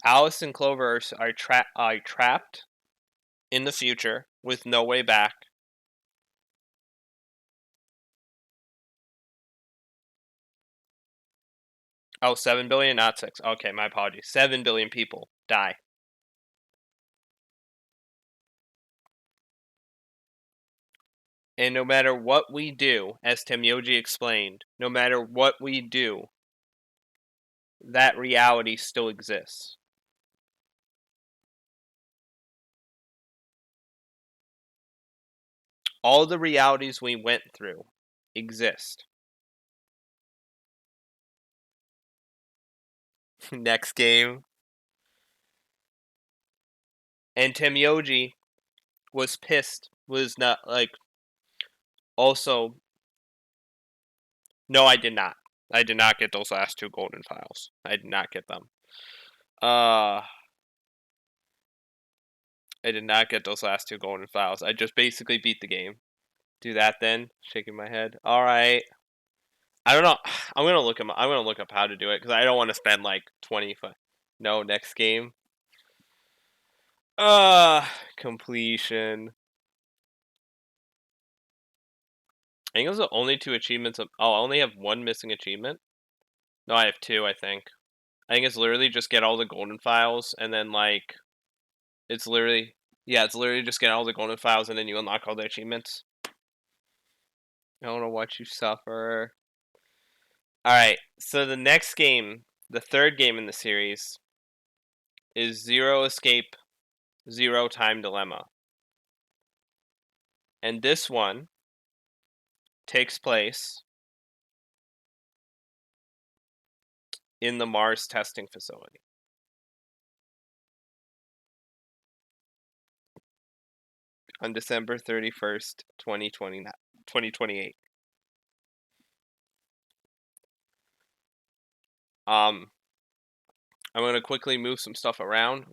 Alice and Clover are trapped in the future with no way back. Oh, 7 billion, not 6. Okay, my apologies. 7 billion people die. And no matter what we do, as Temyoji explained, no matter what we do, that reality still exists. All the realities we went through exist. Next game. And Temyoji was pissed. Was not like. Also. No, I did not. I did not get those last 2 golden files. I did not get them. I did not get those last 2 golden files. I just basically beat the game. Do that then. Shaking my head. All right. I don't know. I'm gonna look up how to do it because I don't want to spend like 25. No, next game. Completion. I think those are only 2 achievements. Oh, I only have 1 missing achievement. No, I have 2. I think. I think it's literally just get all the golden files and then like, it's literally just get all the golden files and then you unlock all the achievements. I don't know what you suffer. Alright, so the next game, the 3rd game in the series, is Zero Escape, Zero Time Dilemma. And this one takes place in the Mars testing facility. On December 31st, 2028. I'm going to quickly move some stuff around.